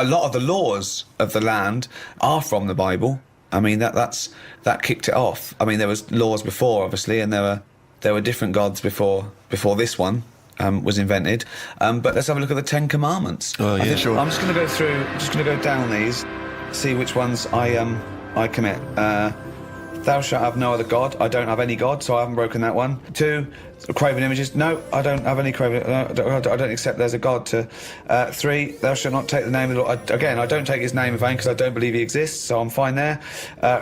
a lot of the laws of the land are from the Bible. I mean, that kicked it off. I mean, there was laws before, obviously, and there were different gods before this one was invented. But let's have a look at the Ten Commandments. Oh, yeah, sure. I'm just going to go through, just going to go down these, see which ones I commit. Thou shalt have no other God. I don't have any God, so I haven't broken that one. 2, craven images. No, I don't have any craven. No, I don't accept there's a God. 3, thou shalt not take the name of the Lord. Again, I don't take his name in vain because I don't believe he exists, so I'm fine there.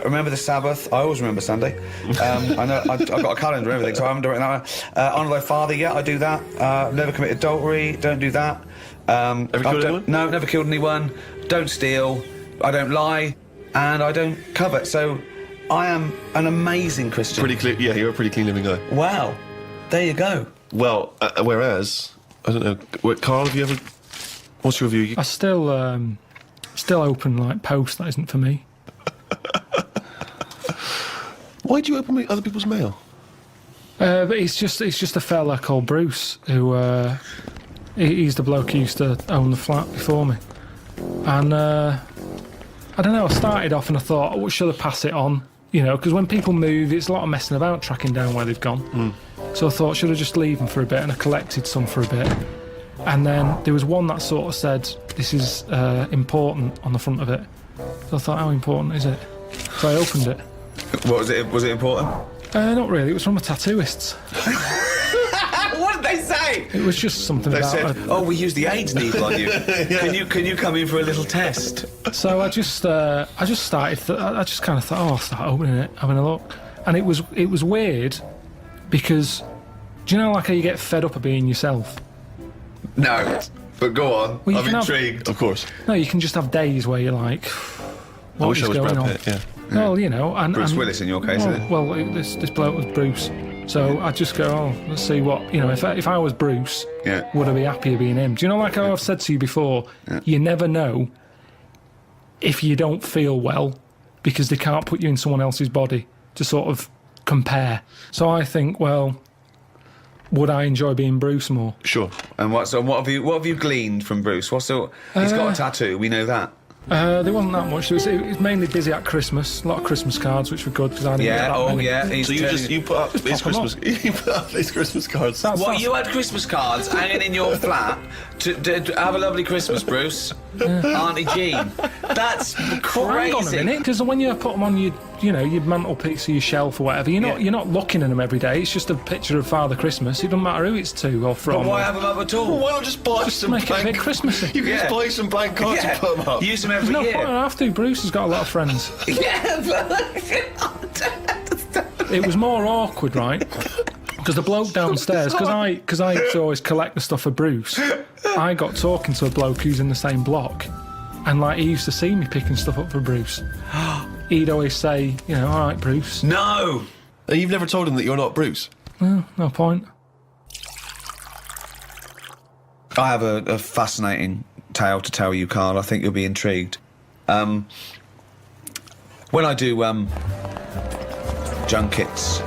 Remember the Sabbath. I always remember Sunday. I know I've got a calendar and everything, so I haven't done that one. Honour thy father. Yeah, I do that. I've never committed adultery. Don't do that. Ever killed anyone? No, never killed anyone. Don't steal. I don't lie, and I don't covet. So I am an amazing Christian. Pretty clean. Yeah, you're a pretty clean living guy. Wow, there you go. Well, whereas I don't know, Karl, have you ever? What's your view? I still open like post that isn't for me. Why do you open other people's mail? But it's just a fella called Bruce who he's the bloke who used to own the flat before me, and I don't know. I started off and I thought, oh, should I pass it on? You know, because when people move, it's a lot of messing about tracking down where they've gone. So I thought, should I just leave them for a bit? And I collected some for a bit. And then there was one that sort of said, this is important on the front of it. So I thought, how important is it? So I opened it. What was it? Was it important? Not really. It was from a tattooist. What did they say? It was just something They about... said, "Oh, we used the AIDS needle on you. Yeah. Can you come in for a little test?" So I just started. I just kind of thought, oh, I'll start opening it, having a look, and it was weird because, do you know like how you get fed up of being yourself? No, but go on. Well, I'm intrigued. Of course. No, you can just have days where you're like, I wish I was going Brad on? Pitt, yeah. Well, you know, and Bruce Willis in your case, well, isn't it? Well, this bloke was Bruce, so I just go, oh, let's see what, you know, if I was Bruce, Yeah. would I be happier being him? Do you know, like how I've said to you before, you never know if you don't feel well because they can't put you in someone else's body to sort of compare. So I think, well, would I enjoy being Bruce more? Sure. And what have you gleaned from Bruce? He's got a tattoo. We know that. There wasn't that much. It was mainly busy at Christmas. A lot of Christmas cards, which were good because I didn't get that many. Yeah. So you put up his Christmas. You put up his Christmas cards. You had Christmas cards hanging in your flat to have a lovely Christmas, Bruce. Auntie Jean. That's crazy. Well, hang on a minute, because when you put them on your mantelpiece or your shelf or whatever, you're not looking at them every day. It's just a picture of Father Christmas. It doesn't matter who it's to or from. But why have them up at all? Well, why not just buy some make blank... it a bit Christmassy. You can just buy some blank cards and put them up. Use them every No year. point, I have to. Bruce has got a lot of friends. It was more awkward, right? Because the bloke downstairs, because I used to always collect the stuff for Bruce, I got talking to a bloke who's in the same block, and like he used to see me picking stuff up for Bruce. He'd always say, you know, all right, Bruce. No. And you've never told him that you're not Bruce? Well, no point. I have a fascinating tale to tell you, Karl. I think you'll be intrigued. When I do junkets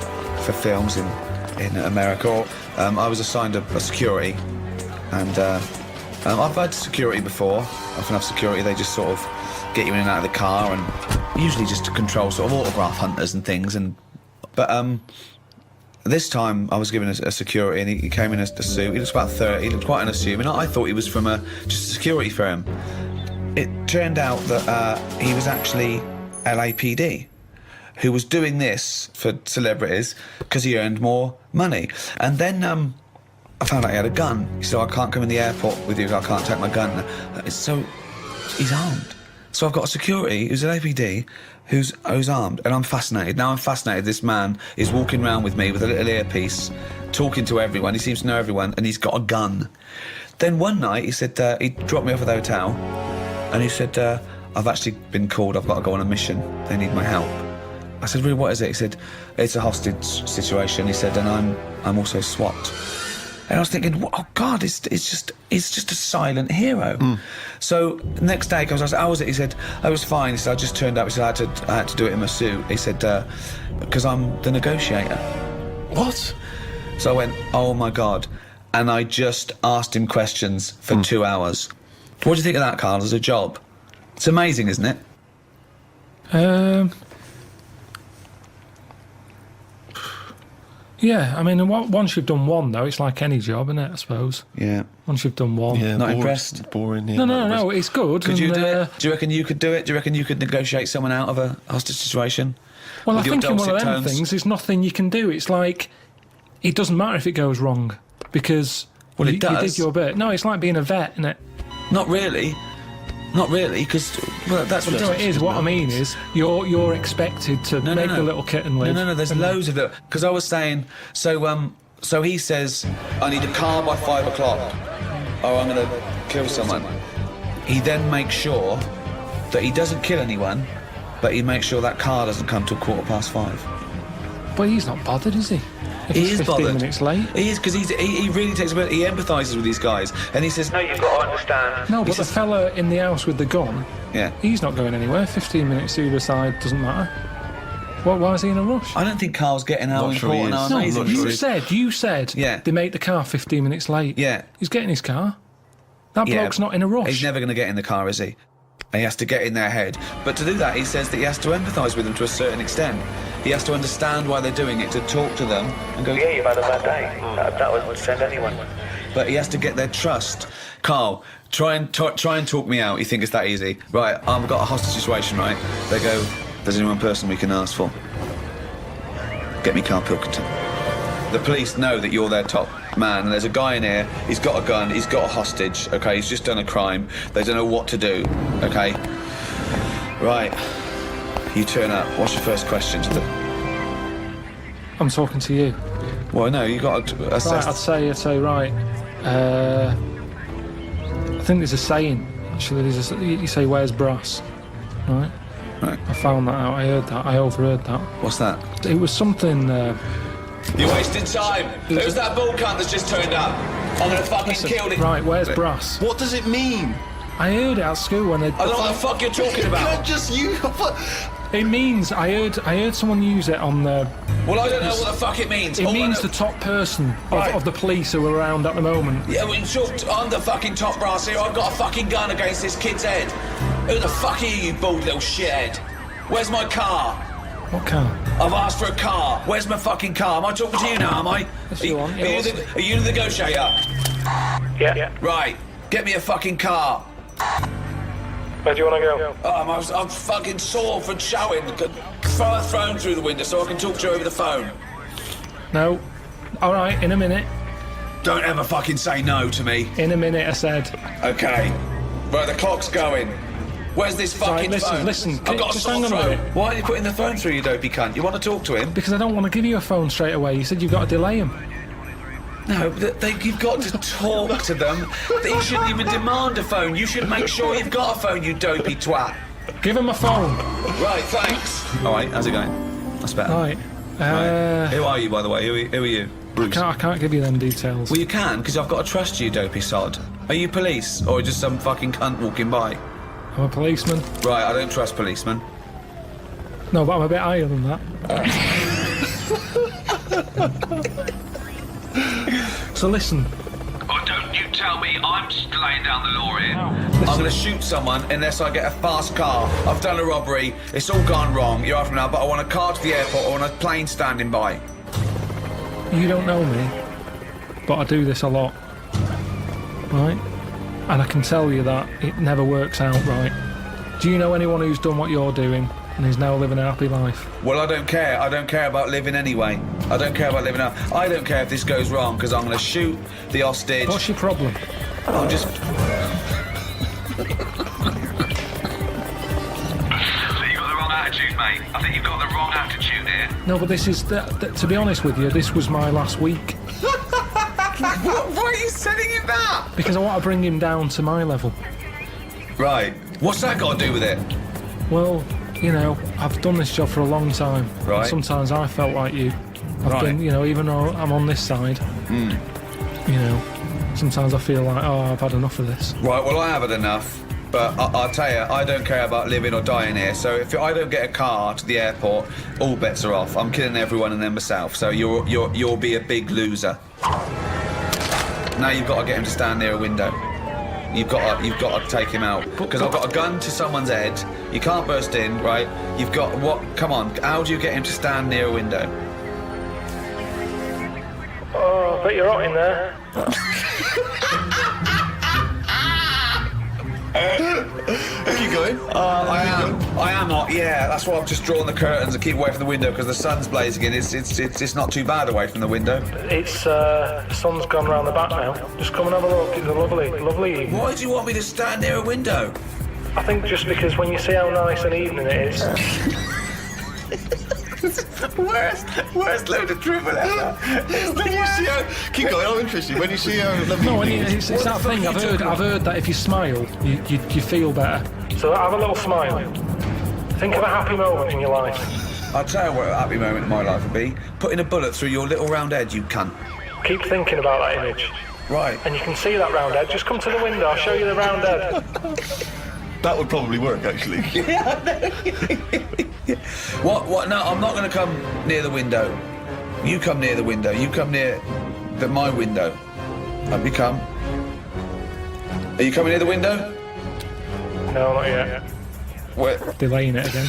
for films in America, I was assigned a security, and I've had security before. I often have security. They just sort of get you in and out of the car, and usually just to control sort of autograph hunters and things. But this time I was given a security, and he came in a suit. He was about 30. He looked quite unassuming. I thought he was from just a security firm. It turned out that he was actually LAPD, who was doing this for celebrities because he earned more money. And then I found out he had a gun. He said, I can't come in the airport with you, I can't take my gun. So he's armed. So I've got a security who's an LAPD who's armed, and I'm fascinated. Now I'm fascinated. This man is walking around with me with a little earpiece, talking to everyone. He seems to know everyone, and he's got a gun. Then one night he said, he dropped me off at the hotel, and he said, I've actually been called, I've got to go on a mission, they need my help. I said, really, what is it? He said, it's a hostage situation. He said, and I'm also SWAT. And I was thinking, oh God, he's just a silent hero. So the next day he comes, I said, how was it? He said, I was fine. He said, I just turned up. He said, I had to do it in my suit. He said, because I'm the negotiator. What? So I went, oh my God. And I just asked him questions for 2 hours. What do you think of that, Karl, as a job? It's amazing, isn't it? Yeah, I mean, once you've done one, though, it's like any job, isn't it, I suppose? Yeah. Once you've done one. Yeah, Not impressed? Boring. Yeah, No, it's good. Could you and, do it? Do you reckon you could do it? Do you reckon you could negotiate someone out of a hostage situation? Well, I With your think in one of dulcet them tones? things, there's nothing you can do. It's like, it doesn't matter if it goes wrong, because Well, you it does. did your bit. No, it's like being a vet, isn't it? Not really. Not really, because that's what No, it is. What I mean is, you're expected to make the little kitten live. No. There's loads of it. Because I was saying, so he says, I need a car by 5 o'clock, or I'm going to kill someone. He then makes sure that he doesn't kill anyone, but he makes sure that car doesn't come till 5:15. But he's not bothered, is he? If He it's is 15 bothered. minutes late. He is, because he really takes a bit. He empathises with these guys, and he says, "No, you've got to understand." No, He but the says- fella in the house with the gun, yeah, he's not going anywhere. 15 minutes either side doesn't matter. Why is he in a rush? I don't think Carl's getting how Not sure he important, how is. No, amazing. not he sure is. you said Yeah. they make the car 15 minutes late. Yeah. He's getting his car. That Yeah. bloke's not in a rush. He's never going to get in the car, is he? He has to get in their head. But to do that, he says that he has to empathise with them to a certain extent. He has to understand why they're doing it, to talk to them and go, Yeah, you've had a bad day. That would send anyone. but he has to get their trust. Carl, try and talk me out. You think it's that easy? Right, I've got a hostage situation, right? They go, there's only one person we can ask for. Get me Karl Pilkington. The police know that you're their top man, and there's a guy in here, he's got a gun, he's got a hostage, okay? He's just done a crime. They don't know what to do, okay? Right. You turn up. What's your first question to the... I'm talking to you. Well, no, you got to Right, assess... I'd say right. I think there's a saying, actually. You say, where's brass? Right? Right. I found that out. I heard that. I overheard that. What's that? It was something... You're wasting time. Who's that bull cunt that's just turned up? I'm gonna fucking kill it. Right, where's brass? What does it mean? I heard it at school when they... I don't know what the fuck you're talking about. Just you. It means... I heard someone use it on the... Well, I don't know what the fuck it means. It All I means know- the top person Right. of the police who are around at the moment. Yeah, well, in short, I'm the fucking top brass here. I've got a fucking gun against this kid's head. Who the fuck are you, bald little shithead? Where's my car? What car? I've asked for a car. Where's my fucking car? Am I talking to you now, am I? Yes, you are. Are you the negotiator? Yeah. Right. Get me a fucking car. Where do you want to go? Oh, I'm fucking sore from showing. Throw a phone through the window so I can talk to you over the phone. No. All right, in a minute. Don't ever fucking say no to me. In a minute, I said. Okay. Right, the clock's going. Where's this fucking Right, phone? listen, I've got a just sore hang on a throat. minute. Why are you putting the phone through, you dopey cunt? You want to talk to him? Because I don't want to give you a phone straight away. You said you've got to delay him. No, you've got to talk to them. You shouldn't even demand a phone. You should make sure you've got a phone, you dopey twat. Give him a phone. Right, thanks. All right, how's it going? That's better. Right. Right. Who are you, by the way? Who are you? Bruce. I can't give you them details. Well, you can, because I've got to trust you, dopey sod. Are you police, or just some fucking cunt walking by? I'm a policeman. Right, I don't trust policemen. No, but I'm a bit higher than that. So listen. Oh, don't you tell me I'm laying down the law here. I'm going to shoot someone unless I get a fast car. I've done a robbery. It's all gone wrong. You're after now, but I want a car to the airport. I want a plane standing by. You don't know me, but I do this a lot. Right? And I can tell you that it never works out right. Do you know anyone who's done what you're doing and is now living a happy life? Well, I don't care. I don't care about living anyway. I don't care about living out. I don't care if this goes wrong, because I'm going to shoot the hostage. What's your problem? I'm just... So you've got the wrong attitude, mate. I think you've got the wrong attitude here. No, but this is... to be honest with you, this was my last week. Why are you telling him that? Because I want to bring him down to my level. Right. What's that got to do with it? Well, you know, I've done this job for a long time. Right. Sometimes I felt like you. I've Right. been, you know, even though I'm on this side, you know, sometimes I feel like, oh, I've had enough of this. Right, well, I haven't enough. But I'll tell you, I don't care about living or dying here. So if I don't get a car to the airport, all bets are off. I'm killing everyone and then myself. So you'll be a big loser. Now you've got to get him to stand near a window. You've got to take him out because I've got a gun to someone's head. You can't burst in, right? You've got what? Come on, how do you get him to stand near a window? Oh, I bet you're hot in there. Keep going. I am hot. Yeah, that's why I've just drawn the curtains and keep away from the window because the sun's blazing in. It's not too bad away from the window. It's, the sun's gone round the back now. Just come and have a look. It's a lovely evening. Why do you want me to stand near a window? I think just because when you see how nice an evening it is. Worst load of dribble ever. When you see how... Keep going, I'm interested. When you see how lovely... No, it's that thing. I've heard that if you smile, you feel better. So have a little smile. Think of a happy moment in your life. I'll tell you what a happy moment in my life would be. Putting a bullet through your little round head, you cunt. Keep thinking about that image. Right. And you can see that round head. Just come to the window, I'll show you the round head. That would probably work, actually. What? No, I'm not going to come near the window. You come near the window. You come near my window. Have you come? Are you coming near the window? No, not yet. Where? Delaying it again.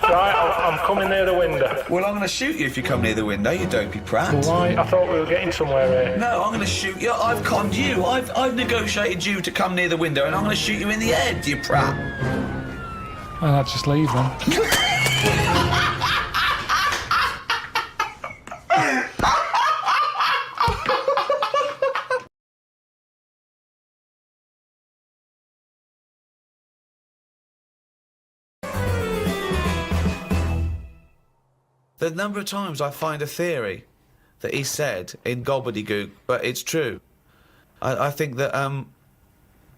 Right, I'm coming near the window. Well, I'm going to shoot you if you come near the window, you dopey prat. Why? I thought we were getting somewhere here. No, I'm going to shoot you. I've conned you. I've negotiated you to come near the window, and I'm going to shoot you in the head, you prat. Well, I'll just leave then. The number of times I find a theory that he said in gobbledygook, but it's true. I think that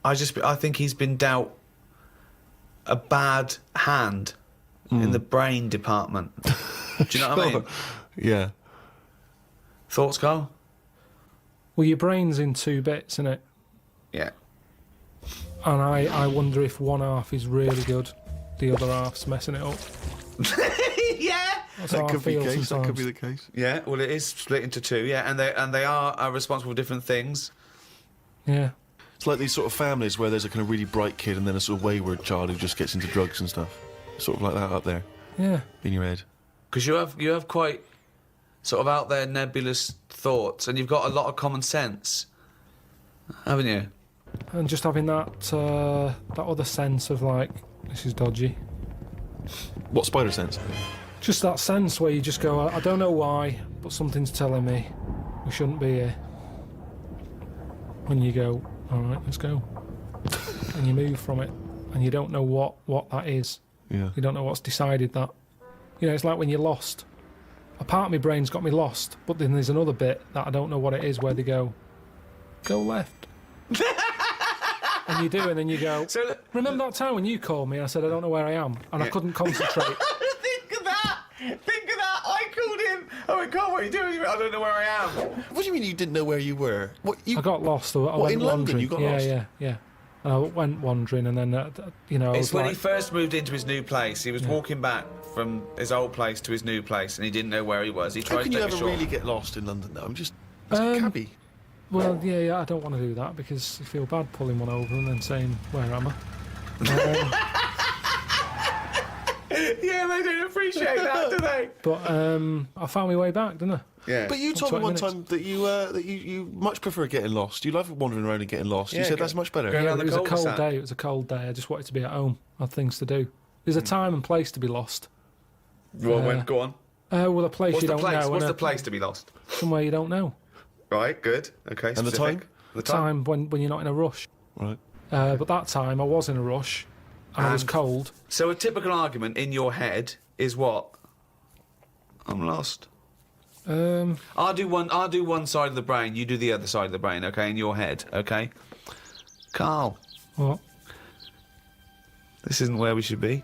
I think he's been dealt a bad hand in the brain department. Do you know what I mean? Yeah. Thoughts, Carl? Well, your brain's in two bits, isn't it? Yeah. And I wonder if one half is really good, the other half's messing it up. Yeah. That's That how I could be feel the case. That sometimes. could be the case. Yeah. Well, it is split into two. Yeah, and they are responsible for different things. Yeah. It's like these sort of families where there's a kind of really bright kid and then a sort of wayward child who just gets into drugs and stuff. Sort of like that up there Yeah. in your head. Because you have quite sort of out there nebulous thoughts, and you've got a lot of common sense, haven't you? And just having that that other sense of like, this is dodgy. What spider sense? Just that sense where you just go, I don't know why, but something's telling me we shouldn't be here. When you go, all right, let's go. And you move from it, and you don't know what that is. Yeah. You don't know what's decided that. You know, it's like when you're lost. A part of my brain's got me lost, but then there's another bit that I don't know what it is where they go left. And you do, and then you go, remember that time when you called me and I said I don't know where I am, and I couldn't concentrate. Think of that! I called him. I went, Carl, what are you doing? I don't know where I am. What do you mean you didn't know where you were? What you? I got lost. I What, went in London wandering. you got yeah, lost? Yeah. And I went wandering, and then you know, I It's was when like, he first moved into his new place. He was walking back from his old place to his new place, and he didn't know where he was. He How tried can to you take a ever short. really get lost in London though? I'm just it's a cabbie. well, yeah, I don't want to do that because you feel bad pulling one over and then saying, where am I? Yeah, they don't appreciate that, do they? But I found my way back, didn't I? Yeah. But you told me 20 one minutes. time that you much prefer getting lost. You love wandering around and getting lost. You Yeah, said that's much better. go- Yeah, around it the was a cold cul-de-sac. day. It was a cold day. I just wanted to be at home. I had things to do. There's a time and place to be lost. Well, go on. Well, a place What's you the don't place? know. What's and the place to be lost? Somewhere you don't know. Right, good. Okay, And the specific. time? The time. Time when you're not in a rush. Right. But that time I was in a rush. And I was And- cold. So a typical argument in your head is what? I'm lost. I'll do one side of the brain, you do the other side of the brain, okay, in your head, okay? Carl, What? this isn't where we should be.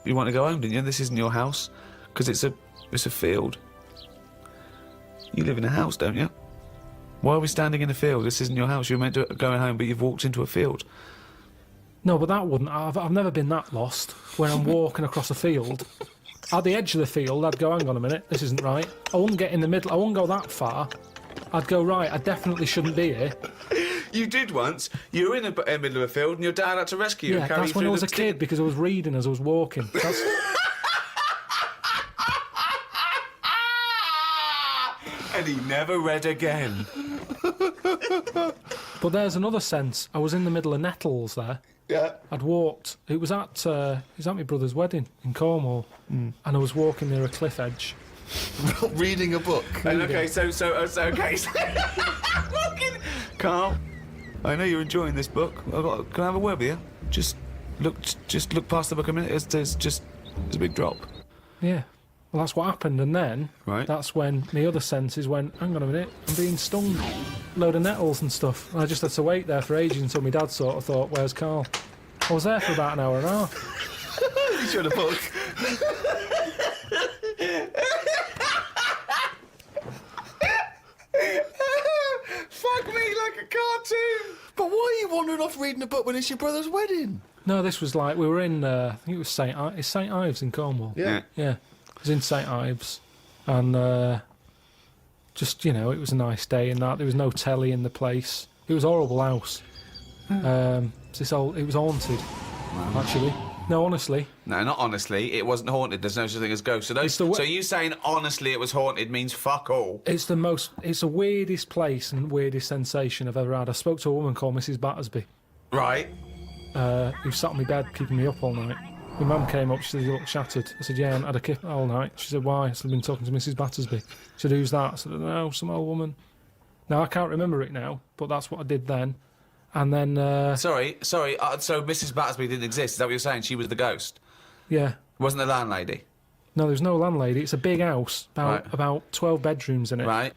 You want to go home, didn't you? This isn't your house, because it's a field. You live in a house, don't you? Why are we standing in a field? This isn't your house. You're meant to go home, but you've walked into a field. No, but that wouldn't. I've never been that lost. When I'm walking across a field, at the edge of the field, I'd go, hang on a minute, this isn't right. I wouldn't get in the middle. I wouldn't go that far. I'd go, right, I definitely shouldn't be here. You did once. You were in the middle of a field and your dad had to rescue you Yeah, and carry you that's when through I was the a kid because I was reading as I was walking. That's, And he never read again. but there's another sense. I was in the middle of nettles there. Yeah. I'd walked. It was at my brother's wedding in Cornwall, and I was walking near a cliff edge. Reading a book. And okay, so Carl, I know you're enjoying this book. Can I have a word with you? Just look past the book a minute. There's a big drop. Yeah. Well, that's what happened, and then Right. that's when my other senses went, hang on a minute, I'm being stung. Load of nettles and stuff. And I just had to wait there for ages until my dad sort of thought, where's Carl? I was there for about an hour and a half. He's read a book. Fuck me like a cartoon. But why are you wandering off reading a book when it's your brother's wedding? No, this was like, we were in, I think it was St Ives in Cornwall. Yeah. Yeah. It was in St Ives. And just, you know, it was a nice day and that. There was no telly in the place. It was a horrible house. It was haunted, actually. No, honestly. No, not honestly. It wasn't haunted. There's no such thing as ghosts. So you saying honestly it was haunted means fuck all. It's the weirdest place and weirdest sensation I've ever had. I spoke to a woman called Mrs. Battersby, Right. who sat on my bed keeping me up all night. My mum came up, she said, you look shattered. I said, yeah, I haven't had a kip all night. She said, why? I said, I've been talking to Mrs. Battersby. She said, who's that? I said, no, some old woman. Now, I can't remember it now, but that's what I did then. And then, Sorry. So Mrs. Battersby didn't exist. Is that what you're saying? She was the ghost. yeah. Wasn't the landlady. No, there's no landlady. It's a big house, about 12 bedrooms in it. Right.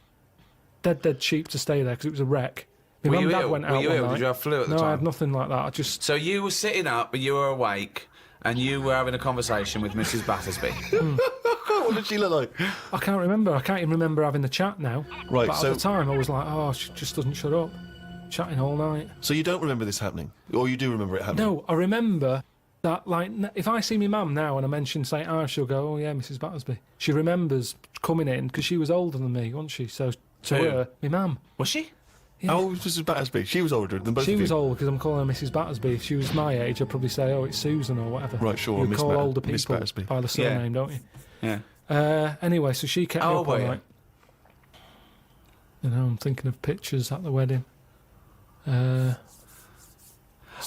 Dead cheap to stay there because it was a wreck. My Were mum you and dad ill? went out Were you one ill? night. Did you have flu at the No, time? I had nothing like that. I just... So you were sitting up, but you were awake, and you were having a conversation with Mrs. Battersby. What did she look like? I can't remember. I can't even remember having the chat now. Right, But so- at the time, I was like, oh, she just doesn't shut up. Chatting all night. So you don't remember this happening? Or you do remember it happening? No, I remember that, like, if I see my mum now and I mention St. Ives, she'll go, oh, yeah, Mrs. Battersby. She remembers coming in because she was older than me, wasn't she? So to Who? her, my mum. Was she? How old was Mrs. Battersby? She was older than both of She you. was old because I'm calling her Mrs. Battersby. If she was my age, I'd probably say, oh, it's Susan or whatever. Right, sure, You Miss call older Miss people Battersby. by the surname, don't you? Yeah. Anyway, so she kept me How up old all were you? night. You know, I'm thinking of pictures at the wedding.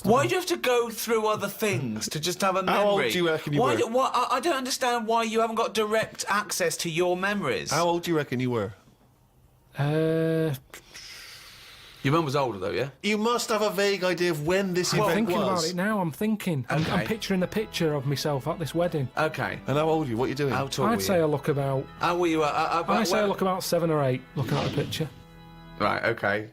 Why do you have to go through other things to just have a memory? How old do you reckon you were? I don't understand why you haven't got direct access to your memories. How old do you reckon you were? Your mum was older, though, yeah? You must have a vague idea of when this I'm event thinking was. about it now. I'm thinking. I'm Okay. picturing the picture of myself at this wedding. Okay. And how old are you? What are you doing? How tall were I'd say you? I look about. How were you? I say I look about 7 or 8. Looking at the picture. Right, okay.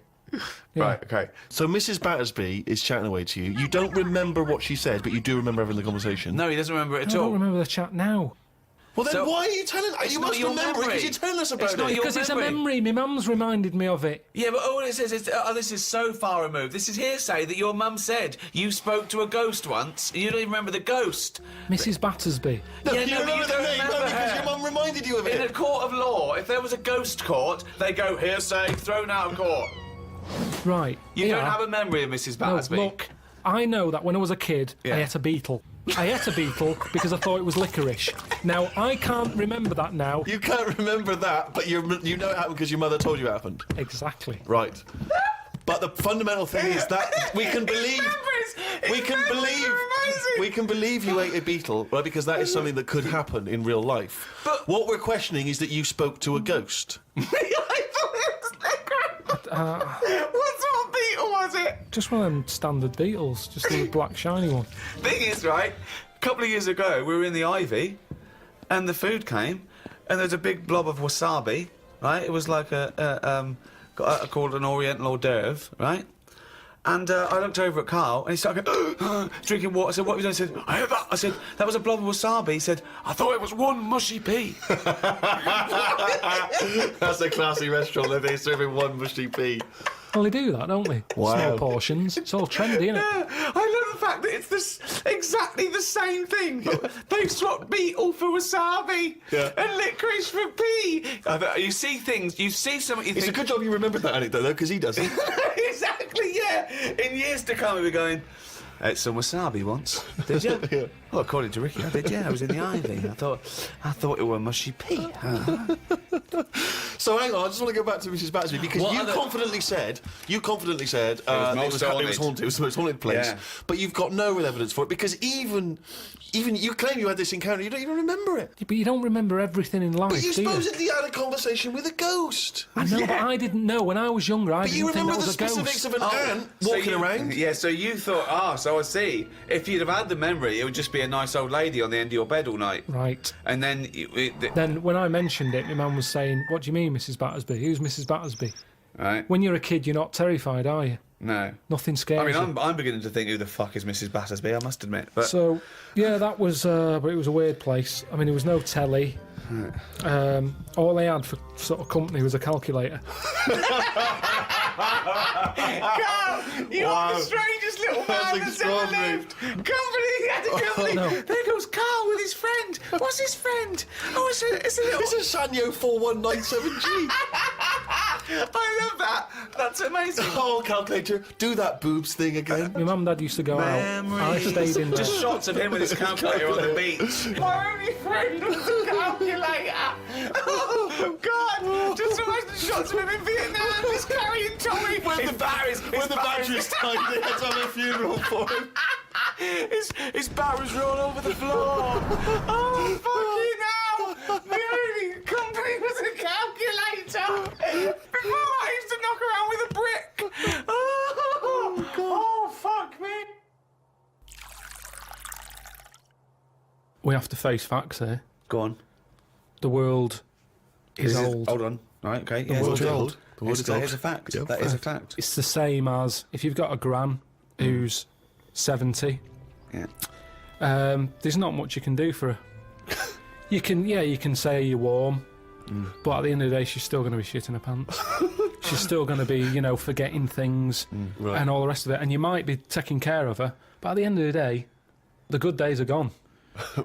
Yeah. Right, okay. So Mrs. Battersby is chatting away to you. You don't remember what she said, but you do remember having the conversation. No, he doesn't remember it I at don't all. remember the chat now Well, then So- why are you telling us? It's You not must your remember it memory. because you're telling us about It's not it. your because it's a memory. memory. My mum's reminded me of it. Yeah, but all it says is, this is so far removed. This is hearsay that your mum said you spoke to a ghost once. You don't even remember the ghost. Mrs. Battersby. No, Yeah, you no, but remember you the don't name remember because her. your mum reminded you of In a it. court of law, if there was a ghost court, they go hearsay, thrown out of court. Right. You yeah. don't have a memory of Mrs. No, Battersby. look, I know that when I was a kid, Yeah. I ate a beetle. I ate a beetle because I thought it was licorice. Now, I can't remember that now. You can't remember that, but you know it happened because your mother told you it happened. Exactly. Right. But the fundamental thing is that we can believe we can believe you ate a beetle, right? Because that is something that could happen in real life. But- what we're questioning is that you spoke to a ghost. What sort of beetle was it? Just one of them standard beetles, just a black shiny one. Thing is, right, a couple of years ago, we were in the Ivy, and the food came, and there's a big blob of wasabi, right? It was like called an Oriental hors d'oeuvre, right? And I looked over at Carl, and he started going, drinking water. I said, what have you done? He said, I heard that. I said, that was a blob of wasabi. He said, I thought it was one mushy pea. That's a classy restaurant. They're serving one mushy pea. Well, they do that, don't they? Wow. Small portions. It's all trendy, isn't it? I love the fact that it's exactly the same thing. They've swapped beetle for wasabi and licorice for pea. You see things, you see something, you It's a think... good job you remembered that anecdote, though, because he doesn't. Exactly, yeah. In years to come, we'll be going... Ate some wasabi once. Did you? Yeah. Well, according to Ricky, I did. Yeah, I was in the ivy. I thought it were mushy pea. So hang on, I just want to go back to Mrs. Battersby because What you other- confidently said it was haunted. It was the most haunted place. Yeah. But you've got no real evidence for it because even you claim you had this encounter, you don't even remember it. But you don't remember everything in life, But you do you? supposedly had a conversation with a ghost. I know, but I didn't know. When I was younger, I But you didn't think remember that the was a specifics ghost. of an ant walking around? Yeah, so you thought, so I see. If you'd have had the memory, it would just be a nice old lady on the end of your bed all night. Right. And then... Then when I mentioned it, my mum was saying, "What do you mean, Mrs. Battersby? Who's Mrs. Battersby?" Right? When you're a kid, you're not terrified, are you? No. Nothing scares I mean, you. I'm beginning to think who the fuck is Mrs. Battersby, I must admit. But So, yeah, that was... but it was a weird place. I mean, there was no telly. All they had for sort of company was a calculator. Carl, you are the strangest little man That's that's ever extraordinary. lived. Company, had a company. No. There goes Carl with his friend. What's his friend? Oh, it's a little... It's a Sanyo 4197G. I love that. That's amazing. Oh, calculator, do that boobs thing again. My mum and dad used to go out. I stayed in Just there. shots of him with his calculator on the beach. My only friend was a calculator. Oh, God. Just imagine shots of him in Vietnam just carrying Tommy. When the batteries died, they had to have a funeral for him. His batteries roll over the floor. Oh, fucking hell. My only company was a calculator. Before I used to knock around with a brick. Oh, fuck me. We have to face facts here. Go on. The world is old. Hold on. Right, okay. The world's old. The world is That old. is a fact. Yep. That is a fact. It's the same as if you've got a gran who's 70. Yeah. There's not much you can do for her. You can say you're warm, but at the end of the day, she's still going to be shitting her pants. She's still going to be, forgetting things Right. and all the rest of it. And you might be taking care of her, but at the end of the day, the good days are gone.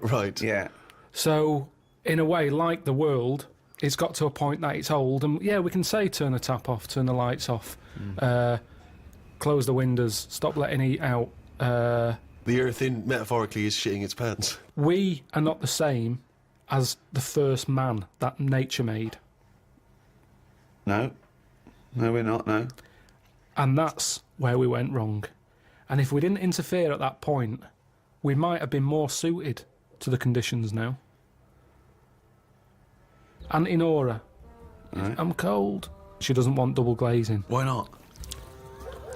Right. Yeah. So, in a way, like the world, it's got to a point that it's old. And yeah, we can say turn the tap off, turn the lights off, close the windows, stop letting heat out. The earth, metaphorically, is shitting its pants. We are not the same as the first man that nature made. No. No, we're not, no. And that's where we went wrong. And if we didn't interfere at that point, we might have been more suited to the conditions now. Auntie Nora, Right. I'm cold. She doesn't want double glazing. Why not?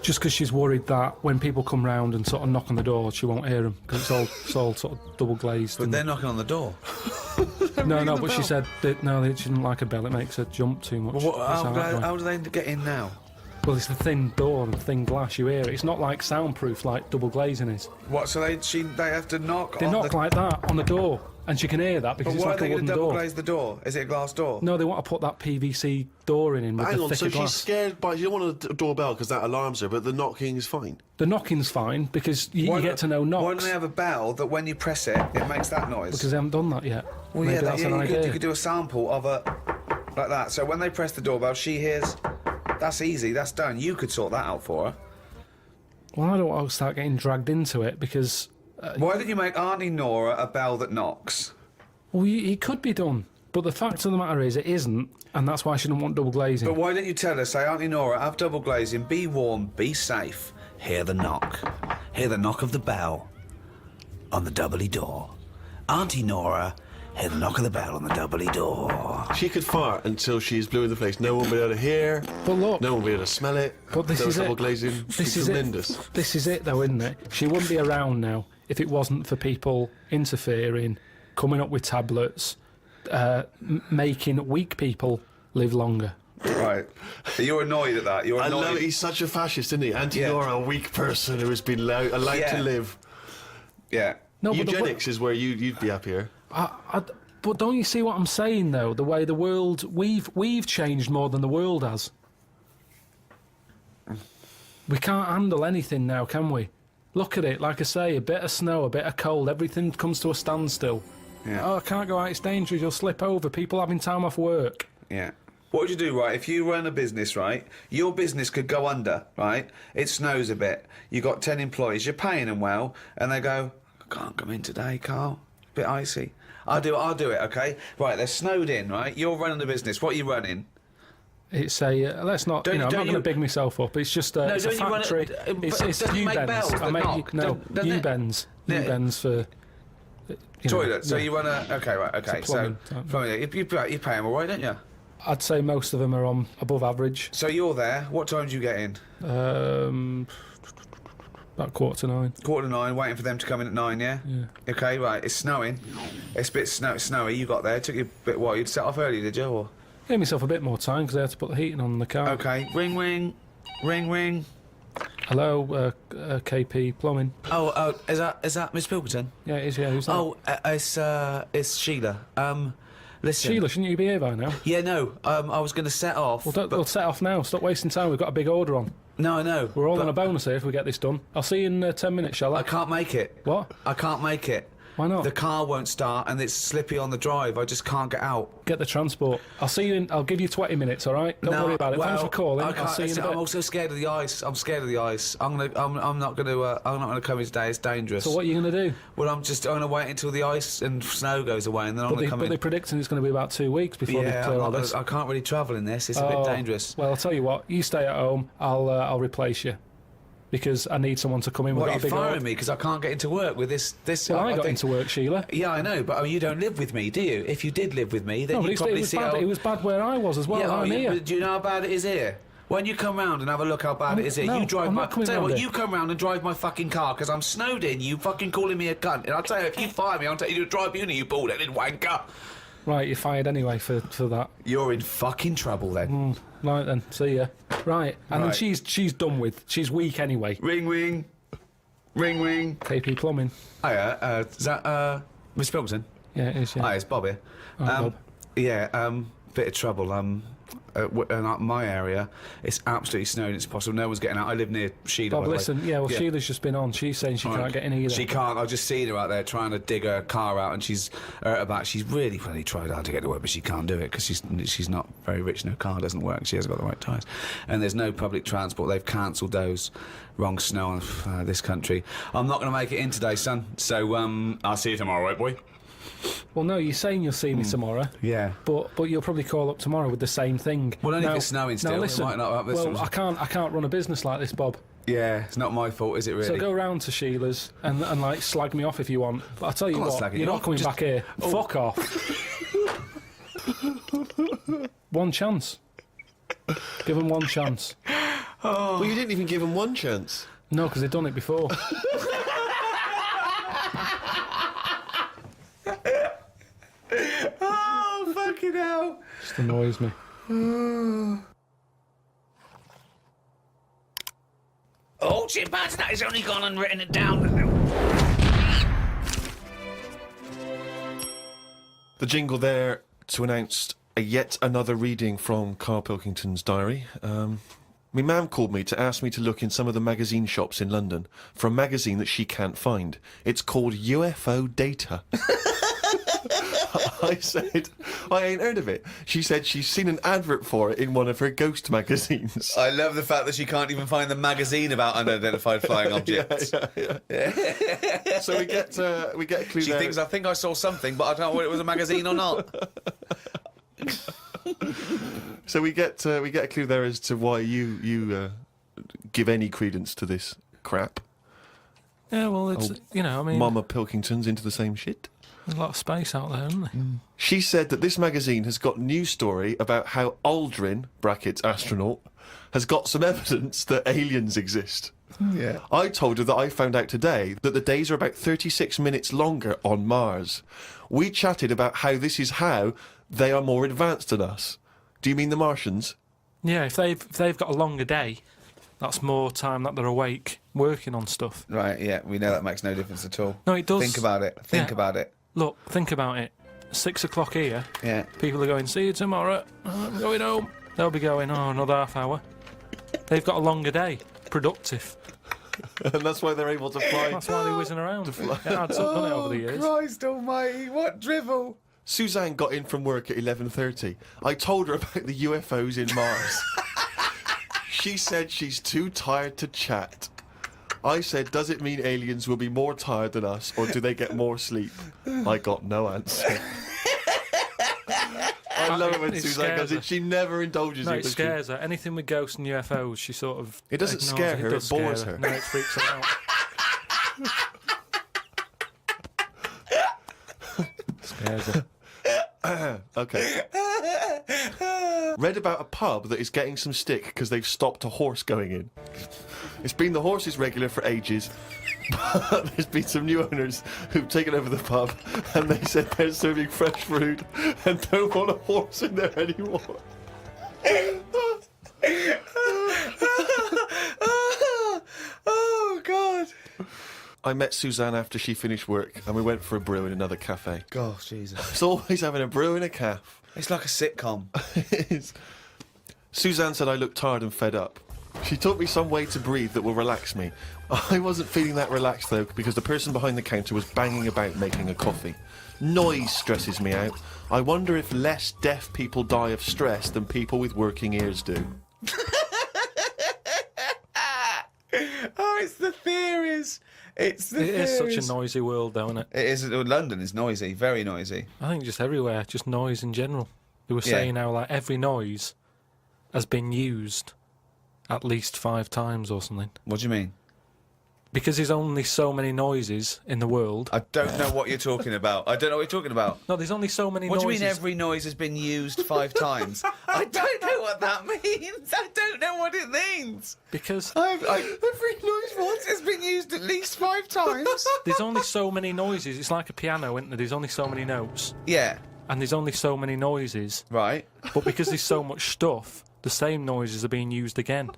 Just because she's worried that when people come round and sort of knock on the door, she won't hear them because it's all sort of double glazed. But they're knocking on the door. No, but she said that she didn't like a bell. It makes her jump too much. Well, That's how that went. how do they get in now? Well, it's the thin door and thin glass. You hear it. It's not like soundproof like double glazing is. What, so they have to knock They on knock the... like that on the door, and she can hear that because But it's why like are a they going wooden to double door. glaze the door? Is it a glass door? No, they want to put that PVC door in with Hang the on, so thicker glass. she's scared by... You don't want a doorbell because that alarms her, but the knocking is fine. The knocking's fine because you get to know knocks. Why don't they have a bell that when you press it, it makes that noise? Because they haven't done that yet. well, Maybe yeah, that's an idea. you could do a sample of a... like that. So when they press the doorbell, she hears... That's easy, that's done. You could sort that out for her. Well, I don't want to start getting dragged into it because... Why don't you make Auntie Nora a bell that knocks? Well, it could be done. But the fact of the matter is, it isn't, and that's why she didn't want double glazing. But why don't you tell her, say, Auntie Nora, have double glazing, be warm, be safe. Hear the knock. Hear the knock of the bell on the doubly door. Auntie Nora, hear the knock of the bell on the doubly door. She could fart until she's blue in the face. No one will be able to hear. But look, No one will be able to smell it. but this No is double it. glazing. This It's is tremendous. it. This is it, though, isn't it? She wouldn't be around now if it wasn't for people interfering, coming up with tablets, making weak people live longer. Right. You're annoyed at that. You're I annoyed. love it. He's such a fascist, isn't he? Auntie Yeah. Nora, a weak person who has been allowed Yeah. to live. Yeah. No, but Eugenics is where you'd be happier. but don't you see what I'm saying, though? The way the world... We've changed more than the world has. We can't handle anything now, can we? Look at it, like I say, a bit of snow, a bit of cold, everything comes to a standstill. Yeah. Oh, I can't go out, it's dangerous, you'll slip over, people having time off work. Yeah. What would you do, right? If you run a business, right, your business could go under, right? It snows a bit. You got 10 employees, you're paying them well, and they go, I can't come in today, Carl. A bit icy. I'll do it, okay? Right, they're snowed in, right? You're running the business. What are you running? It's a, let's not, I'm not going to big myself up. It's just it's a factory. It's U-bends. I make U-bends. U-bends for... Toilet. So you run a... Okay, right, okay. So, you pay them all right, don't you? I'd say most of them are on above average. So you're there. What time do you get in? About 9:15. 9:15, waiting for them to come in at 9, yeah? Yeah. Okay, right, it's snowing. It's a bit snowy. You got there. It took you a bit while. You'd set off early, did you? Or? Gave myself a bit more time because I had to put the heating on the car. Okay, ring, ring. Ring, ring. Hello, KP Plumbing. Oh, is that Miss Pilkington? Yeah, it is, yeah. Who's that? Oh, it's Sheila. Listen. Sheila, shouldn't you be here by now? Yeah, no, I was going to set off. We'll set off now. Stop wasting time. We've got a big order on. No, I know. We're all on a bonus here if we get this done. I'll see you in 10 minutes, shall I? I can't make it. What? I can't make it. Why not? The car won't start and it's slippy on the drive. I just can't get out. Get the transport. I'll see you in... I'll give you 20 minutes, all right? Don't worry about it. Thanks for calling. I'll see you in a bit. I'm also scared of the ice. I'm scared of the ice. I'm not gonna come in today. It's dangerous. So what are you going to do? Well, I'm gonna wait until the ice and snow goes away and then I'm gonna come in. But they're predicting it's going to be about 2 weeks before they clear all this. I can't really travel in this. It's a bit dangerous. Well, I'll tell you what. You stay at home. I'll replace you. Because I need someone to come in with that big order. What, you're firing me because I can't get into work with this... Well, I got into work, Sheila. Yeah, I know, but you don't live with me, do you? If you did live with me, then you'd probably see how... It was bad where I was as well. Yeah, I'm here. Do you know how bad it is here? When you come round and have a look how bad it is here, you drive I'm my... not coming Tell you round what, here. you come round and drive my fucking car because I'm snowed in, you fucking calling me a cunt. And I'll tell you, if you fire me, I'll take you to a tribunal, you bald-headed wanker. Right, you're fired anyway for that. You're in fucking trouble then. Right then, see ya. Right, and then she's done with. She's weak anyway. Ring, ring. Ring, ring. KP Plumbing. Hiya, is that, Miss Pilkington? Yeah, it is, yeah. Hi, it's Bob here. Bob. Yeah, bit of trouble. In my area, it's absolutely snowed. It's impossible. No one's getting out. I live near Sheila. Bob, by the way. listen, Sheila's just been on. She's saying she can't get in either. She can't. I've just seen her out there trying to dig her car out, and she's hurt her back. She's really tried hard to get to work, but she can't do it because she's not very rich and her car doesn't work. She hasn't got the right tyres, and there's no public transport. They've cancelled those. Wrong snow on this country. I'm not going to make it in today, son. So I'll see you tomorrow, right, boy? Well, no, you're saying you'll see me tomorrow. Yeah. But you'll probably call up tomorrow with the same thing. Well, only if it's snowing still. Now, listen, it might not have I can't run a business like this, Bob. Yeah, it's not my fault, is it really? So go round to Sheila's and like slag me off if you want. But I'll tell you what, you're not coming back here. Fuck off. One chance. Give them one chance. Oh. Well, you didn't even give him one chance. No, because they've done it before. Oh, fucking hell. Just annoys me. Oh, chimpanzee, that is only gone and written it down. The jingle there to announce yet another reading from Karl Pilkington's diary. My mum called me to ask me to look in some of the magazine shops in London for a magazine that she can't find. It's called UFO Data. I said, I ain't heard of it. She said she's seen an advert for it in one of her ghost magazines. I love the fact that she can't even find the magazine about unidentified flying objects. Yeah. So we get a clue She there. thinks, I think I saw something, but I don't know whether it was a magazine or not. So we get a clue there as to why you give any credence to this crap. Yeah, well, it's, I mean... Mama Pilkington's into the same shit. There's a lot of space out there, isn't there? She said that this magazine has got news story about how Aldrin, brackets astronaut, has got some evidence that aliens exist. Yeah. I told her that I found out today that the days are about 36 minutes longer on Mars. We chatted about how this is how they are more advanced than us. Do you mean the Martians? Yeah, if they've got a longer day, that's more time that they're awake working on stuff. Right, yeah, we know that makes no difference at all. No, it does. Think about it. Think about it. Look, think about it. 6 o'clock here. Yeah. People are going, see you tomorrow. I'm going home. They'll be going, another half hour. They've got a longer day. productive. And that's why they're able to fly. That's why they're whizzing around. It adds up, doesn't it, over the years? Christ almighty, what drivel! Suzanne got in from work at 11:30. I told her about the UFOs in Mars. She said she's too tired to chat. I said, does it mean aliens will be more tired than us, or do they get more sleep? I got no answer. I love it when Suzanne goes in. She never indulges No, in it scares her. Anything with ghosts and UFOs, she sort of... It doesn't scare her, it bores her. No, it freaks her out. Scares her. Okay. Read about a pub that is getting some stick because they've stopped a horse going in. It's been the horse's regular for ages, but there's been some new owners who've taken over the pub, and they said they're serving fresh food and don't want a horse in there anymore. Oh, God. I met Suzanne after she finished work, and we went for a brew in another cafe. Gosh, Jesus. It's always having a brew in a calf. It's like a sitcom. It is. Suzanne said I looked tired and fed up. She taught me some way to breathe that will relax me. I wasn't feeling that relaxed, though, because the person behind the counter was banging about making a coffee. Noise stresses me out. I wonder if less deaf people die of stress than people with working ears do. Oh, it's the theories. It's the theories. It is such a noisy world, though, isn't it? It is. London is noisy, very noisy. I think just everywhere, just noise in general. They were saying how, like, every noise has been used at least 5 times or something. What do you mean? Because there's only so many noises in the world. I don't know what you're talking about. I don't know what you're talking about. No, there's only so many What noises. do you mean every noise has been used 5 times? I don't know what that means. I don't know what it means. Because Every noise once has been used at least 5 times. there's only so many noises. It's like a piano, isn't there? There's only so many notes. Yeah. And there's only so many noises. Right. But because there's so much stuff, the same noises are being used again.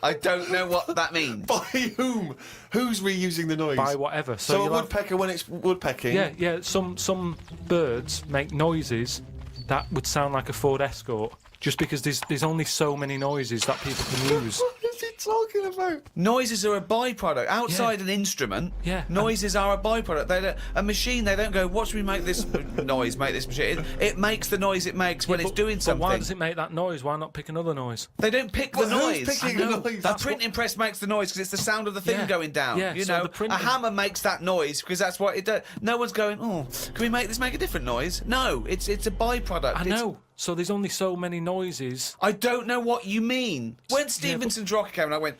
I don't know what that means. By whom? Who's reusing the noise? By whatever. So a you'll have- woodpecker when it's woodpecking? Yeah. Some birds make noises that would sound like a Ford Escort, just because there's only so many noises that people can use. What is he talking about? Noises are a byproduct. Outside an instrument, noises are a byproduct. They don't, a machine, they don't go, what should we make this noise, make this machine? It makes the noise it makes when it's doing something. But why does it make that noise? Why not pick another noise? They don't pick the Who's noise. picking the noise? A printing press makes the noise because it's the sound of the thing going down. Yeah, you so know, the printing- a hammer makes that noise because that's what it does. No one's going, oh, can we make this make a different noise? No, it's a byproduct. I know. So there's only so many noises. I don't know what you mean. When Stevenson's Rocket came, and I went.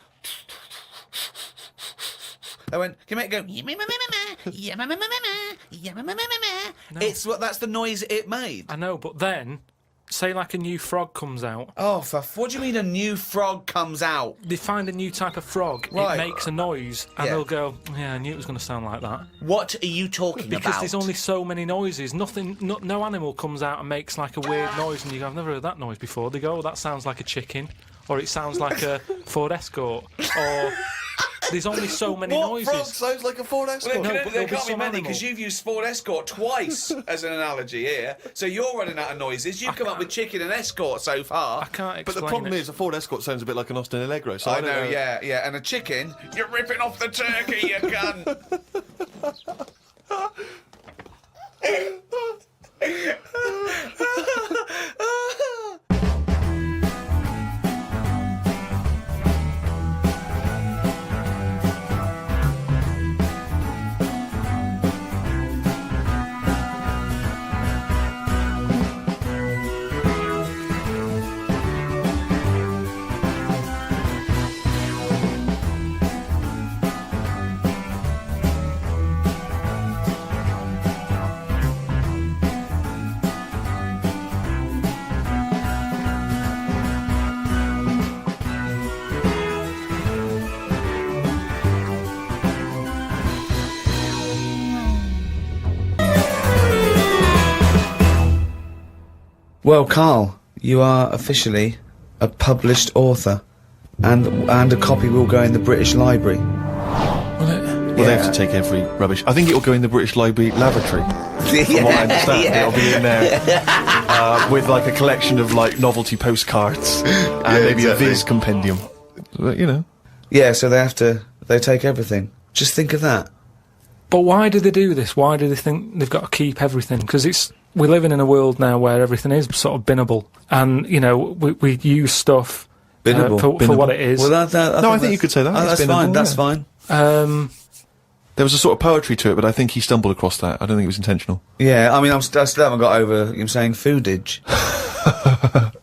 I went. Can you make it go? No. It's what. That's the noise it made. I know, but then, say like a new frog comes out. Oh, what do you mean a new frog comes out? They find a new type of frog. Right. It makes a noise, and Yeah. they'll go, "Yeah, I knew it was going to sound like that." What are you talking Because about? there's only so many noises. No animal comes out and makes like a weird noise, and you go, "I've never heard that noise before." They go, "Oh, that sounds like a chicken," or "It sounds like a Ford Escort," or there's only so many What noises. frog sounds like a Ford Escort? Well, No, there but there'll be can't be some many animal. because you've used Ford Escort twice as an analogy here. So you're running out of noises. You've come up with chicken and Escort so far. I can't But explain the problem it. is, a Ford Escort sounds a bit like an Austin Allegro. So I don't know, yeah. And a chicken, you're ripping off the turkey, you cunt. Well, Carl, you are officially a published author, and a copy will go in the British Library. Well, they have to take every rubbish. I think it'll go in the British Library lavatory. From what I understand, it'll be in there with like a collection of like novelty postcards and maybe a Viz compendium. But, you know. Yeah, so they take everything. Just think of that. But why do they do this? Why do they think they've got to keep everything? Because we're living in a world now where everything is sort of binnable, and we use stuff Binnable. for what it is. Well, I think you could say that. Oh, It's that's binnable, fine. That's yeah. fine. There was a sort of poetry to it, but I think he stumbled across that. I don't think it was intentional. Yeah, I mean, I still haven't got over him saying foodage.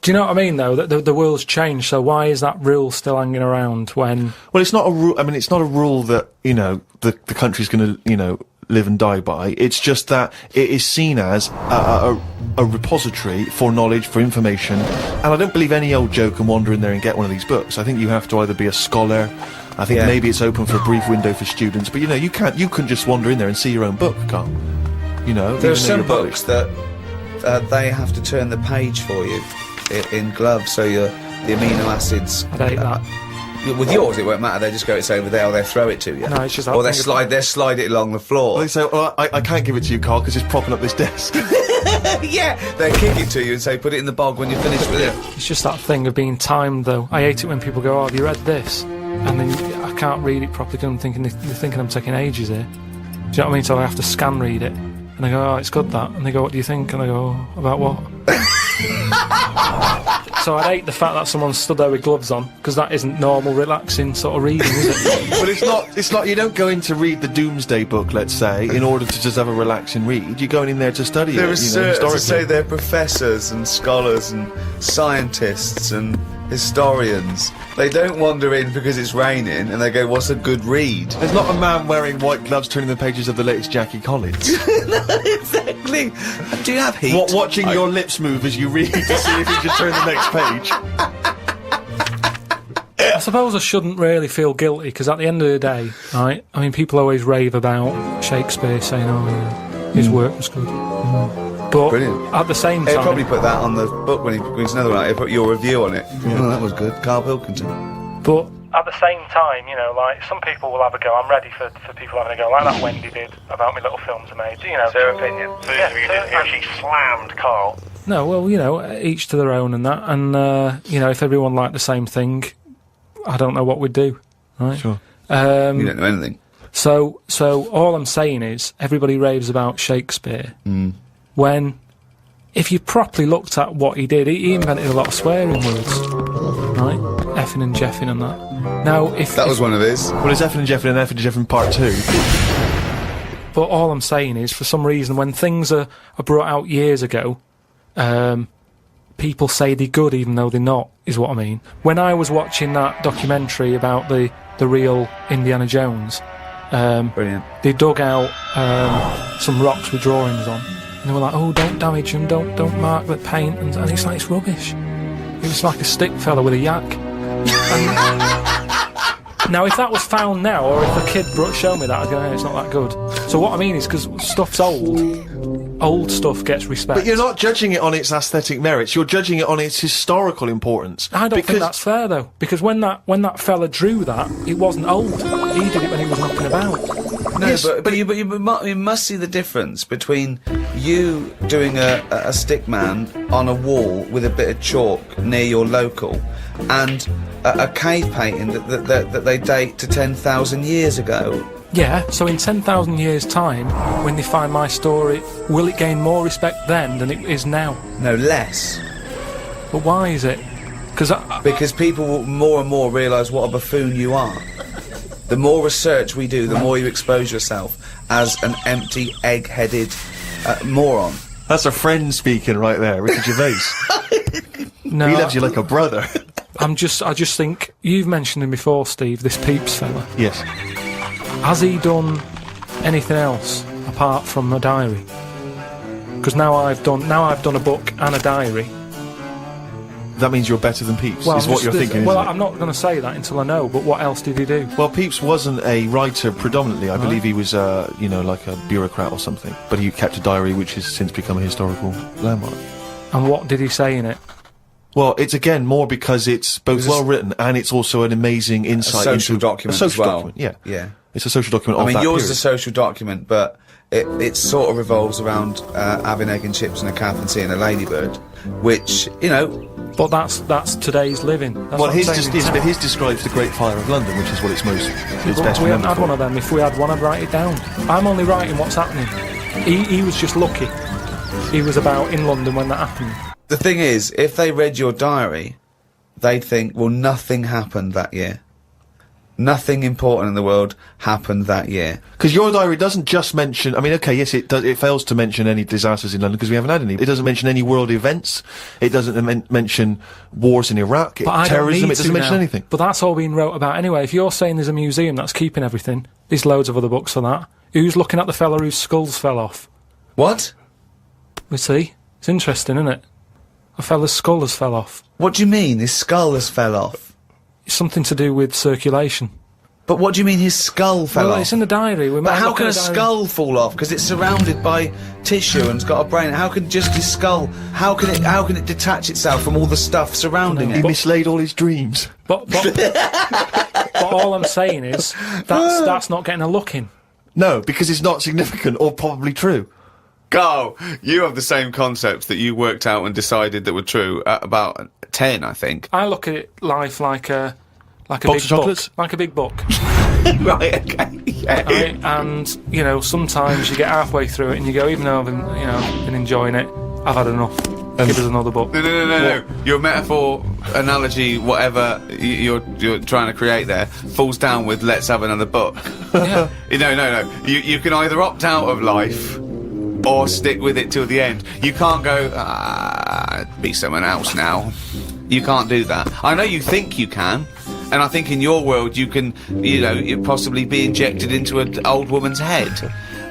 Do you know what I mean, though? That the world's changed, so why is that rule still hanging around when... Well, it's not a rule. I mean, it's not a rule that, the country's going to, live and die by. It's just that it is seen as a repository for knowledge, for information. And I don't believe any old Joe can wander in there and get one of these books. I think you have to either be a scholar. I think maybe it's open for a brief window for students, but you couldn't just wander in there and see your own book, Carl. There are some books that they have to turn the page for you in gloves, so the amino acids. I'd hate that. With yours, it won't matter. They just go, it's over there, or they throw it to you. No, it's just that or they thing slide it along the floor. They say, I can't give it to you, Carl, because it's propping up this desk. Yeah, they kick it to you and say, put it in the bog when you're finished with it. It's just that thing of being timed, though. I hate it when people go, "Oh, have you read this?" And then I can't read it properly because they're thinking I'm taking ages here. Do you know what I mean? So I have to scan read it. And I go, "Oh, it's good, that." And they go, "What do you think?" And I go, "Oh, about what?" So I'd hate the fact that someone stood there with gloves on, because that isn't normal, relaxing sort of reading, is it? But it's not, you don't go in to read the Doomsday Book, let's say, in order to just have a relaxing read. You're going in there to study They're it, historically. as I say, they're professors and scholars and scientists and historians. They don't wander in because it's raining and they go, what's a good read? There's not a man wearing white gloves turning the pages of the latest Jackie Collins. No, exactly. Do you have heat? Watching your lips move as you read to see if you should turn the next page. I suppose I shouldn't really feel guilty, because at the end of the day, right, I mean, people always rave about Shakespeare, saying, "Oh, yeah, his work was good." But Brilliant. at the same He'll time... probably put that on the book when he brings another one out. He'll put your review on it. Oh, that was good. Karl Pilkington. But At the same time, like, some people will have a go. I'm ready for people having a go, like that Wendy did about my little films I made. It's her opinion. So and she slammed Carl. no, well, each to their own and that. And, if everyone liked the same thing, I don't know what we'd do, right? Sure. You don't know anything. So all I'm saying is, everybody raves about Shakespeare, when, if you properly looked at what he did, he invented a lot of swearing words, right? Effing and jeffing and that. Now, That was one of his. Well, it's Effin' and Jeffin' and Effin' and Jeffin' Part 2. But all I'm saying is, for some reason, when things are brought out years ago, people say they're good even though they're not, is what I mean. When I was watching that documentary about the real Indiana Jones, Brilliant. they dug out some rocks with drawings on, and they were like, "Oh, don't damage them, don't mark the paint," and it's like, it's rubbish. It was like a stick fella with a yak. And now, if that was found now, or if a kid showed me that, I'd go, "Hey, it's not that good." So what I mean is, because stuff's old stuff gets respect. But you're not judging it on its aesthetic merits, you're judging it on its historical importance. I don't think that's fair, though, because when that fella drew that, it wasn't old. He did it when he was knocking about. No, Yes, but you must see the difference between you doing a stick man on a wall with a bit of chalk near your local and a cave painting that they date to 10,000 years ago. Yeah, so in 10,000 years' time, when they find my story, will it gain more respect then than it is now? No, less. But why is it? Because people will more and more realise what a buffoon you are. The more research we do, the more you expose yourself as an empty, egg-headed moron. That's a friend speaking right there, Ricky Gervais. No, He loves you like a brother. I just think, you've mentioned him before, Steve, this Peeps fella. Yes. Has he done anything else apart from a diary? Because now I've done a book and a diary. That means you're better than Pepys, is what you're thinking, Well, isn't it? I'm not going to say that until I know, but what else did he do? Well, Pepys wasn't a writer predominantly. I believe he was, like a bureaucrat or something. But he kept a diary which has since become a historical landmark. And what did he say in it? Well, it's again more because it's both well written and it's also an amazing insight social into document a social as well. document. Yeah, Yeah. It's a social document. I mean, of that yours period. is a social document, but it sort of revolves around having egg and chips and a calf and seeing a ladybird, which, But that's today's living. That's Well, what I'm his saying. his describes the Great Fire of London, which is what it's best We haven't remembered had for. one of them. If we had one, I'd write it down. I'm only writing what's happening. He was just lucky. He was about in London when that happened. The thing is, if they read your diary, they'd think, well, nothing happened that year. Nothing important in the world happened that year. Because your diary doesn't just mention. I mean, okay, yes, it does. It fails to mention any disasters in London because we haven't had any. It doesn't mention any world events. It doesn't mention wars in Iraq, But I don't terrorism. need It doesn't to mention now. anything. But that's all being wrote about anyway. If you're saying there's a museum that's keeping everything, there's loads of other books for that. Who's looking at the fella whose skulls fell off? What? We see. It's interesting, isn't it? A fella's skull has fell off. What do you mean? His skull has fell off? It's something to do with circulation. But what do you mean his skull fell Well, off? it's in the diary. We But might how look can a at the diary. skull fall off? Because it's surrounded by tissue and it's got a brain. How can just his skull? How can it detach itself from all the stuff surrounding He it? mislaid all his dreams. But all I'm saying is that's not getting a look in. No, because it's not significant or probably true. Carl, you have the same concepts that you worked out and decided that were true at about 10, I think. I look at life like a Box big of chocolates? book, like a big book. Right, okay, yeah. Right? And you know, sometimes you get halfway through it and you go, even though I've been enjoying it, I've had enough. Give us another book. No. Your metaphor, analogy, whatever you're trying to create there, falls down with "let's have another book." Yeah. No. You can either opt out of life or stick with it till the end. You can't go be someone else now. You can't do that. I know you think you can, and I think in your world you can, you possibly be injected into an old woman's head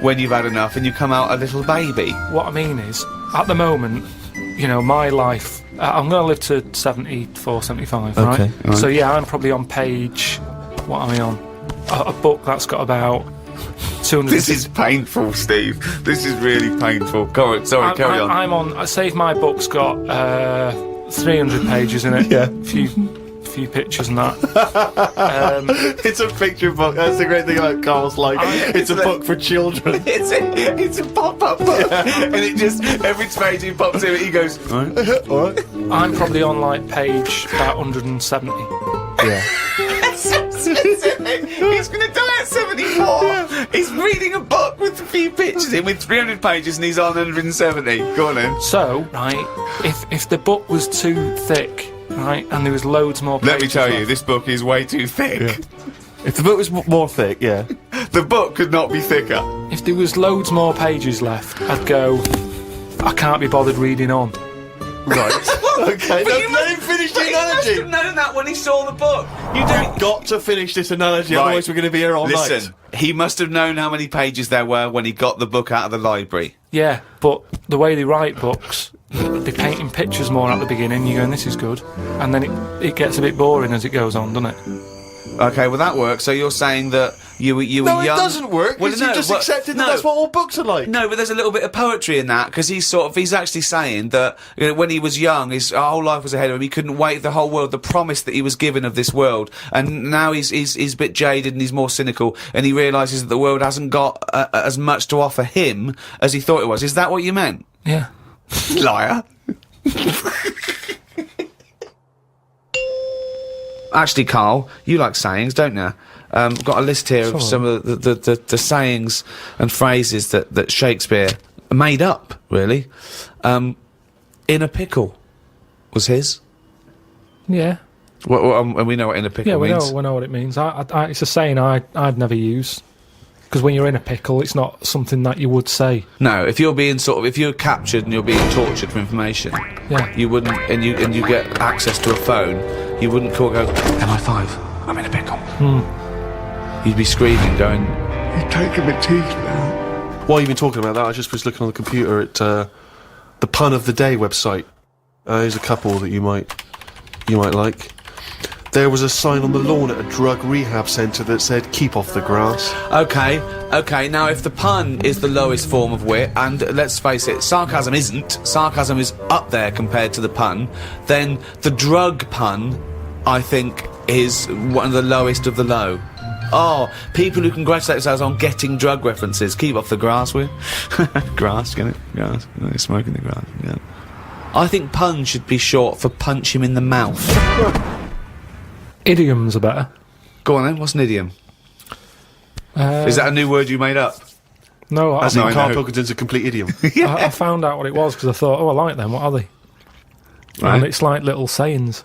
when you've had enough and you come out a little baby. What I mean is, at the moment, my life, I'm going to live to 74, 75, right? Okay, right. So yeah, I'm probably on page, what am I on? A book that's got about 200... This is painful, Steve. This is really painful. Carry on. I'm on, I say if my book's got 300 pages in it. Yeah. Few pictures and that. It's a picture book. That's the great thing about Carl's life. It's a book for children. It's a pop-up book, and it just every page he pops in, he goes. All right. I'm probably on like page about 170. Yeah. He's going to die at 74. He's reading a book with a few pictures in with 300 pages, and he's on 170. Go on then. So, right, if the book was too thick, right, and there was loads more pages Let me tell you, left, this book is way too thick. If the book was more thick, yeah. The book could not be thicker. if there was loads more pages left, I'd go, I can't be bothered reading on. Right. Okay, let him finish the He must have analogy. known that when he saw the book. You don't. Got to finish this analogy, Right. otherwise we're going to be here all night. Listen, he must have known how many pages there were when he got the book out of the library. Yeah, but the way they write books, they're painting pictures more at the beginning, you're going, this is good. And then it gets a bit boring as it goes on, doesn't it? Okay, well that works. So you're saying that you were young. No, it doesn't work. Well, Well, no, you just well, accepted no. that that's what all books are like. No, but there's a little bit of poetry in that, because he's actually saying that when he was young, his whole life was ahead of him. He couldn't wait the whole world, the promise that he was given of this world, and now he's a bit jaded and he's more cynical, and he realises that the world hasn't got as much to offer him as he thought it was. Is that what you meant? Yeah. Liar. Actually, Carl, you like sayings, don't you? Got a list here of some of the sayings and phrases that Shakespeare made up, really. In a pickle was his. Yeah. And we know what in a pickle Yeah, we means. know what it means. It's a saying I'd never use. Because when you're in a pickle, it's not something that you would say. No, if you're captured and you're being tortured for information, Yeah. you wouldn't, and you get access to a phone, you wouldn't go, MI5, I'm in a pickle. You'd be screaming, going, You're taking my teeth now. While you've been talking about that, I just was looking on the computer at the Pun of the Day website. There's a couple that you might like. There was a sign on the lawn at a drug rehab centre that said, keep off the grass. Okay, now if the pun is the lowest form of wit, and let's face it, sarcasm isn't, sarcasm is up there compared to the pun, then the drug pun, I think, is one of the lowest of the low. Oh, people who congratulate themselves on getting drug references. Keep off the grass, will you? Grass, get it? Grass. You're smoking the grass, yeah. I think pun should be short for punch him in the mouth. Idioms are better. Go on then, what's an idiom? Is that a new word you made up? No, As in I Karl know. Pilkington's a complete idiom. I found out what it was because I thought, oh, I like them. What are they? Right. And it's like little sayings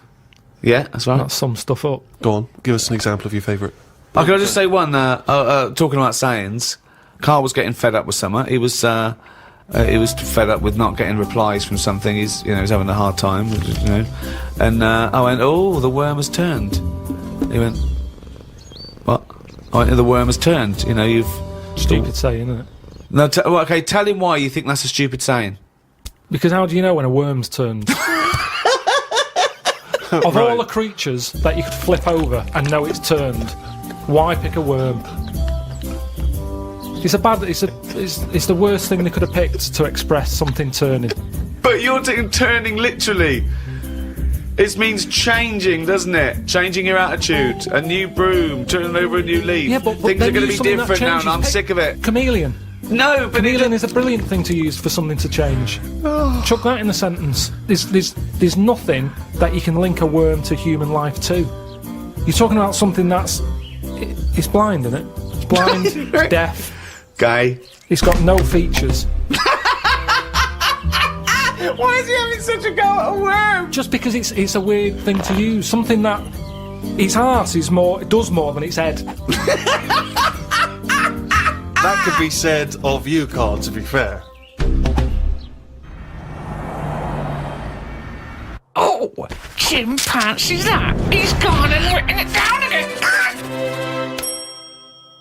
Yeah, that's right. that sum stuff up. Go on, give us an example of your favourite. Oh, can I just say one? Talking about sayings, Carl was getting fed up with something. He was fed up with not getting replies from something. He's having a hard time. And I went, oh, the worm has turned. He went, what? I went, the worm has turned. You've Stupid saying, isn't it? No, okay. Tell him why you think that's a stupid saying. Because how do you know when a worm's turned? Of all the creatures that you could flip over and know it's turned, why pick a worm? It's the worst thing they could have picked to express something turning. But you're turning literally. It means changing, doesn't it? Changing your attitude. A new broom, turning over a new leaf. Yeah, but things then are going to use be something that different now, and I'm changes. sick of it. Chameleon. No, but Chameleon is a brilliant thing to use for something to change. Chuck that in the sentence. There's nothing that you can link a worm to human life to. You're talking about something it's blind, isn't it? It's blind, deaf. Gay. It's got no features. Why is he having such a go at a worm? Just because it's a weird thing to use. Something that its arse is more. It does more than its head. That could be said of you, Karl, to be fair. Oh, chimpanzee's that? He's gone and written it down again.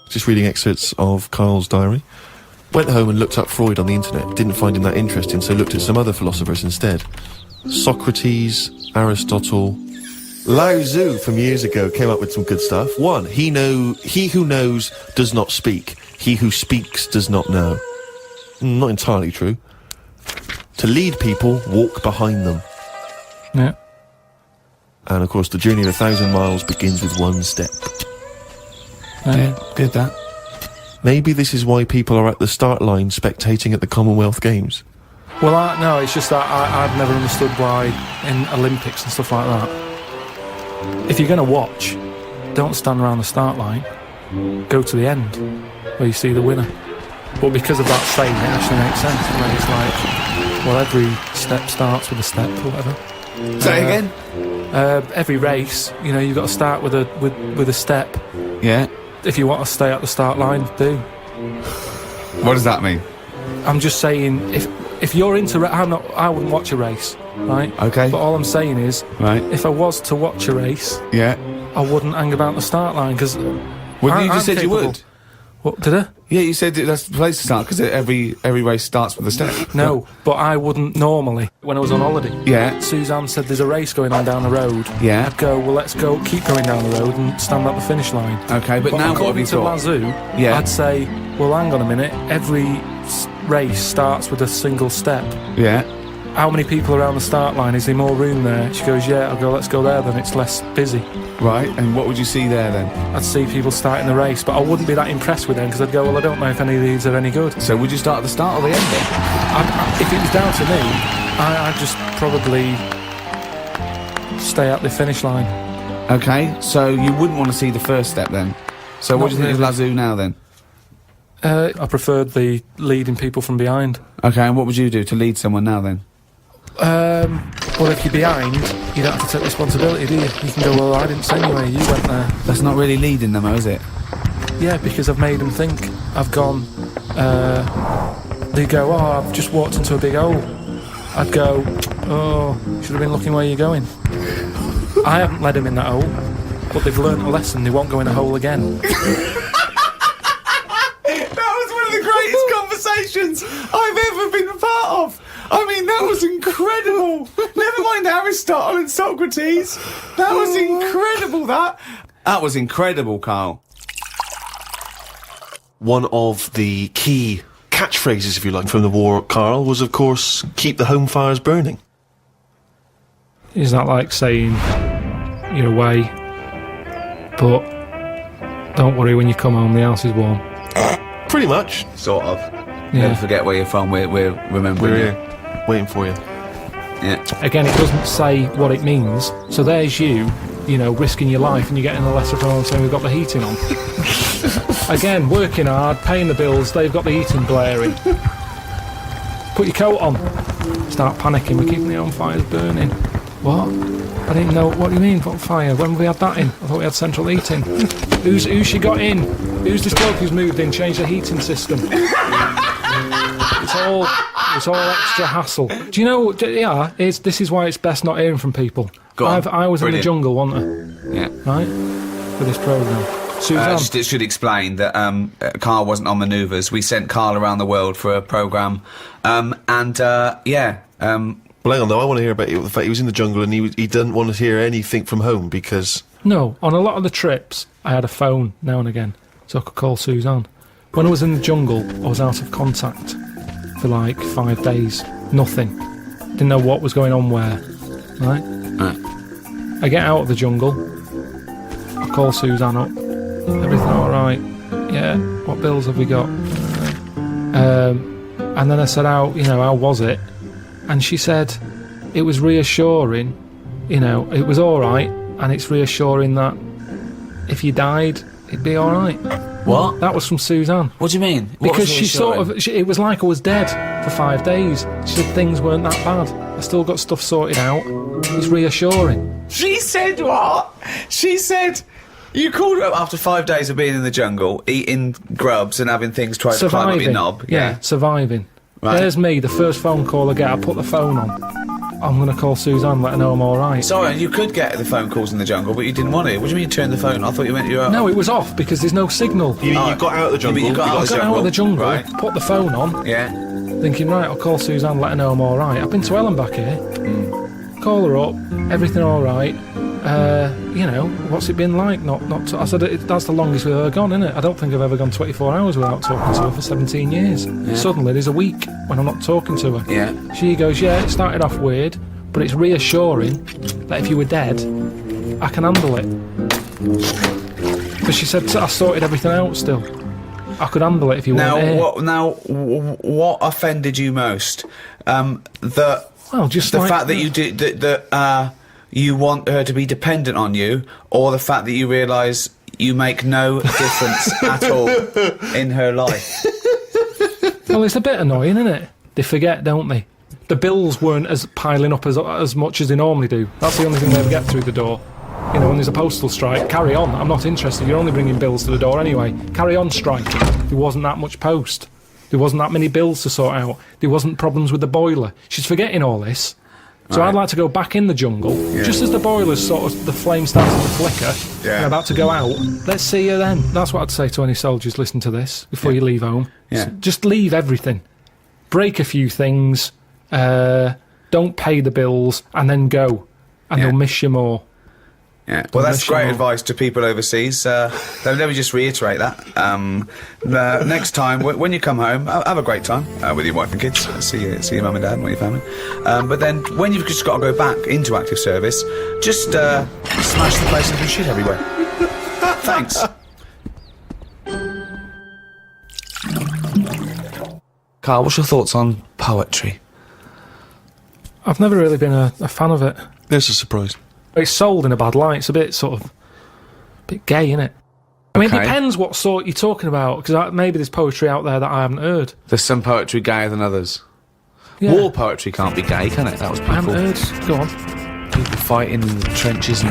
Just reading excerpts of Karl's diary. Went home and looked up Freud on the internet. Didn't find him that interesting, so looked at some other philosophers instead. Socrates, Aristotle. Lao Tzu from years ago came up with some good stuff. One, he who knows does not speak. He who speaks does not know. Not entirely true. To lead people, walk behind them. Yeah. And of course, the journey of 1,000 miles begins with one step. Yeah, good that. Maybe this is why people are at the start line spectating at the Commonwealth Games. Well, no, it's just that I've never understood why in Olympics and stuff like that. If you're going to watch, don't stand around the start line. Go to the end, where you see the winner. But because of that saying, it actually makes sense. When it's like, well, every step starts with a step or whatever. Say it again. Every race, you've got to start with a step. Yeah. If you want to stay at the start line, do. What does that mean? I'm just saying, if you're into, I wouldn't watch a race, right? Okay. But all I'm saying is, Right. if I was to watch a race, Yeah. I wouldn't hang about the start line because. Well, you just said you would. What did I? Yeah, you said that's the place to start because every race starts with a step. No, but I wouldn't normally. When I was on holiday, Yeah. Suzanne said there's a race going on down the road. Yeah. I'd go, well, let's go, keep going down the road and stand at the finish line. Okay, but now what have according you to got? Lazoo, Yeah. I'd say, well, hang on a minute. Every race starts with a single step. Yeah. How many people around the start line? Is there more room there? She goes, yeah. I'll go, let's go there then. It's less busy. Right. And what would you see there then? I'd see people starting the race, but I wouldn't be that impressed with them because I'd go, well, I don't know if any of these are any good. So would you start at the start or the end then? If it was down to me, I'd just probably stay at the finish line. Okay. So you wouldn't want to see the first step then. So what Not do you think of really. Lazoo now then? I preferred the leading people from behind. Okay. And what would you do to lead someone now then? Well, if you're behind, you don't have to take responsibility, do you? You can go, well, I didn't say anyway, you went there. That's not really leading them, though, is it? Yeah, because I've made them think. I've gone, they go, oh, I've just walked into a big hole. I'd go, oh, should have been looking where you're going. I haven't led them in that hole, but they've learnt a lesson, they won't go in a hole again. That was one of the greatest conversations I've ever been a part of. I mean, that was incredible. Never mind Aristotle and Socrates. That was incredible, that. That was incredible, Karl. One of the key catchphrases, if you like, from the war, Karl, was, of course, keep the home fires burning. Is that like saying, you're away, but don't worry, when you come home, the house is warm? Pretty much. Sort of. Yeah. Never forget where you're from, we're remembering We're you. here, waiting for you. Yeah. Again, it doesn't say what it means. So there's you know, risking your life, and you're getting a letter from home saying we've got the heating on. Again, working hard, paying the bills, they've got the heating blaring. Put your coat on. Start panicking, we're keeping the home fires burning. What? I didn't know, what do you mean, what fire? When have we had that in? I thought we had central heating. Who's she got in? Who's this bloke who's moved in, changed the heating system? It's all extra hassle. Do you know, this is why it's best not hearing from people. Go on. I was Brilliant. in the jungle, wasn't I? Yeah. Right? For this programme. Suzanne. It should explain that Karl wasn't on manoeuvres. We sent Karl around the world for a programme. Well, hang on, though. I want to hear about the fact he was in the jungle and he didn't want to hear anything from home because... No, on a lot of the trips, I had a phone now and again, so I could call Suzanne. When I was in the jungle, I was out of contact for like 5 days. Nothing. Didn't know what was going on where. Right? I get out of the jungle. I call Suzanne up. Everything all right? Yeah. What bills have we got? And then I said, how was it? And she said it was reassuring. You know, it was all right, and it's reassuring that if you died, it'd be all right. What? That was from Suzanne. What do you mean? What Because was she sort of, it was like I was dead for 5 days. She said things weren't that bad. I still got stuff sorted out. It's reassuring. She said what? She said you called her up after 5 days of being in the jungle, eating grubs and having things try to climb up your knob. Yeah, surviving. Right. There's me, the first phone call I get, I put the phone on. I'm going to call Suzanne, let her know I'm all right. Sorry, you could get the phone calls in the jungle, but you didn't want to. What do you mean you turned the phone? I thought you meant you were... No, it was off because there's no signal. You got out of the jungle. You got I got out of the jungle, right? put the phone on, Yeah. thinking, right, I'll call Suzanne, let her know I'm all right. I've been to Ellen back here. Call her up, everything all right. You know, what's it been like? I said, that's the longest we've ever gone, isn't it? I don't think I've ever gone 24 hours without talking to her for 17 years. Yeah. Suddenly, there's a week when I'm not talking to her. Yeah. She goes, yeah, it started off weird, but it's reassuring that if you were dead, I can handle it. Because she said, I sorted everything out still. I could handle it if you weren't here. What offended you most? The fact that you did that you want her to be dependent on you, or the fact that you realise you make no difference at all in her life? Well, it's a bit annoying, isn't it? They forget, don't they? The bills weren't as piling up as much as they normally do. That's the only thing they ever get through the door. You know, when there's a postal strike, carry on. I'm not interested. You're only bringing bills to the door anyway. Carry on striking. There wasn't that much post. There wasn't that many bills to sort out. There wasn't problems with the boiler. She's forgetting all this. So I'd like to go back in the jungle, just as the boiler's the flame starts to flicker, and about to go out. Let's see you then. That's what I'd say to any soldiers listening to this before you leave home. Yeah. So just leave everything. Break a few things, don't pay the bills, and then go. And they'll miss you more. Yeah. Well, that's great advice to people overseas. Let me just reiterate that. Next time, when you come home, have a great time with your wife and kids. See your mum and dad and your family. But then, when you've just got to go back into active service, just smash the place and do shit everywhere. Thanks. Karl, what's your thoughts on poetry? I've never really been a fan of it. There's a surprise. It's sold in a bad light. It's a bit gay, isn't it? I mean, it depends what sort you're talking about, because maybe there's poetry out there that I haven't heard. There's some poetry gayer than others. Yeah. War poetry can't be gay, can it? That was people. I haven't heard. Go on. People fighting in the trenches and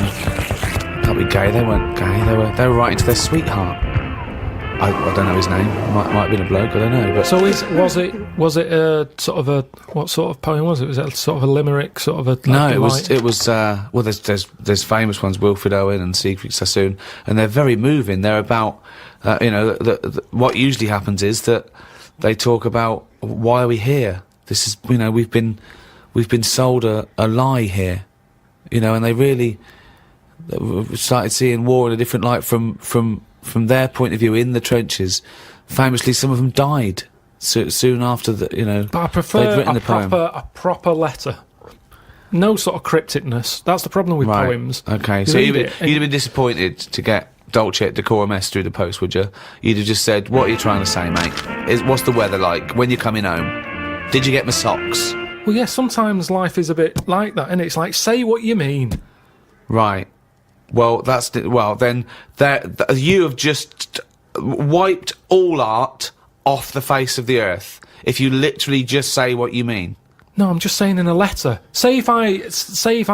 can't be gay. They weren't gay. They were writing to their sweetheart. I don't know his name. Might have been a bloke. I don't know. But so was it a sort of what sort of poem was it? Was it sort of a limerick, sort of a? No, it was. Well, there's famous ones, Wilfred Owen and Siegfried Sassoon, and they're very moving. They're about what usually happens is that they talk about why are we here. This is we've been sold a lie here, and they really started seeing war in a different light from their point of view in the trenches. Famously, some of them died soon after the. But I prefer a proper letter. No sort of crypticness. That's the problem with poems. Okay, so you'd have been disappointed to get Dulce et Decorum Est through the post, would you? You'd have just said, "What are you trying to say, mate? What's the weather like? When you're coming home? Did you get my socks? Well, yeah, sometimes life is a bit like that, and it's like, say what you mean. Right. Well, then you have just wiped all art off the face of the earth if you literally just say what you mean. No, I'm just saying in a letter. Say if I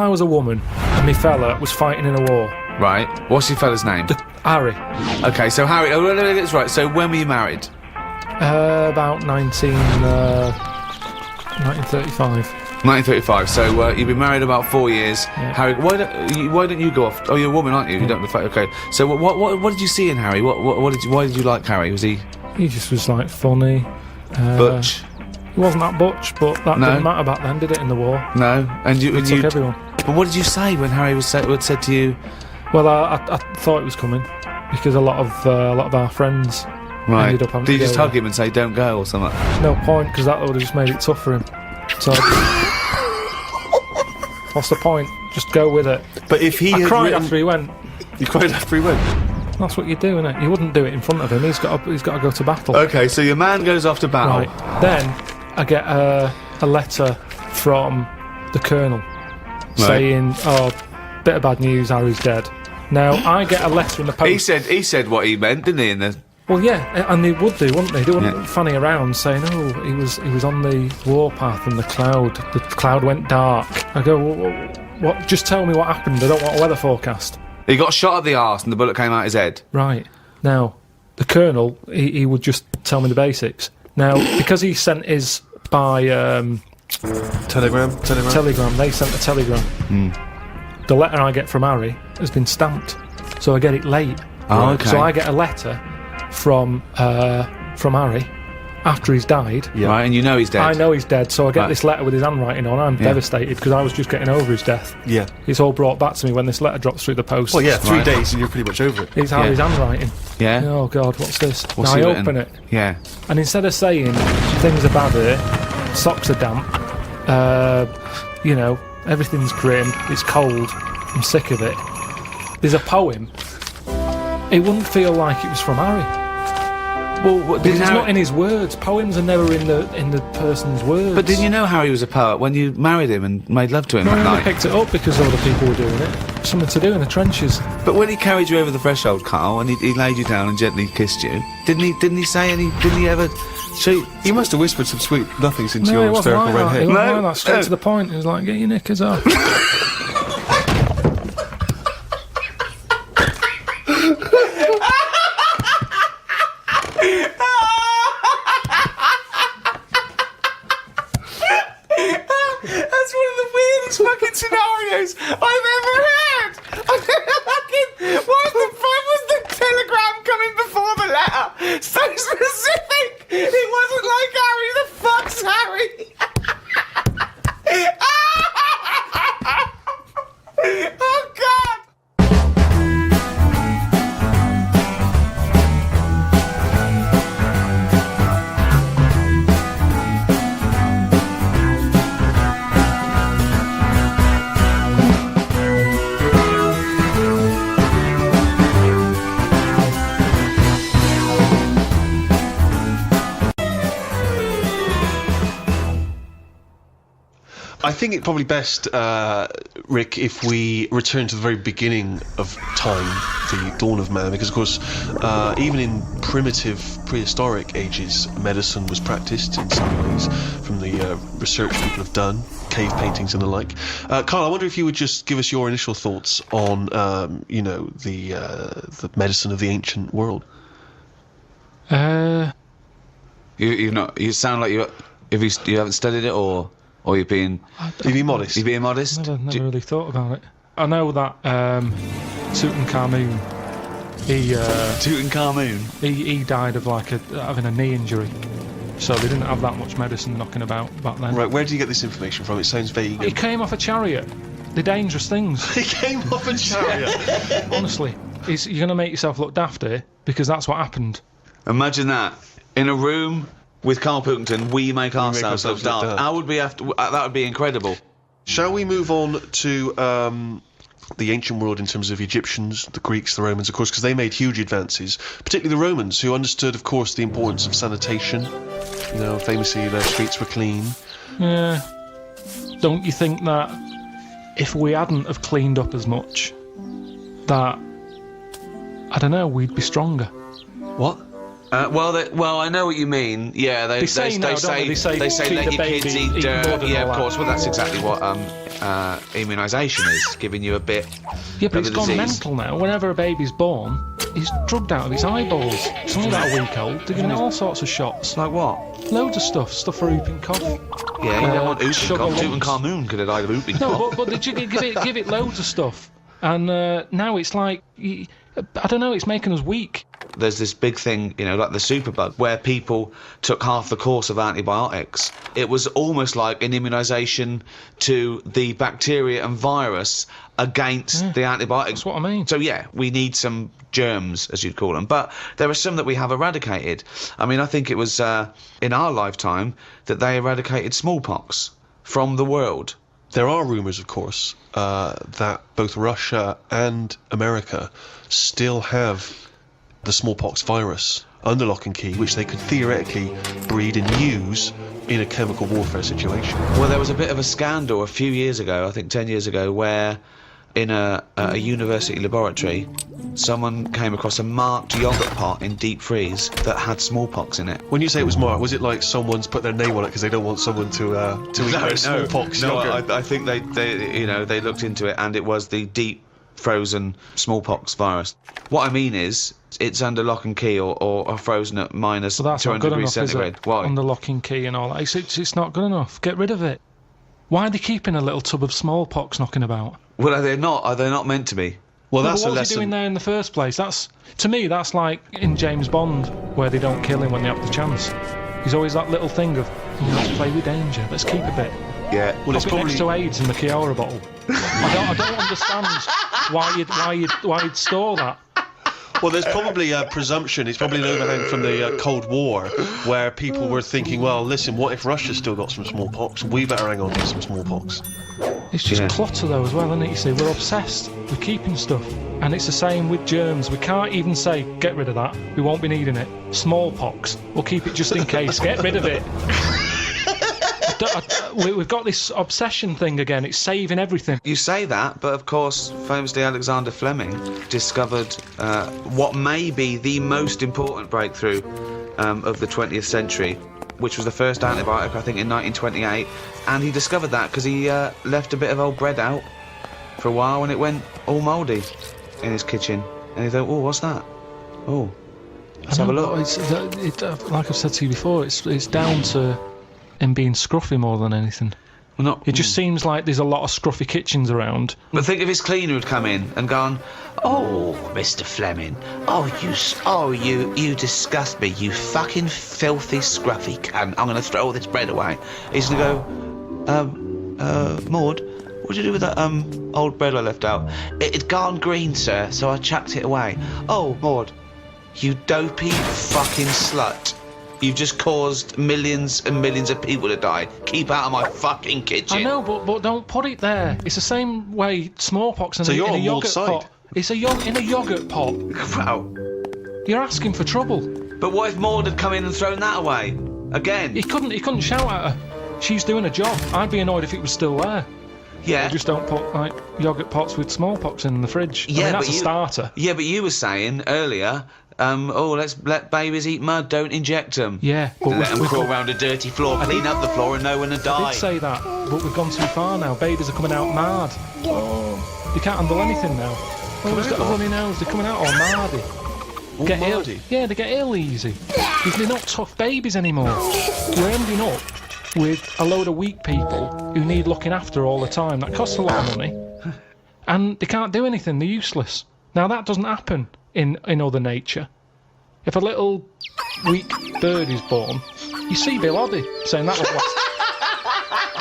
was a woman and my fella was fighting in a war. Right. What's your fella's name? Harry. Okay, so Harry, that's right. So when were you married? About 1935. 1935. So you've been married about 4 years. Yeah. Harry, why don't you go off? Oh, you're a woman, aren't you? You don't. Okay. So what did you see in Harry? Why did you like Harry? Was he? He just was like funny. Butch. He wasn't that butch, but that didn't matter back then, did it? In the war. No. And you took everyone. But what did you say when Harry said to you? Well, I thought it was coming because a lot of our friends ended up having. Did you to just go hug him and say "Don't go" or something? No point, because that would have just made it tough for him. So, what's the point? Just go with it. But if he I had cried written... after he went. You cried after he went? That's what you do, innit? You wouldn't do it in front of him. He's got to go to battle. Okay, so your man goes off to battle. Right. Then I get a letter from the Colonel saying, "Oh, bit of bad news. Harry's dead." Now I get a letter in the post. He said what he meant, didn't he? In the Well, yeah, and they would do, wouldn't they? They wouldn't fanny around saying, "Oh, he was on the warpath and the cloud went dark." I go, "What? Just tell me what happened. I don't want a weather forecast." He got shot at the arse and the bullet came out his head. Right. Now, the Colonel, he would just tell me the basics. Now, because he sent his by Telegram. telegram, they sent a telegram. The letter I get from Harry has been stamped, so I get it late. Oh, okay. So I get a letter from Harry after he's died. Yeah. Right, and you know he's dead. I know he's dead, so I get this letter with his handwriting on. I'm devastated because I was just getting over his death. Yeah. It's all brought back to me when this letter drops through the post. Well, yeah, 3 days and you're pretty much over it. It's Harry's handwriting. Yeah. Oh, God, what's this? What's now he I written? open it. Yeah. And instead of saying, things are bad here, socks are damp, everything's grim, it's cold, I'm sick of it, there's a poem. It wouldn't feel like it was from Harry. Well, It's not in his words. Poems are never in the person's words. But didn't you know Harry was a poet when you married him and made love to him I that only night? picked it up because other people were doing it. Something to do in the trenches. But when he carried you over the threshold, Carl, and he laid you down and gently kissed you, didn't he say any? Didn't he ever? He must have whispered some sweet nothings into No, it your wasn't hysterical like red that. head. It wasn't like that. Straight to the point. It was like, get your knickers off. That's one of the weirdest fucking scenarios I've ever heard. Why was the telegram coming before the letter? So specific. It wasn't like Harry. The fuck's Harry? Oh God. I think it's probably best, Rick, if we return to the very beginning of time, the dawn of man, because, of course, even in primitive, prehistoric ages, medicine was practiced in some ways, from the research people have done, cave paintings and the like. Carl, I wonder if you would just give us your initial thoughts on, the medicine of the ancient world. You've not. You sound like you haven't studied it, or you're being. You're being modest. You're being modest. Never really thought about it. I know that Tutankhamun, he died of having a knee injury, so they didn't have that much medicine knocking about back then. Right, where do you get this information from? It sounds vague. He came off a chariot. They're dangerous things. He came off a chariot. Honestly, you're going to make yourself look daft here because that's what happened. Imagine that in a room with Karl Pilkington. We make ourselves look daft. That would be incredible. Shall we move on to the ancient world in terms of Egyptians, the Greeks, the Romans, of course, because they made huge advances, particularly the Romans, who understood, of course, the importance of sanitation. You know, famously, their streets were clean. Yeah. don't you think that if we hadn't have cleaned up as much, that, I don't know, we'd be stronger? What? Well, I know what you mean. Yeah, they say say now, don't they? They say let feed your the baby, kids eat eat dirt. mud and Yeah, all of that. course. Well, that's exactly what immunisation is, giving you a bit. Yeah, but of it's the gone disease. mental now. Whenever a baby's born, he's drugged out of his eyeballs. It's only about a week old. They're giving it all sorts of shots. Like what? Loads of stuff for whooping cough. Yeah, you don't want sugar whooping cough. lumps. Tutankhamun could have died of whooping No, cough. but did you give it loads of stuff? And now it's like, I don't know, it's making us weak. There's this big thing, like the superbug, where people took half the course of antibiotics. It was almost like an immunisation to the bacteria and virus against the antibiotics. That's what I mean. So yeah, we need some germs, as you'd call them, but there are some that we have eradicated. I mean, I think it was in our lifetime that they eradicated smallpox from the world. There are rumours, of course, that both Russia and America still have the smallpox virus under lock and key, which they could theoretically breed and use in a chemical warfare situation. Well, there was a bit of a scandal a few years ago, I think 10 years ago, where in a university laboratory, someone came across a marked yoghurt pot in deep freeze that had smallpox in it. When you say it was marked, was it like someone's put their name on it because they don't want someone to eat their smallpox yogurt? I think they looked into it, and it was the deep frozen smallpox virus. What I mean is, it's under lock and key or frozen at minus So that's 200 not good degrees enough, is centigrade. it? Why? Under lock and key and all that. It's not good enough. Get rid of it. Why are they keeping a little tub of smallpox knocking about? Well, are they not meant to be? Well, No, that's but a what was he doing lesson. there in the first place? To me, that's like in James Bond, where they don't kill him when they have the chance. He's always that little thing of, let's play with danger, let's keep a bit. Yeah. Well, it's Pop it probably next to AIDS in the Kiora bottle. I don't understand why you'd store that. Well, there's probably a presumption, it's probably an overhang from the Cold War, where people were thinking, well, listen, what if Russia's still got some smallpox? We better hang on to some smallpox. It's just Yeah. clutter though as well, isn't it? You see, we're obsessed with keeping stuff. And it's the same with germs. We can't even say, get rid of that, we won't be needing it. Smallpox, we'll keep it just in case, get rid of it. We've got this obsession thing again, it's saving everything. You say that, but of course, famously Alexander Fleming discovered what may be the most important breakthrough of the 20th century, which was the first antibiotic, I think, in 1928. And he discovered that because he left a bit of old bread out for a while and it went all mouldy in his kitchen. And he thought, oh, what's that? Oh, let's have a look. Like I've said to you before, it's down to him being scruffy more than anything. Well, not, It just seems like there's a lot of scruffy kitchens around. But think if his cleaner had come in and gone, oh, Mr. Fleming, you disgust me, you fucking filthy scruffy cunt. I'm going to throw all this bread away. He's going to go, Maud, what'd you do with that old bread I left out? It'd gone green, sir, so I chucked it away. Oh, Maud, you dopey fucking slut. You've just caused millions and millions of people to die. Keep out of my fucking kitchen. I know, but don't put it there. It's the same way smallpox in, So you're in a on Maud's yogurt side. pot. It's in a yogurt pot. Wow. You're asking for trouble. But what if Maud had come in and thrown that away? Again? He couldn't shout at her. She's doing a job. I'd be annoyed if it was still there. Yeah. Just don't put like yogurt pots with smallpox in the fridge. Yeah, I mean, that's but a starter. Yeah, but you were saying earlier, let's let babies eat mud, don't inject them. Yeah, but Let them crawl around a dirty floor, clean up the floor and know when to I die. did say that, but we've gone too far now. Babies are coming out mad. They can't handle anything now. Oh, he's got a runny nose. They're coming out all mardy. All Get ill. mardy? Yeah, they get ill easy. They're not tough babies anymore. We're ending up with a load of weak people who need looking after all the time. That costs a lot of money. And they can't do anything. They're useless. Now, that doesn't happen in other nature. If a little weak bird is born, you see Bill Oddie saying that won't last.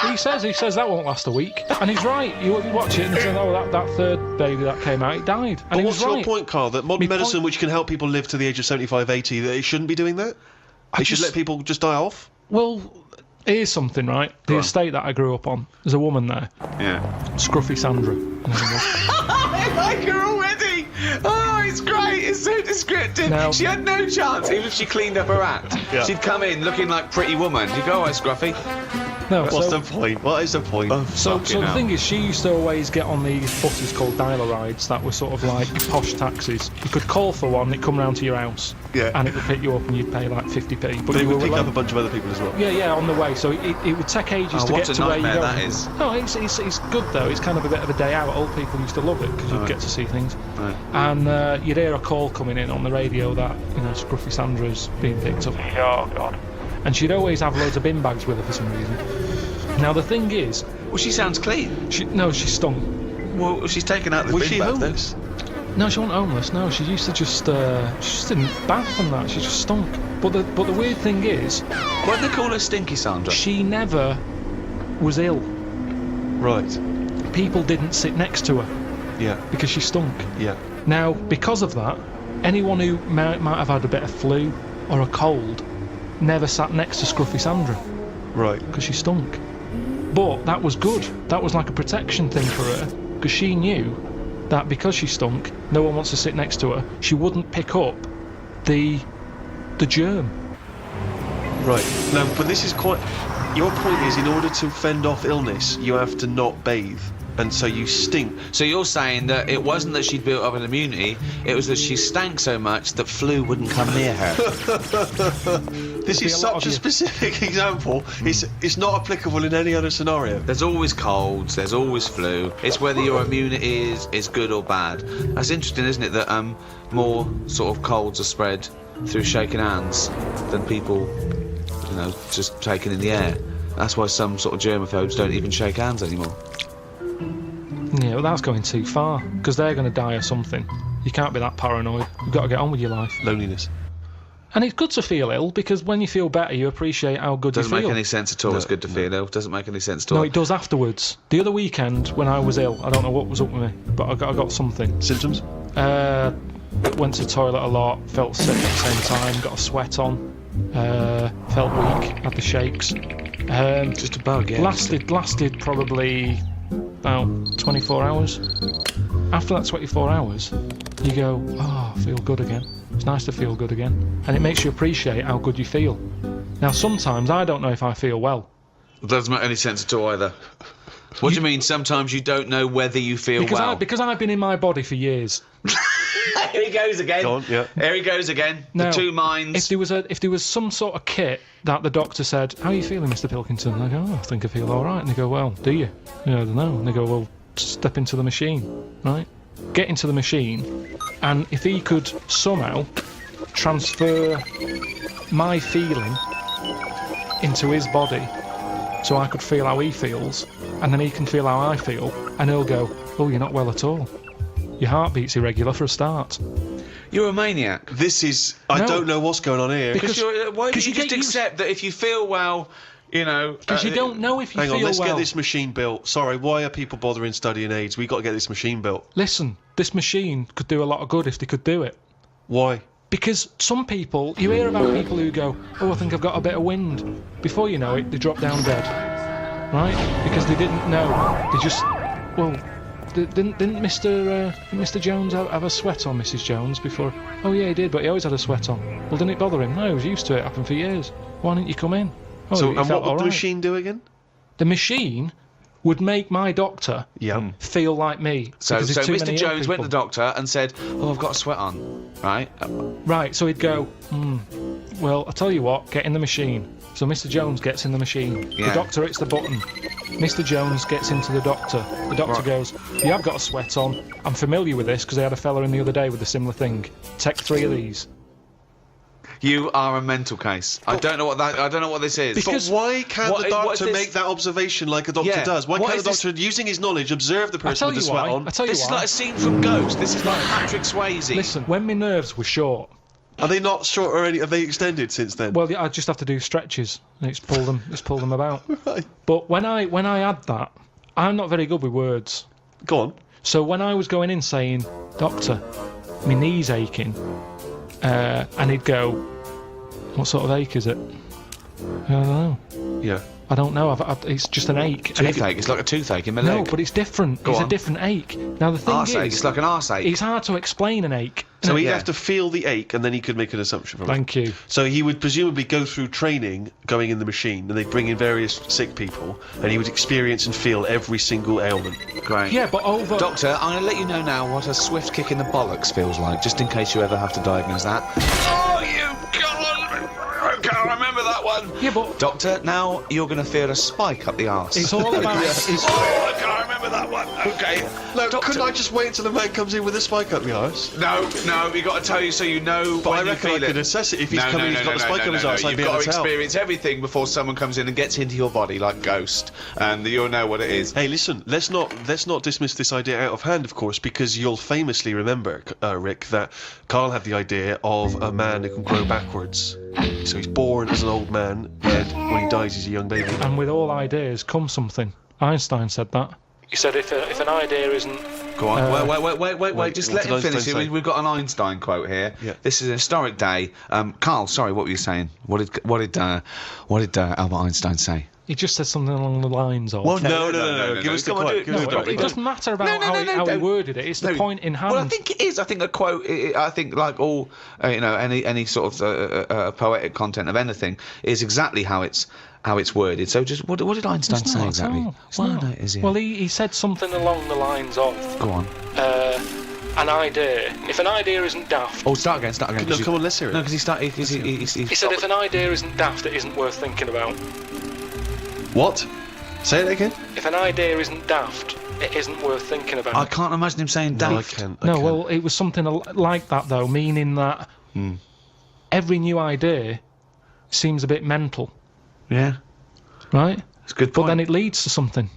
He says that won't last a week. And he's right. You watch it and you say, oh, that third baby that came out, it died. And But he what's was your right. point, Carl, that modern My medicine, point- which can help people live to the age of 75, 80, that it shouldn't be doing that? It should just- let people just die off? Well, here's something, right? The estate that I grew up on, there's a woman there, Yeah. Scruffy Sandra. I like her already! Oh, It's great. It's so descriptive. Now- She had no chance, even if she cleaned up her act. Yeah. She'd come in looking like Pretty Woman. You go, all right, Scruffy. No, What's so, the point? What is the point? so Fucking the hell. thing is, she used to always get on these buses called dialer rides that were sort of like posh taxis. You could call for one, it'd come round to your house, Yeah. and it would pick you up and you'd pay like 50p. But They you would were pick up alone. a bunch of other people as well. Yeah, on the way. So it would take ages Oh, to what get a to where you nightmare go. that is. No, it's good though. It's kind of a bit of a day out. Old people used to love it because you'd Right. get to see things. Right. And you'd hear a call coming in on the radio that Scruffy Sandra's being picked up, Oh, God. and she'd always have loads of bin bags with her for some reason. Now the thing is, Well, she sounds clean. she stunk. Well, she's taken out the Was bin she bag, homeless? No, she wasn't homeless. No, she used to just she just didn't bath and that. She just stunk. But the weird thing is, though. Why do they call her Stinky Sandra? she never was ill. Right. People didn't sit next to her Yeah. because she stunk. Yeah. Now, because of that, anyone who might have had a bit of flu or a cold never sat next to Scruffy Sandra Right. because she stunk. But that was good. That was like a protection thing for her because she knew that because she stunk, no one wants to sit next to her. She wouldn't pick up the germ. Right. Now, but this is quite. Your point is, in order to fend off illness, you have to not bathe, and so you stink. So you're saying that it wasn't that she'd built up an immunity, it was that she stank so much that flu wouldn't come near her. This be is a lot such of a you. specific example. It's not applicable in any other scenario. There's always colds, there's always flu. It's whether your immunity is good or bad. That's interesting, isn't it, that more sort of colds are spread through shaking hands than people, just taking in the air. That's why some sort of germaphobes don't even shake hands anymore. Yeah, well, that's going too far because they're going to die or something. You can't be that paranoid. You've got to get on with your life. Loneliness. And it's good to feel ill because when you feel better, you appreciate how good Doesn't you feel. make any sense at all. It's good to feel ill. Doesn't make any sense at all. No, it does afterwards. The other weekend when I was ill, I don't know what was up with me, but I got something. Symptoms? Went to the toilet a lot, felt sick at the same time, got a sweat on, felt weak, had the shakes. Just a bug, yeah. Lasted probably about 24 hours. After that 24 hours, you go, oh, I feel good again. It's nice to feel good again. And it makes you appreciate how good you feel. Now, sometimes I don't know if I feel well. It doesn't make any sense at all either. What do you mean? Sometimes you don't know whether you feel well. Because I've been in my body for years. Here he goes again. Go on, yeah. Here he goes again. Now, the two minds. If there was some sort of kit that the doctor said, how are you feeling, Mr. Pilkington? And I go, oh, I think I feel all right. And they go, well, do you? Yeah, I don't know. And they go, well, step into the machine, right? Get into the machine, and if he could somehow transfer my feeling into his body so I could feel how he feels, and then he can feel how I feel, and he'll go, oh, you're not well at all. Your heartbeat's irregular for a start. You're a maniac. This is. I No. don't know what's going on here. Because- Why don't 'cause you you just get used- accept that if you feel well, Because you don't know if you Hang feel on, let's well. get this machine built. Sorry, why are people bothering studying AIDS? We got to get this machine built. Listen, this machine could do a lot of good if they could do it. Why? Because some people, you hear about people who go, oh, I think I've got a bit of wind. Before you know it, they drop down dead. Right? Because they didn't know. They just, well, didn't Mr. Jones have a sweat on, Mrs. Jones, before? Oh, yeah, he did, but he always had a sweat on. Well, didn't it bother him? No, he was used to it. It happened for years. Why didn't you come in? Oh, So, he and felt what would all the right. machine do again? The machine would make my doctor Yeah. feel like me. So because there's too Mr. many ill Jones went to people. the doctor and said, oh, I've got a sweat on, right? Right, so he'd go, well, I'll tell you what, get in the machine. So Mr. Jones gets in the machine. Yeah. The doctor hits the button. Mr. Jones gets into the doctor. The doctor Right. goes, you have got a sweat on. I'm familiar with this because I had a fella in the other day with a similar thing. Take 3 of these. You are a mental case. I don't know what this is. Because- But why can't what- the what is doctor this- make that observation like a doctor Yeah, does? Why what can't is the this- doctor, using his knowledge, observe the I person tell with the you sweat why. on? I tell you This is why. like a scene from Ghost. This is like Patrick Swayze. Listen, when my nerves were short, Are they not short already? Have they extended since then? well, yeah, I just have to do stretches and just pull them about. Right. But when I had that, I'm not very good with words. Go on. So when I was going in saying, Doctor, my knee's aching, and he'd go, what sort of ache is it? I don't know. Yeah. I don't know. It's just an ache. Toothache. It's like a toothache in my leg. No, but it's different. It's a different ache. Now the thing Arseache. is, It's like an arseache. it's hard to explain an ache. So he'd have to feel the ache, and then he could make an assumption from it. Thank you. So he would presumably go through training, going in the machine, and they'd bring in various sick people, and he would experience and feel every single ailment. Great. Yeah, but over. Doctor, I'm going to let you know now what a swift kick in the bollocks feels like, just in case you ever have to diagnose that. Oh, you God! I can't remember that one. Yeah, but Doctor, now you're going to feel a spike up the arse. it's all about. Oh, I can't remember that one. Okay. No, Doctor- couldn't I just wait until the man comes in with a spike up the arse? No, we got to tell you so you know But when I you reckon feel I it. could assess it if he's coming, he's got the spike up his arse. I'd You've be able got to to tell. experience everything before someone comes in and gets into your body like Ghost, and you'll know what it is. Hey, listen, let's not dismiss this idea out of hand, of course, because you'll famously remember, Rick, that Karl had the idea of a man who can grow backwards. So he's born as an old man, and when he dies, he's a young baby. And with all ideas comes something. Einstein said that. He said if an idea isn't. Go on. Wait. wait, Just what let did him finish Einstein it. say? We've got an Einstein quote here. Yeah. This is a historic day. Karl, sorry, what were you saying? What did Albert Einstein say? He just said something along the lines of. Well, no. Give us the quote. Give us the No, quote. it doesn't matter about how he worded it. It's the point in hand. Well, I think it is. I think a quote. I think like all, any sort of poetic content of anything is exactly how it's worded. So just what did Einstein It's say not, exactly? no, it's not. No, it is. Yeah. Well, he said something along the lines of. Go on. An idea. If an idea isn't daft. Oh, start again. No, come on, let's hear it. No, because he started. He said if an idea isn't daft, it isn't worth thinking about. What? Say it again. If an idea isn't daft, it isn't worth thinking about. I can't imagine him saying No, I daft. can't. No, well, it was something like that, though, meaning that every new idea seems a bit mental, Yeah, right? it's a good But point. then it leads to something.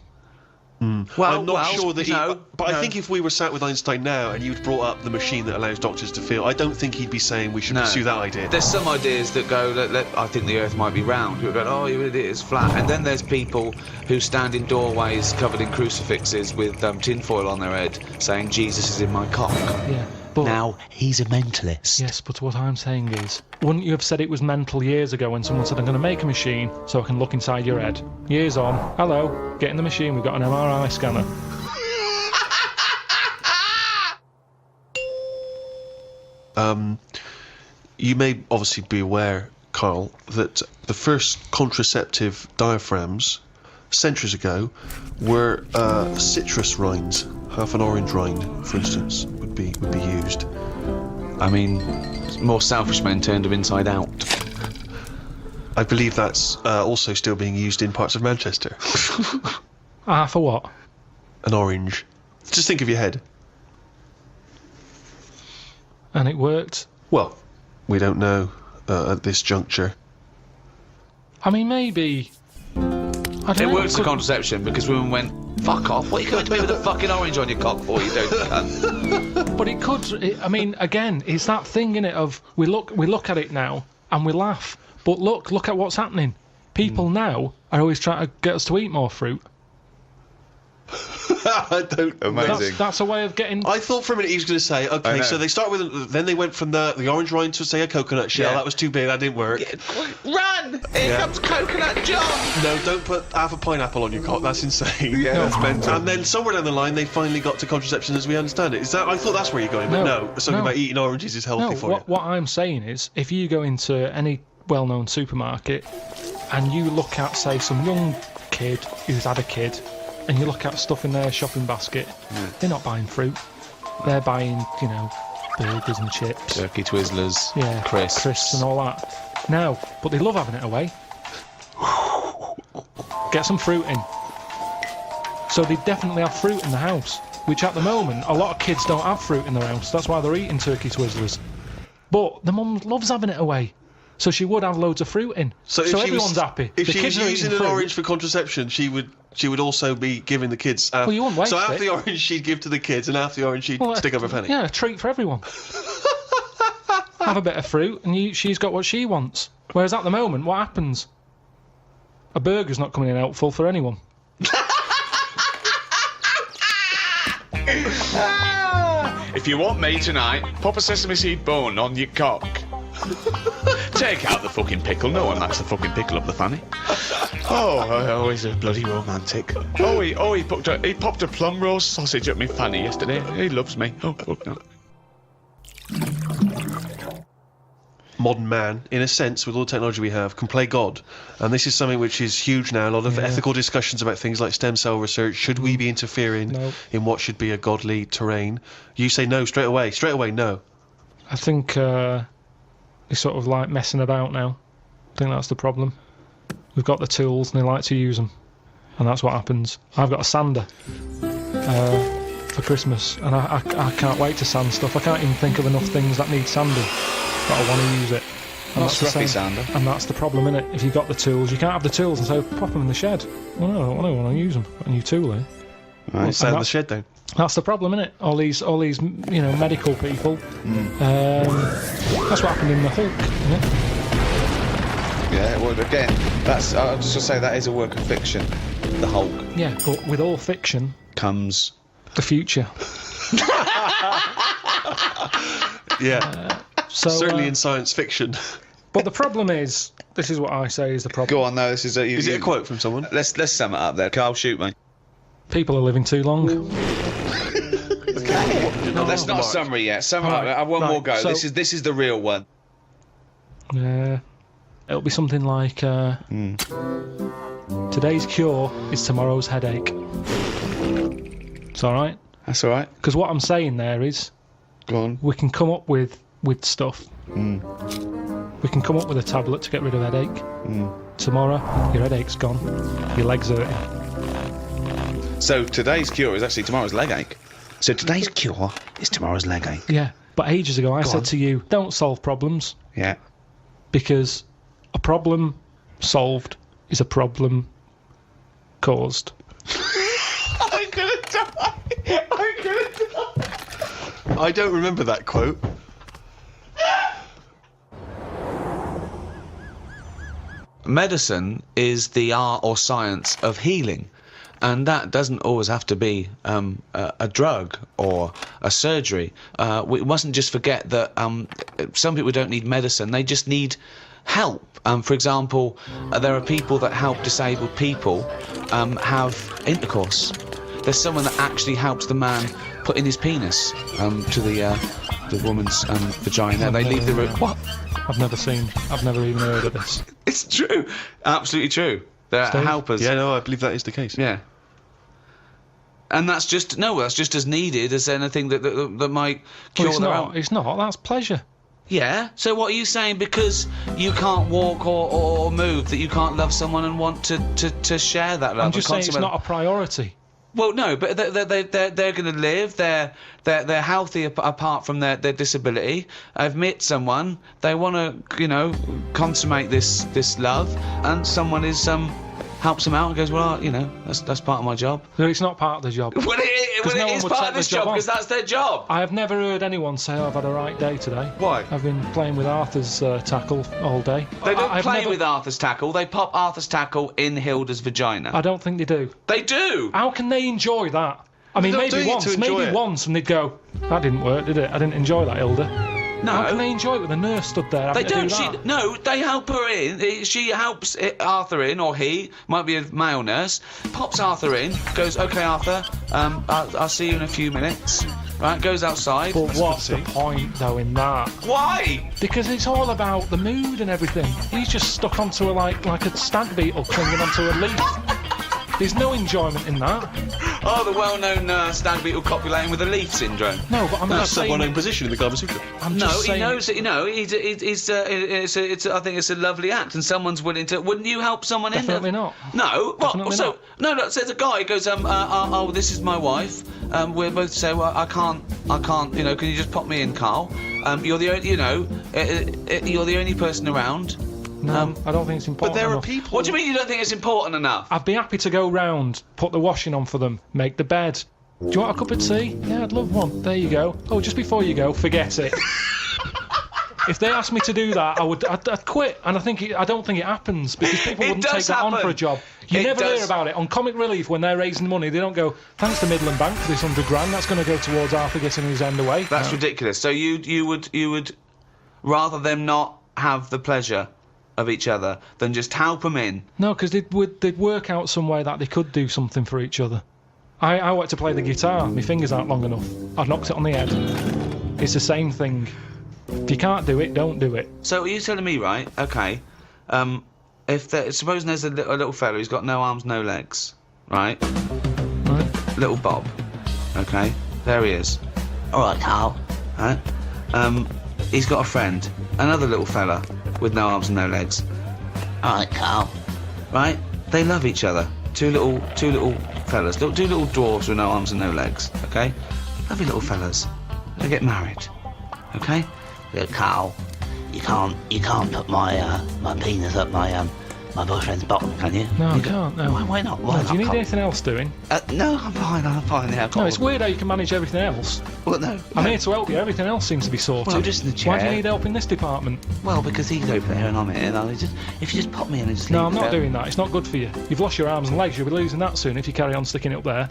Well, I'm not sure that he. no, But no. I think if we were sat with Einstein now and you'd brought up the machine that allows doctors to feel, I don't think he'd be saying we should No. pursue that idea. There's some ideas that go, I think the Earth might be round. People go, oh, it is flat. And then there's people who stand in doorways covered in crucifixes with tinfoil on their head saying, Jesus is in my cock. Yeah. But Now, he's a mentalist. yes, but what I'm saying is, wouldn't you have said it was mental years ago when someone said, I'm going to make a machine so I can look inside your head? Years on, hello, get in the machine, we've got an MRI scanner. You may obviously be aware, Karl, that the first contraceptive diaphragms, centuries ago, were citrus rinds. Half an orange rind, for instance, would be used. I mean, more selfish men turned him inside out. I believe that's also still being used in parts of Manchester. For what? An orange. Just think of your head. And it worked. Well, we don't know at this juncture. I mean, maybe. I don't It know. works for contraception because women went, fuck off, what are you going to me with a fucking orange on your cock for, you don't cunt? But it could. I mean, again, it's that thing innit of we look at it now and we laugh, but look at what's happening. People now are always trying to get us to eat more fruit. I don't. Amazing. That's a way of getting. I thought for a minute he was going to say, I okay, know. so they start with, then they went from the orange rind to say a coconut shell. Yeah. That was too big, that didn't work. Run! Here comes Coconut John! No, don't put half a pineapple on your cock. That's insane. Yeah, that's mental. And then somewhere down the line, they finally got to contraception as we understand it. Is that? I thought that's where you're going, but no. Something about eating oranges is healthy No, for you. what I'm saying is, if you go into any well-known supermarket and you look at, say, some young kid who's had a kid, and you look at stuff in their shopping basket, they're not buying fruit. They're buying, burgers and chips. Turkey Twizzlers, Yeah, crisps and all that. No, but they love having it away. Get some fruit in. So they definitely have fruit in the house, which at the moment, a lot of kids don't have fruit in their house. That's why they're eating Turkey Twizzlers. But the mum loves having it away. So she would have loads of fruit in. So if she everyone's was, happy. If the she kids was are using eating an fruit. orange for contraception, she would also be giving the kids. Well, you wouldn't waste So half it. the orange she'd give to the kids, and half the orange she'd stick up her fanny. Yeah, a treat for everyone. Have a bit of fruit, and she's got what she wants. Whereas at the moment, what happens? A burger's not coming in helpful for anyone. If you want me tonight, pop a sesame seed bone on your cock. Take out the fucking pickle. No one likes the fucking pickle up the fanny. Oh, he's a bloody romantic. He popped a plum roast sausage up me fanny yesterday. He loves me. Oh, fuck no. Modern man, in a sense, with all the technology we have, can play God. And this is something which is huge now. A lot of ethical discussions about things like stem cell research. Should we be interfering in what should be a godly terrain? You say no straight away. Straight away, no. I think they're sort of like messing about now. I think that's the problem. We've got the tools and they like to use them. And that's what happens. I've got a sander for Christmas. And I can't wait to sand stuff. I can't even think of enough things that need sanding. But I want to use it. And Not scruffy sander. And that's the problem, innit? If you've got the tools, you can't have the tools and so pop them in the shed. Well, no, I don't want to use them. Got a new tool here. Right, sand the shed down. That's the problem, innit? All these, medical people. That's what happened in the Hulk, innit? Yeah, well, again, that's. I was just gonna say that is a work of fiction. The Hulk Yeah, but with all fiction, comes. the future. Yeah. So, Certainly in science fiction. But the problem is, this is what I say is the problem. Go on, no, this is a. Is it a quote from someone? Let's sum it up there. Carl, shoot me. People are living too long. That's not a summary yet. Sum it up. I have one more go. So, this is the real one. Yeah. It'll be something like, today's cure is tomorrow's headache. It's alright? That's alright. Because what I'm saying there is, Go on. we can come up with stuff. We can come up with a tablet to get rid of headache. Tomorrow, your headache's gone. Your leg's hurting. So today's cure is actually tomorrow's leg ache. So today's cure is tomorrow's leg ache. Yeah, but ages ago I said to you, don't solve problems. Yeah. Because a problem solved is a problem caused. I'm gonna die. I'm gonna die. I don't remember that quote. Medicine is the art or science of healing. And that doesn't always have to be a drug or a surgery. We mustn't just forget that some people don't need medicine, they just need help. For example, there are people that help disabled people have intercourse. There's someone that actually helps the man put in his penis to the woman's vagina. They leave the room. What? I've never even heard of this. It's true. Absolutely true. They're helpers. Yeah, no, I believe that is the case. Yeah. And that's just as needed as anything that might cure their own. It's not. That's pleasure. Yeah. So what are you saying? Because you can't walk or move, that you can't love someone and want to share that love? I'm just saying it's not a priority. Well, no, but they're going to live. They're healthy apart from their disability. I've met someone. They want to consummate this love, and someone helps them out and goes, well, that's part of my job. No, it's not part of the job. Well, it is part of this job because that's their job. I have never heard anyone say, I've had a right day today. Why? I've been playing with Arthur's tackle all day. They don't play with Arthur's tackle. They pop Arthur's tackle in Hilda's vagina. I don't think they do. They do. How can they enjoy that? I mean, maybe once, and they'd go, that didn't work, did it? I didn't enjoy that, Hilda. No. How can they enjoy it with a nurse stood there? They don't. They help her in. She helps Arthur in, or he might be a male nurse. Pops Arthur in. Goes, okay, Arthur. I'll see you in a few minutes. Right. Goes outside. But what's the point, though, in that? Why? Because it's all about the mood and everything. He's just stuck onto like a stag beetle clinging onto a leaf. There's no enjoyment in that. Oh, the well-known stag beetle copulating with a leaf syndrome. No, but I'm not saying... That's a well-known position in the Kama Sutra. I'm just saying... he knows it. I think it's a lovely act, and someone's willing to. Wouldn't you help someone Definitely in? not. No. Definitely not. No. There's a guy who goes, oh, this is my wife. We're both say, well, I can't. Can you just pop me in, Carl? You're the only. You're the only person around. No, I don't think it's important. But there enough. are people. What do you mean you don't think it's important enough? I'd be happy to go round, put the washing on for them, make the bed. Do you want a cup of tea? Yeah, I'd love one. There you go. Oh, just before you go, forget it. If they asked me to do that, I'd quit. And I don't think it happens because people wouldn't take that on for a job. You never hear about it. On Comic Relief, when they're raising money, they don't go, thanks to Midland Bank for this $100,000, that's going to go towards Arthur getting his end away. That's ridiculous. So you would rather them not have the pleasure of each other than just help them in? No, because they'd work out some way that they could do something for each other. I wanted to play the guitar, my fingers aren't long enough. I'd knocked it on the head. It's the same thing. If you can't do it, don't do it. So are you telling me, right, okay, supposing there's a little fella who's got no arms, no legs, right? Right. Little Bob, okay, there he is. All right, Carl, right? He's got a friend, another little fella with no arms and no legs. All right, Carl, right? They love each other. Two little fellas, two little dwarves with no arms and no legs, okay? Lovely little fellas. They get married, okay? Yeah, Carl, you can't put my penis up my boyfriend's bottom, can you? No, I can't, no. Why not? No, do you need anything else doing? No, I'm fine, yeah. No, it's weird how you can manage everything else. Well, no. I'm here to help you, everything else seems to be sorted. Well, just in the chair. Why do you need help in this department? Well, because he's over there and I'm here, and if you just pop me in and just leave No, I'm it not there. doing that, it's not good for you. You've lost your arms and legs, you'll be losing that soon if you carry on sticking it up there.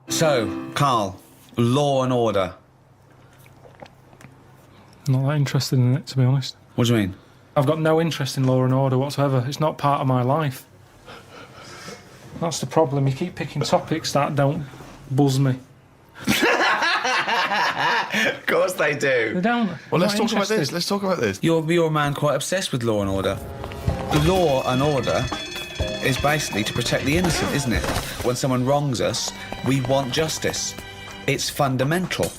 So, Carl, Law and Order. Not that interested in it, to be honest. What do you mean? I've got no interest in Law and Order whatsoever. It's not part of my life. That's the problem. You keep picking topics that don't buzz me. Of course they do. They don't. Well, let's I'm talk not about this. interested. Let's talk about this. You're a man quite obsessed with Law and Order. Law and Order is basically to protect the innocent, isn't it? When someone wrongs us, we want justice. It's fundamental.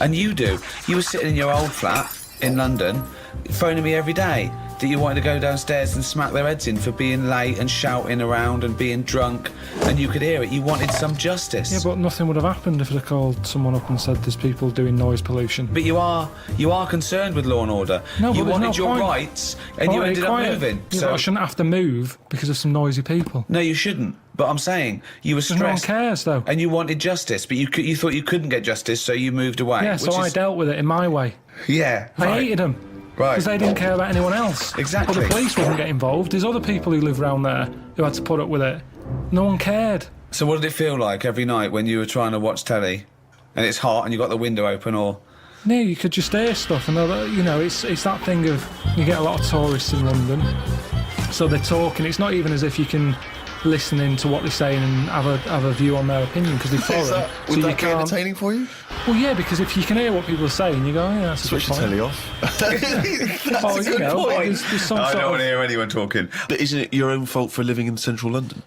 And you do. You were sitting in your old flat in London, phoning me every day that you wanted to go downstairs and smack their heads in for being late and shouting around and being drunk, and you could hear it. You wanted some justice. Yeah, but nothing would have happened if I'd called someone up and said there's people doing noise pollution. But you are concerned with Law and Order. No, but you there's wanted no your point. rights, and you Alright, ended up quiet. moving. Yeah, So but I shouldn't have to move because of some noisy people. no, you shouldn't. But I'm saying you were Because no one stressed, cares, though. and you wanted justice, but you thought you couldn't get justice, so you moved away. Yeah, so I dealt with it in my way. Yeah, I right. hated them. Right. Because they didn't care about anyone else. Exactly. But the police wouldn't get involved. There's other people who live around there who had to put up with it. No one cared. So what did it feel like every night when you were trying to watch telly, and it's hot and you got the window open, or? No, you could just hear stuff, and you know, it's that thing of you get a lot of tourists in London, so they're talking. It's not even as if you can listen in to what they're saying and have a view on their opinion because they're foreign. Would that be entertaining for you? Well, yeah, because if you can hear what people are saying, you go, oh, yeah, that's a good Switch the point. telly off. Oh, you know, there's some I sort don't of... want to hear anyone talking. But isn't it your own fault for living in central London?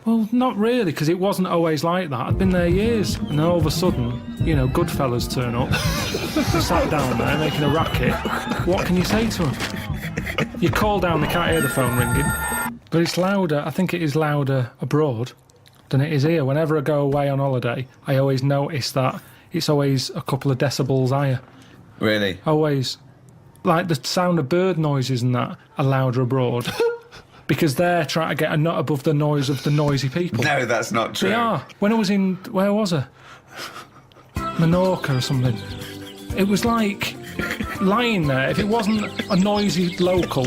Well, not really, because it wasn't always like that. I'd been there years, and then all of a sudden, you know, good fellas turn up. They sat down there making a racket. What can you say to them? You call down, they can't hear the phone ringing. But it's louder, I think it is louder abroad than it is here. Whenever I go away on holiday, I always notice that it's always a couple of decibels higher. Really? Always. Like the sound of bird noises and that are louder abroad. Because they're trying to get a nut above the noise of the noisy people. No, that's not true. They are. When I was in, where was I? Menorca or something. It was like lying there. If it wasn't a noisy local,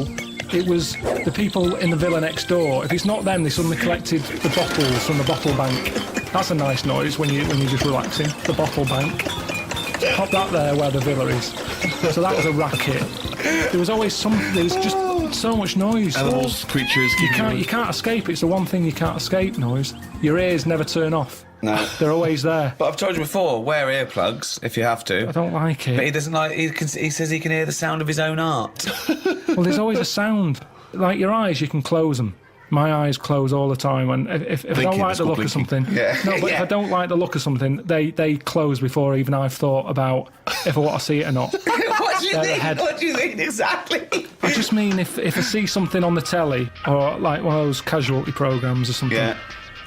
it was the people in the villa next door. If it's not them, they suddenly collected the bottles from the bottle bank. That's a nice noise when you're just relaxing. The bottle bank. Pop that there where the villa is. So that was a racket. There was always there was just so much noise. Animals, creatures, You can't escape. It's the one thing you can't escape, noise. Your ears never turn off. No. They're always there. But I've told you before, wear earplugs if you have to. I don't like it. But he doesn't like. He says he can hear the sound of his own art. Well, there's always a sound. Like your eyes, you can close them. My eyes close all the time, and if I don't like the look of something, Yeah. no, but Yeah. if I don't like the look of something, they close before even I've thought about if I want to see it or not. What do you They're mean? ahead. What do you mean exactly? I just mean if I see something on the telly or like one of those casualty programs or something, Yeah.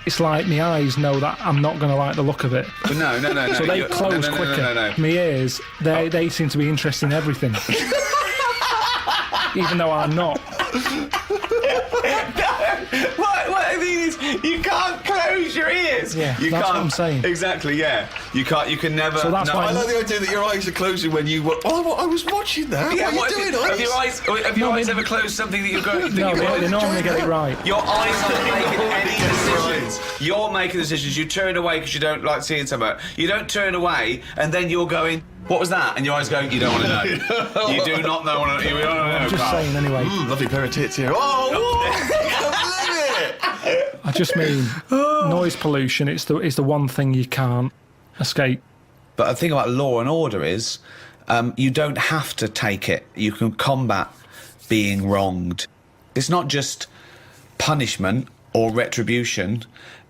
it's like my eyes know that I'm not going to like the look of it. But no. So they you're- close no, quicker. No. My ears, they seem to be interested in everything. Even though I'm not. What mean is, you can't close your ears. Yeah, you that's can't. what I'm saying. Exactly, yeah. You can't, you can never... So that's why I like the idea that your eyes are closing when you... Oh, I was watching that. Yeah, what are you doing, have your eyes ever closed something that you're going... No, they normally get it right. Your eyes aren't making any decisions. You're making decisions. You turn away because you don't like seeing something. You don't turn away and then you're going, what was that? And your eyes going, you don't want to know. You do not know. You don't want to know. I'm just saying anyway. Lovely pair of tits here. Oh, I just mean noise pollution. It's the one thing you can't escape. But the thing about law and order is, you don't have to take it. You can combat being wronged. It's not just punishment or retribution.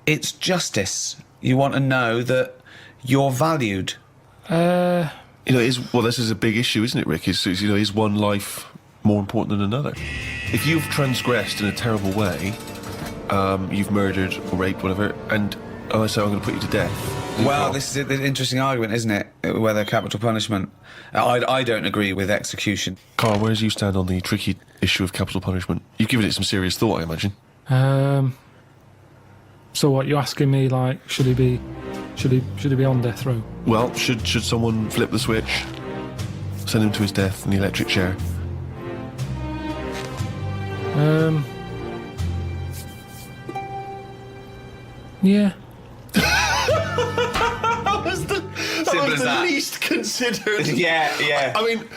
It's justice. You want to know that you're valued. this is a big issue, isn't it, Rick? Is one life more important than another? If you've transgressed in a terrible way, you've murdered or raped, whatever, and I say I'm going to put you to death. Well, this is an interesting argument, isn't it? Whether capital punishment. I don't agree with execution. Carl, where do you stand on the tricky issue of capital punishment? You've given it some serious thought, I imagine. So what, you asking me, like, should he be on death row? Well, should someone flip the switch, send him to his death in the electric chair? Yeah. That was the least considered. Yeah. I mean,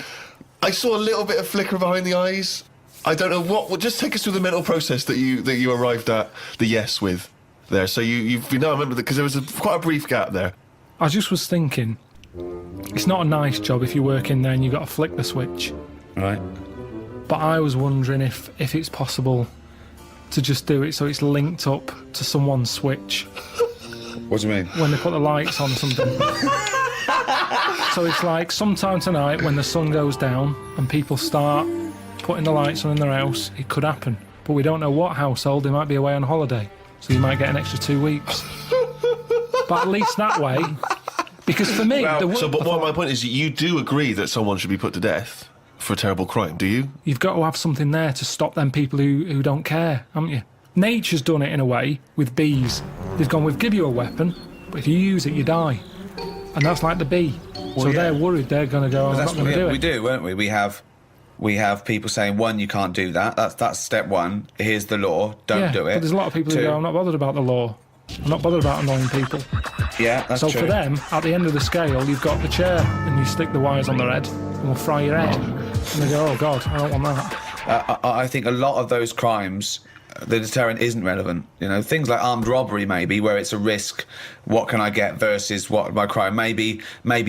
I saw a little bit of flicker behind the eyes. I don't know what. Well, just take us through the mental process that you arrived at the yes with there. So I remember that because there was quite a brief gap there. I just was thinking, it's not a nice job if you work in there and you've got to flick the switch. Right. But I was wondering if it's possible to just do it so it's linked up to someone's switch. What do you mean? When they put the lights on something. So it's like sometime tonight when the sun goes down and people start putting the lights on in their house, it could happen. But we don't know what household. They might be away on holiday, so you might get an extra 2 weeks. But at least that way, because for me... my point is, you do agree that someone should be put to death for a terrible crime, do you? You've got to have something there to stop them people who don't care, haven't you? Nature's done it in a way with bees. They've gone, we'll give you a weapon, but if you use it, you die. And that's like the bee. They're worried they're going to go, I'm not going to do it. We do, won't we? We have people saying, one, you can't do that. That's step one. Here's the law. Don't do it. But there's a lot of people who go, I'm not bothered about the law. I'm not bothered about annoying people. Yeah, that's true. So for them, at the end of the scale, you've got the chair and you stick the wires on their head and we'll fry your head. And they go, oh, God, I don't want that. I think a lot of those crimes, the deterrent isn't relevant. You know, things like armed robbery, maybe, where it's a risk. What can I get versus what my crime? Maybe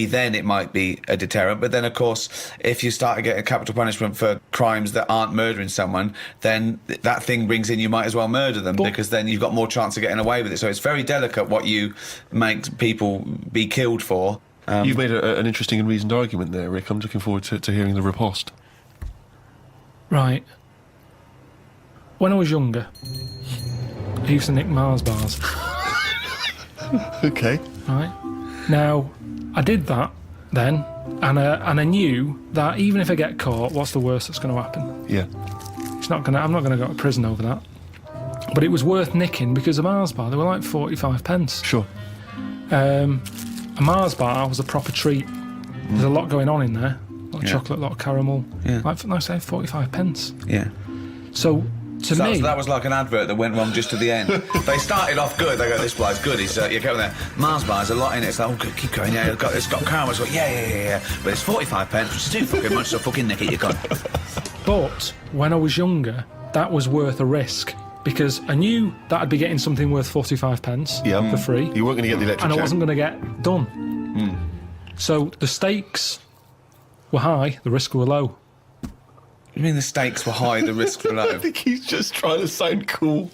then it might be a deterrent. But then, of course, if you start to get a capital punishment for crimes that aren't murdering someone, then that thing brings in you might as well murder them because then you've got more chance of getting away with it. So it's very delicate what you make people be killed for. You've made an interesting and reasoned argument there, Rick. I'm looking forward to hearing the riposte. Right. When I was younger, I used to nick Mars bars. Okay. Right. Now, I did that then, and I knew that even if I get caught, what's the worst that's going to happen? Yeah. I'm not going to go to prison over that. But it was worth nicking because a Mars bar, they were like 45 pence. Sure. A Mars bar was a proper treat. There's a lot going on in there. A lot of chocolate, a lot of caramel. Yeah. Like I say, 45 pence. Yeah. So that was like an advert that went wrong just to the end. They started off good. They go, this bar's good. You go there. Mars bar's a lot in it. It's like, oh, good, keep going. Yeah, it's got caramel. It's like, yeah. But it's 45 pence, which is too fucking much. So fucking nick it. You're gone. But when I was younger, that was worth a risk because I knew that I'd be getting something worth 45 pence for free. You weren't going to get the electric and chair. I wasn't going to get done. So the stakes were high, the risk were low. You mean the stakes were high, the risks were low? I think he's just trying to sound cool.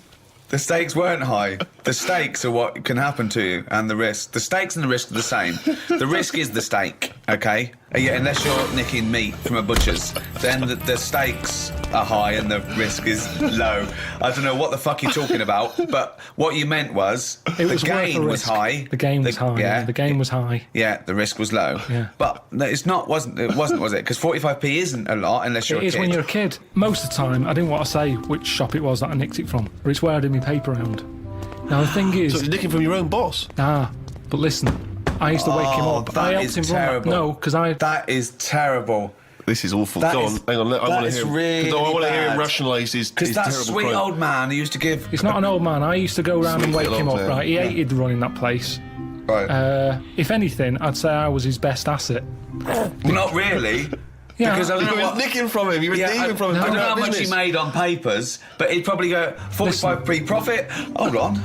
The stakes weren't high. The stakes are what can happen to you, and the risk. The stakes and the risk are the same. The risk is the stake, okay? Yeah, unless you're nicking meat from a butcher's, then the stakes are high and the risk is low. I don't know what the fuck you're talking about, but what you meant was It was the worth gain the was risk. high. The gain was high. Yeah, The gain was high. Yeah, the risk was low. Yeah. But no, it wasn't, was it? Because 45p isn't a lot unless you're It a is kid. when you're a kid. Most of the time, I didn't want to say which shop it was that I nicked it from, but it's where I did my paper round. Now the thing is, So you're nicking from your own boss? but listen, I used to wake him up. that I helped is him terrible. run. No, because I. That is terrible. This is awful. That Go is- on, hang on. I that want to is hear. really I want to hear him bad. rationalise his Because that terrible sweet crime. old man who used to give... He's not an old man. I used to go around and Sweet wake him old up. man. Right, he hated running that place. Right. If anything, I'd say I was his best asset. Well, not really. Yeah, Because I don't You know were what... nicking from him. You were Yeah, thieving from him. I don't doing know how that much he business. made on papers, but he'd probably go 45p profit. Hold on.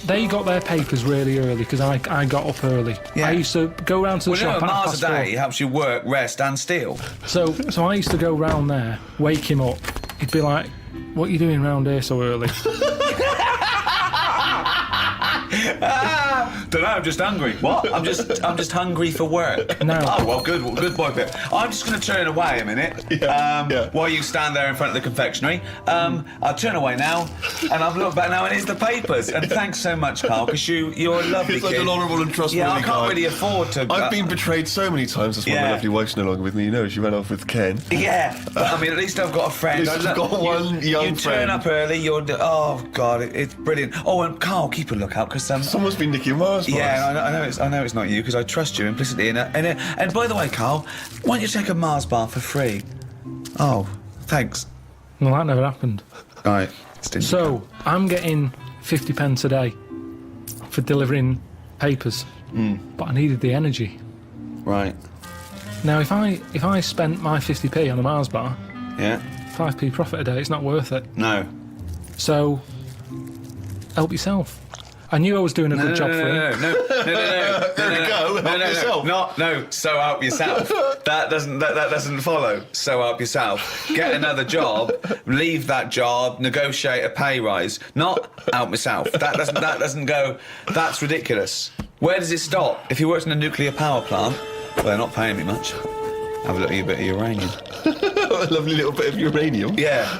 They got their papers really early because I got up early. Yeah. I used to go round to the Well, you know, shop at Mars a 4:30. day helps you work, rest, and steal. So I used to go round there, wake him up. He'd be like, "What are you doing round here so early?" Don't know. I'm just hungry. What? I'm just hungry for work. No. Oh well, good boy, Pip. I'm just going to turn away a minute. Yeah. While you stand there in front of the confectionery. I'll turn away now, and I've looked back now, and it's the papers. And thanks so much, Carl, because you're a lovely He's like kid. an honourable and trustworthy Yeah, I guy. can't really afford to. I've been betrayed so many times. That's why Yeah. my lovely wife's no longer with me. You know, she ran off with Ken. Yeah, but I mean, at least I've got a friend. At least you've got one young You turn friend. up early. Oh god, it's brilliant. Oh, and Carl, keep a lookout because Someone's been nicking Mars bars. Yeah, I know it's not you because I trust you implicitly. And by the way, Carl, why don't you take a Mars bar for free? Oh, thanks. Well, that never happened. All right. Stingy. So I'm getting 50 pence a day for delivering papers, but I needed the energy. Right. Now, if I spent my 50p on a Mars bar, Yeah. 5p profit a day, it's not worth it. No. So help yourself. I knew I was doing a good job for him. No. There we go. Help yourself. No. So help yourself. That doesn't follow. So help yourself. Get another job. Leave that job. Negotiate a pay rise. Not help myself. That doesn't go. That's ridiculous. Where does it stop? If you worked in a nuclear power plant, well, they're not paying me much. Have a look at your bit of uranium. A lovely little bit of uranium. Yeah.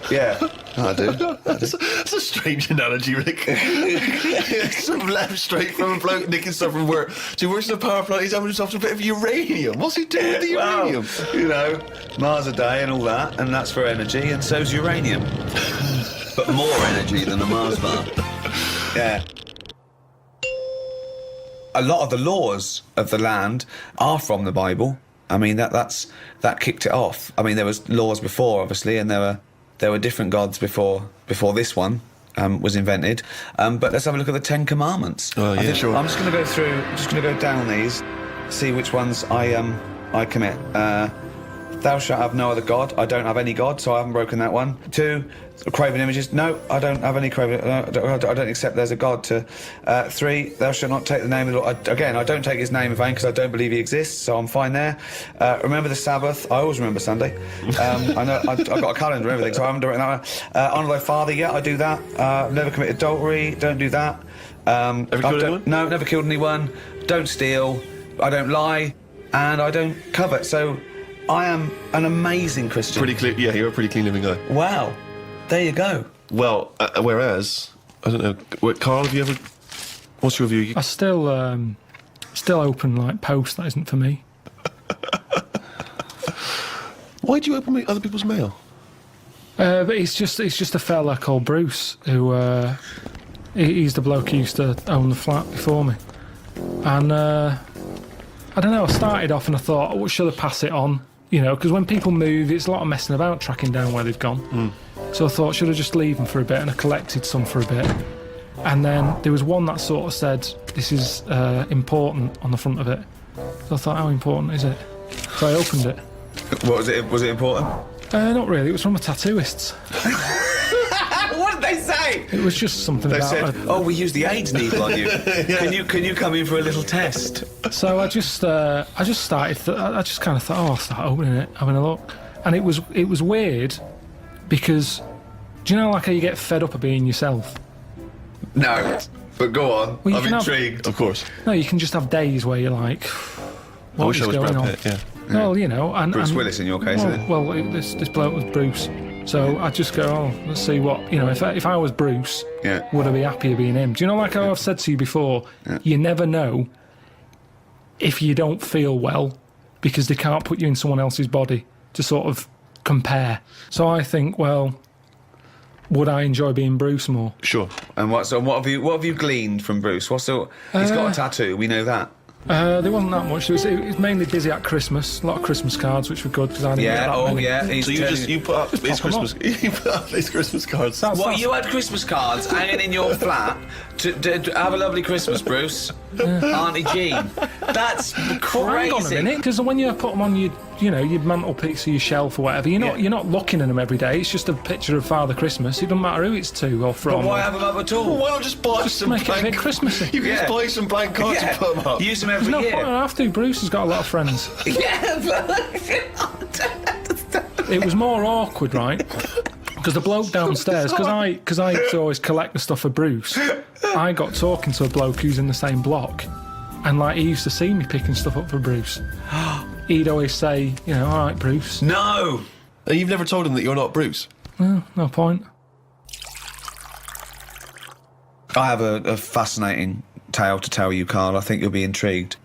I do. That's a strange analogy, Rick. Some left straight from a bloke nicking stuff from work. So he works in a power plant, he's having himself a bit of uranium. What's he doing with the uranium? Well, you know, Mars a day and all that, and that's for energy, and so's uranium. But more energy than a Mars bar. Yeah. A lot of the laws of the land are from the Bible. I mean, that kicked it off. I mean, there was laws before, obviously, and there were different gods before this one was invented. But let's have a look at the 10 Commandments. Oh, yeah, sure. I'm just going to go through. Just going to go down these, see which ones I commit. Thou shalt have no other god. I don't have any god, so I haven't broken that one. 2, craven images. No, I don't have any craven. I don't accept there's a god. 3, thou shalt not take the name of the Lord. Again, I don't take his name in vain because I don't believe he exists, so I'm fine there. Remember the Sabbath. I always remember Sunday. I know I've got a calendar and everything, so I haven't done that one. Honour thy father. Yeah, I do that. I've never committed adultery. Don't do that. Ever killed anyone? No, never killed anyone. Don't steal. I don't lie, and I don't covet. So I am an amazing Christian. Pretty clean. Yeah, you're a pretty clean living guy. Wow. There you go. Well, whereas, I don't know, Carl, have you ever... What's your view? I still open like post that isn't for me. Why do you open other people's mail? But it's just a fella called Bruce who he's the bloke who used to own the flat before me, and I don't know. I started off and I thought, oh, should I pass it on? You know, because when people move, it's a lot of messing about tracking down where they've gone. So I thought, should I just leave them for a bit? And I collected some for a bit. And then there was one that sort of said, this is important on the front of it. So I thought, how important is it? So I opened it. What was it? Was it important? Not really. It was from a tattooist. What did they say? It was just something They about said, it. "Oh, we used the AIDS needle on you. Can you come in for a little test?" So I just started. I just kind of thought, oh, I'll start opening it, having a look, and it was weird because, do you know like how you get fed up of being yourself? No, but go on. Well, you I'm can have- intrigued. Of course. No, you can just have days where you're like, I what wish is I was going Brad on? Pitt, yeah. Well, you know, and Bruce Willis in your case, well, isn't it? well, this bloke was Bruce, so I just go, oh, let's see what, you know, if I was Bruce, Yeah. would I be happier being him? Do you know, like how I've said to you before, you never know if you don't feel well because they can't put you in someone else's body to sort of compare. So I think, well, would I enjoy being Bruce more? Sure. And what have you gleaned from Bruce? He's got a tattoo. We know that. There wasn't that much. It was mainly busy at Christmas. A lot of Christmas cards, which were good because I didn't get that many. Yeah. So you put up his pop 'em Christmas, you put up his Christmas cards. What, you had Christmas cards hanging in your flat to have a lovely Christmas, Bruce? Auntie Jean. That's crazy. Well, hang on a minute, because when you put them on your mantelpiece or your shelf or whatever, you're not looking at them every day. It's just a picture of Father Christmas. It doesn't matter who it's to or from. But why have them up at all? Why not just buy some make it a blank? bit Christmassy. You can just buy some blank cards and put them up. Use them every No year. point, I have to. Bruce has got a lot of friends. It was more awkward, right? Because the bloke downstairs, because I used to always collect the stuff for Bruce, I got talking to a bloke who's in the same block, and like he used to see me picking stuff up for Bruce. He'd always say, you know, all right, Bruce. No. You've never told him that you're not Bruce. Well, no point. I have a fascinating tale to tell you, Carl. I think you'll be intrigued.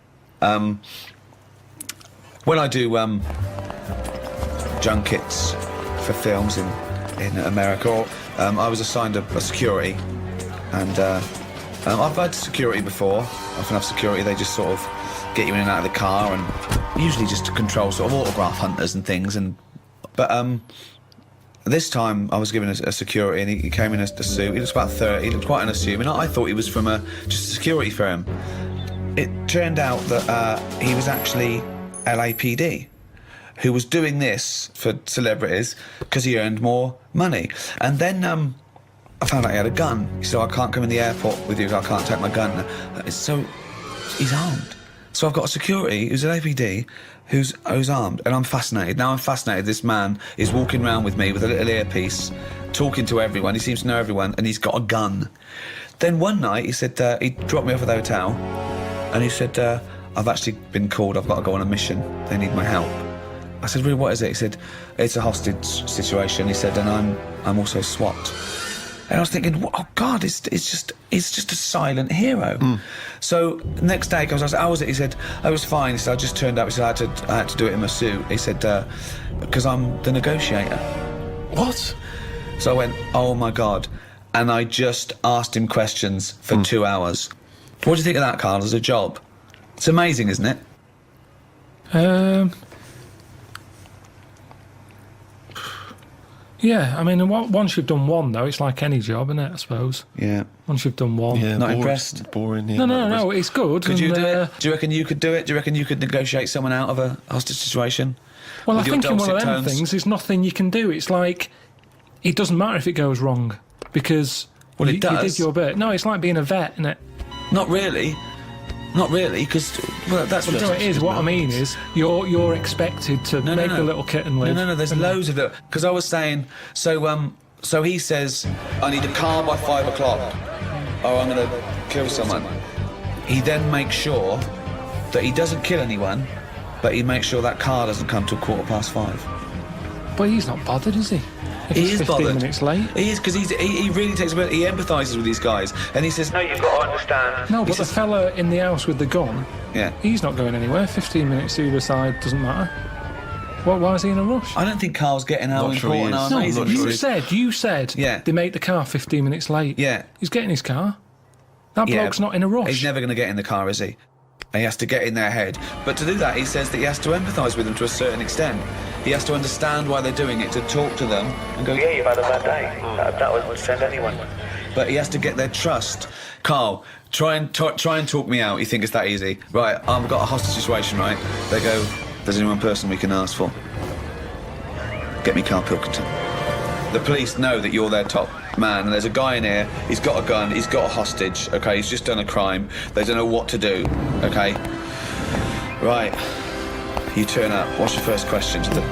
When I do junkets for films in America, I was assigned a security, and I've had security before. I often have security. They just sort of get you in and out of the car, and usually just to control sort of autograph hunters and things. But this time I was given a security, and he came in a suit. He looks about 30. He looked quite unassuming. I thought he was from just a security firm. It turned out that he was actually LAPD, who was doing this for celebrities because he earned more money. And then I found out he had a gun. He said, I can't come in the airport with you, I can't take my gun. So he's armed. So I've got a security who's an LAPD who's armed, and I'm fascinated. Now I'm fascinated. This man is walking around with me with a little earpiece, talking to everyone. He seems to know everyone, and he's got a gun. Then one night he said, he dropped me off at the hotel, and he said, I've actually been called, I've got to go on a mission, they need my help. I said, really, what is it? He said, it's a hostage situation. He said, and I'm also SWAT. And I was thinking, oh God, it's just a silent hero. So the next day, I was like, how was it? He said, it was fine. He said, I just turned up. He said, I had to do it in my suit. He said, because I'm the negotiator. What? So I went, oh my God. And I just asked him questions for 2 hours. What do you think of that, Carl, as a job? It's amazing, isn't it? Yeah, I mean, once you've done one, though, it's like any job, isn't it, I suppose? Yeah. Once you've done one. Yeah, Not impressed? Boring. Yeah, No, it's good. Could you and, do it? Do you reckon you could do it? Do you reckon you could negotiate someone out of a hostage situation? Well, I With your think in one of dulcet them tones? things, there's nothing you can do. It's like, it doesn't matter if it goes wrong, because Well, it you does. did your bit. No, it's like being a vet, isn't it? Not really. Not really, because that's Well, it is. What I mean is, you're expected to make the little kitten live. No. There's loads of it. Because I was saying, so he says, I need a car by 5 o'clock, or I'm going to kill someone. He then makes sure that he doesn't kill anyone, but he makes sure that car doesn't come till 5:15. But he's not bothered, is he? If He he's is 15 bothered. minutes late. He is, because he really takes a bit. He empathises with these guys, and he says, no, you've got to understand. No, He but the says- fella in the house with the gun, Yeah. he's not going anywhere. 15 minutes either side doesn't matter. Why is he in a rush? I don't think Carl's getting how Not sure he important, is. how No, amazing. not he sure is. you said Yeah. they make the car 15 minutes late. Yeah. He's getting his car. That Yeah. bloke's not in a rush. He's never going to get in the car, is he? He has to get in their head. But to do that, he says that he has to empathise with them to a certain extent. He has to understand why they're doing it, to talk to them and go, yeah, you've had a bad day. That would send anyone. But he has to get their trust. Carl, try and talk me out. You think it's that easy? Right, I've got a hostage situation, right? They go, there's only one person we can ask for. Get me Karl Pilkington. The police know that you're their top man, and there's a guy in here, he's got a gun, he's got a hostage, okay? He's just done a crime. They don't know what to do, okay? Right. You turn up. What's your first question to the...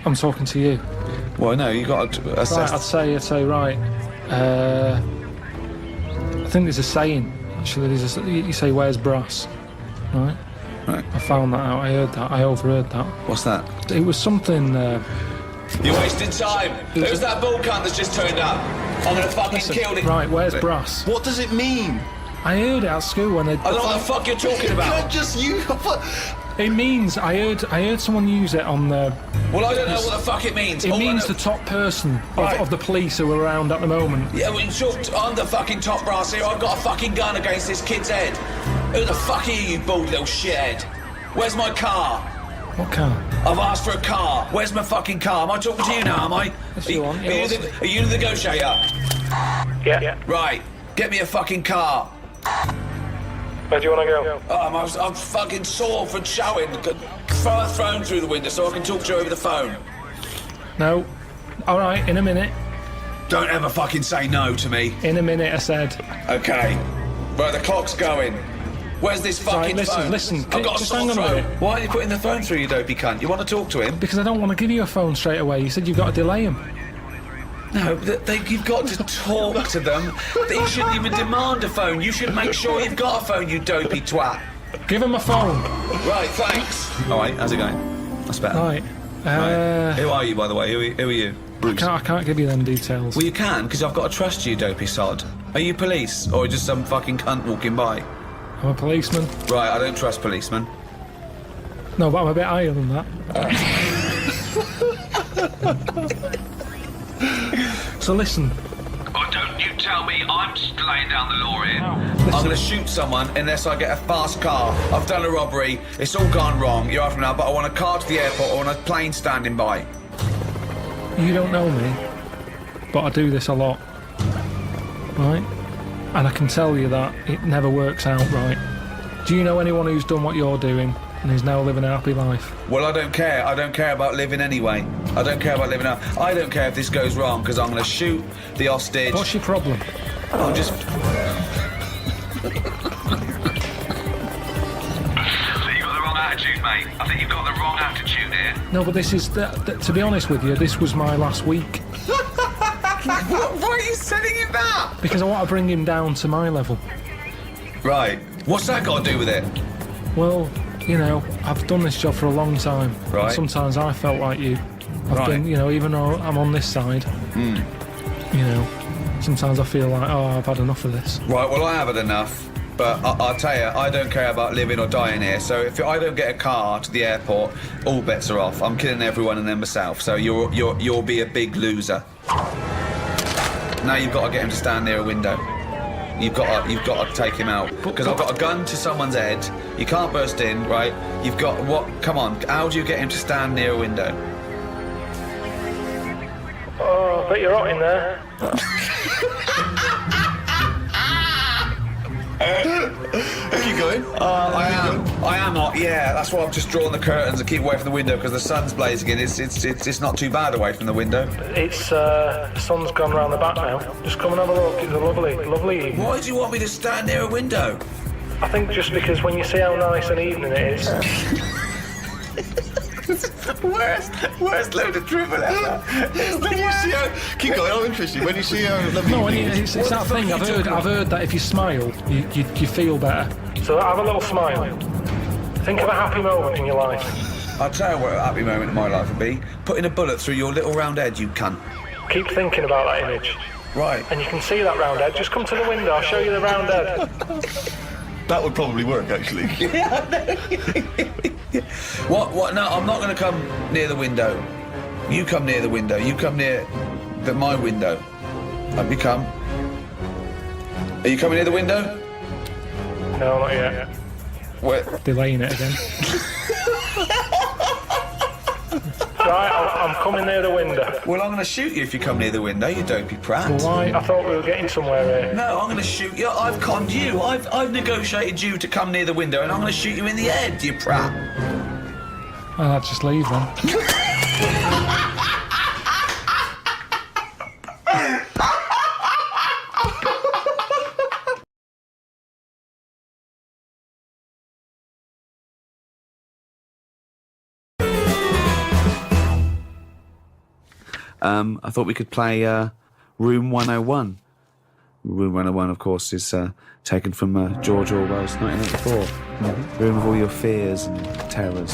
I'm talking to you. Well, no, you got to Right, assess... I'd say, right. I think there's a saying, actually. You say, where's brass? Right? Right. I found that out. I heard that. I overheard that. What's that? It was something. You're wasting time. Who's that bull cunt that's just turned up? I'm gonna fucking kill it. Right, where's Brass? What does it mean? I heard it at school when they. I don't know what the fuck you're talking about. Just you. It means I heard someone use it on the. Well, I don't know what the fuck it means. It All I means know- the top person Right. of the police who are around at the moment. Yeah, well, sure, I'm the fucking top brass here. I've got a fucking gun against this kid's head. Who the fuck are you bald little shithead? Where's my car? What car? I've asked for a car. Where's my fucking car? Am I talking to you now, am I? Yes, you are. Are you the negotiator? Yeah. Right, get me a fucking car. Where do you want to go? Oh, I'm fucking sore from shouting. Throw a phone through the window so I can talk to you over the phone. No. All right, in a minute. Don't ever fucking say no to me. In a minute, I said. Okay. Right, the clock's going. Where's this fucking Right, phone? listen, I've got a just sore hang on a throat. minute. Why are you putting the phone through, you dopey cunt? You want to talk to him? Because I don't want to give you a phone straight away. You said you've got to delay him. No, you've got to talk to them. You shouldn't even demand a phone. You should make sure you've got a phone, you dopey twat. Give him a phone. Right, thanks. All right, how's it going? That's better. Right. Right. Who are you, by the way? Who are you? Bruce. I can't give you them details. Well, you can, because I've got to trust you, dopey sod. Are you police, or just some fucking cunt walking by? I'm a policeman. Right, I don't trust policemen. No, but I'm a bit higher than that. So listen. Oh, don't you tell me I'm laying down the law here. I'm going to shoot someone unless I get a fast car. I've done a robbery. It's all gone wrong. You're after now, but I want a car to the airport. I want a plane standing by. You don't know me, but I do this a lot. Right? And I can tell you that it never works out right. Do you know anyone who's done what you're doing and is now living a happy life? Well, I don't care. I don't care about living anyway. I don't care about living out. I don't care if this goes wrong, because I'm going to shoot the hostage. What's your problem? I'm just... I think you've got the wrong attitude, mate. I think you've got the wrong attitude here. No, but this is... to be honest with you, this was my last week. Why are you telling him that? Because I want to bring him down to my level. Right. What's that got to do with it? Well, you know, I've done this job for a long time. Right. Sometimes I felt like you. I've Right. been, you know, even though I'm on this side, you know, sometimes I feel like, oh, I've had enough of this. Right, well, I haven't enough. But I'll tell you, I don't care about living or dying here. So if I don't get a car to the airport, all bets are off. I'm killing everyone and then myself. So you'll be a big loser. Now you've got to get him to stand near a window. You've got to take him out, because I've got a gun to someone's head. You can't burst in, right? You've got what? Come on, how do you get him to stand near a window? Oh, I bet you're hot in there. Keep going. I am not. Yeah, that's why I've just drawn the curtains and keep away from the window, because the sun's blazing in. It's not too bad away from the window. It's, the sun's gone round the back now. Just come and have a look. It's a lovely evening. Why do you want me to stand near a window? I think just because when you see how nice an evening it is. Worst load of dribble ever. When you see how... Keep going, I'm interested. When you see how lovely... No, you it's that thing. I've heard that if you smile, you feel better. So have a little smile. Think of a happy moment in your life. I'll tell you what a happy moment in my life would be. Putting a bullet through your little round head, you cunt. Keep thinking about that image. Right. And you can see that round head. Just come to the window, I'll show you the round head. That would probably work, actually. What? No, I'm not going to come near the window. You come near the window. You come near my window. Have you come? Are you coming near the window? No, not yet. Where? Delaying it again. Right, I'm coming near the window. Well, I'm going to shoot you if you come near the window, you dopey prat. Well, why? I thought we were getting somewhere here. No, I'm going to shoot you. I've conned you. I've negotiated you to come near the window, and I'm going to shoot you in the head, you prat. Well, I'll just leave then. I thought we could play Room 101. Room 101, of course, is taken from George Orwell's 1984. Room of all your fears and terrors.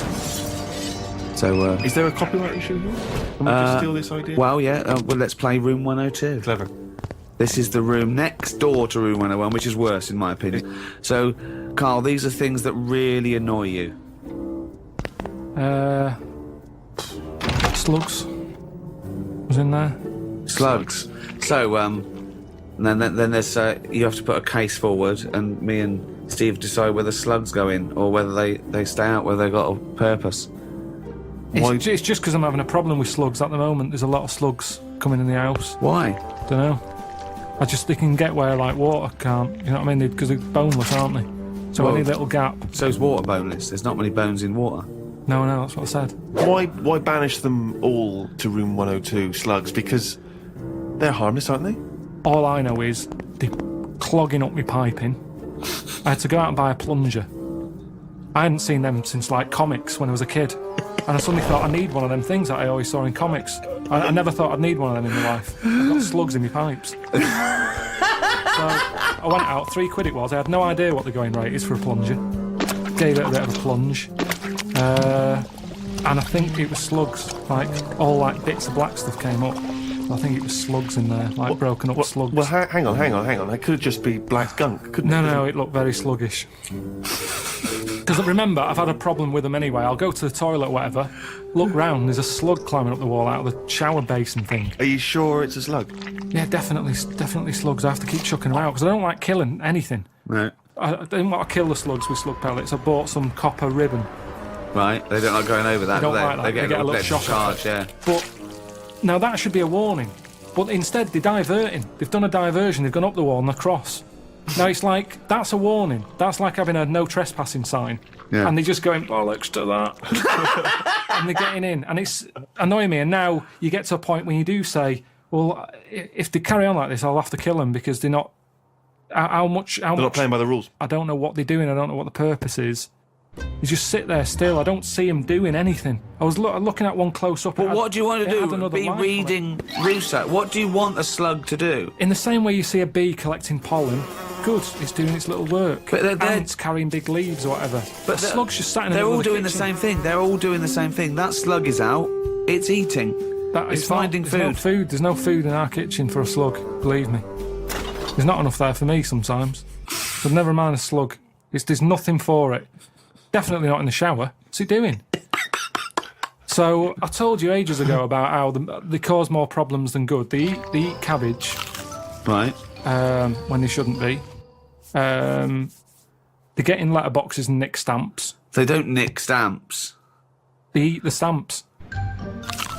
So, Is there a copyright issue here? Can we just steal this idea? well, yeah. Well, let's play Room 102. Clever. This is the room next door to Room 101, which is worse, in my opinion. So, Carl, these are things that really annoy you. Slugs was in there. Slugs. So, then there's you have to put a case forward, and me and Steve decide whether slugs go in or whether they stay out, whether they got a purpose. It's just because I'm having a problem with slugs at the moment. There's a lot of slugs coming in the house. Why? Don't know. They can get where like water can't. You know what I mean? Because they're boneless, aren't they? So Well- any little gap. So is water boneless? There's not many bones in water. No, that's what I said. Why banish them all to room 102, slugs? Because they're harmless, aren't they? All I know is they're clogging up my piping. I had to go out and buy a plunger. I hadn't seen them since like comics when I was a kid. And I suddenly thought I need one of them things that I always saw in comics. I never thought I'd need one of them in my life. I've got slugs in my pipes. So I went out, £3 it was. I had no idea what the going rate is for a plunger. Gave it a bit of a plunge. And I think it was slugs. Like, all like bits of black stuff came up. I think it was slugs in there, like broken up slugs. Well, hang on. It could just be black gunk, couldn't it? No, it looked very sluggish. Because remember, I've had a problem with them anyway. I'll go to the toilet or whatever, look round, there's a slug climbing up the wall out of the shower basin thing. Are you sure it's a slug? Yeah, definitely slugs. I have to keep chucking them out because I don't like killing anything. Right. I didn't want to kill the slugs with slug pellets. I bought some copper ribbon. Right. They don't like going over that, They don't do like that. They get a little shock charge, yeah. But now that should be a warning. But instead, they're diverting. They've done a diversion. They've gone up the wall and across. Now it's like, that's a warning. That's like having a no trespassing sign. Yeah. And they're just going, bollocks to that. And they're getting in. And it's annoying me. And now you get to a point when you do say, well, if they carry on like this, I'll have to kill them because they're not... How much... They're not playing by the rules. I don't know what they're doing. I don't know what the purpose is. They just sit there still. I don't see them doing anything. I was looking at one close up. But what do you want to it had do? another Be life on it. reading Rousseau. What do you want a slug to do? In the same way you see a bee collecting pollen, good, it's doing its little work. But they're- Ants carrying big leaves or whatever. But they're- slug's just sat in the They're middle all of the doing the kitchen. same thing. They're all doing the same thing. That slug is out. It's eating. It's finding there's no food. food. There's no food in our kitchen for a slug, believe me. There's not enough there for me sometimes. But never mind a slug. There's nothing for it. Definitely not in the shower. What's it doing? So I told you ages ago about how they cause more problems than good. They eat cabbage Right. when they shouldn't be. They get in letterboxes and nick stamps. They don't nick stamps. They eat the stamps.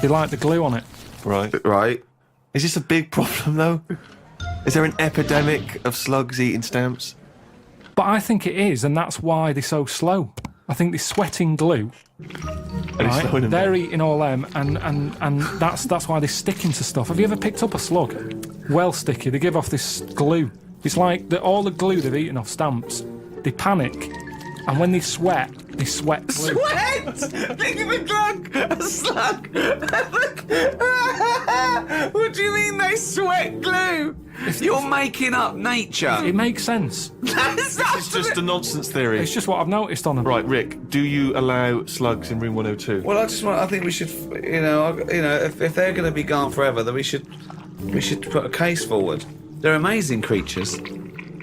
They like the glue on it. Right. Right. Is this a big problem, though? Is there an epidemic of slugs eating stamps? But I think it is, and that's why they're so slow. I think they're sweating glue. And it's slowing Right? them They're down. eating all them, and that's why they're sticking to stuff. Have you ever picked up a slug? Well sticky. They give off this glue. It's like all the glue they've eaten off stamps. They panic, and when they sweat glue. Sweat! Think of a slug! What do you mean they sweat glue? You're making up nature. It makes sense. That's It's just a nonsense theory. It's just what I've noticed on them. Right, Rick, do you allow slugs in room 102? Well, I think we should, if they're going to be gone forever, then we should put a case forward. They're amazing creatures.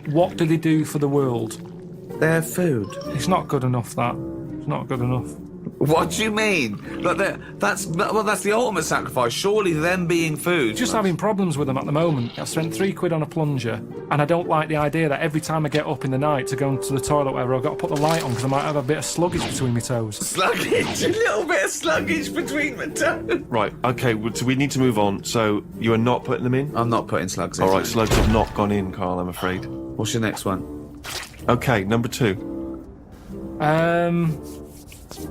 What do they do for the world? They're food. It's not good enough, that. It's not good enough. What do you mean? That's the ultimate sacrifice. Surely them being food. Just having problems with them at the moment. I spent £3 on a plunger, and I don't like the idea that every time I get up in the night to go into the toilet or whatever, I've got to put the light on because I might have a bit of sluggage between my toes. Sluggish, a little bit of sluggish between my toes. Right, okay, so we need to move on. So you are not putting them in? I'm not putting slugs in. All right, slugs have not gone in, Carl, I'm afraid. What's your next one? Okay, number 2.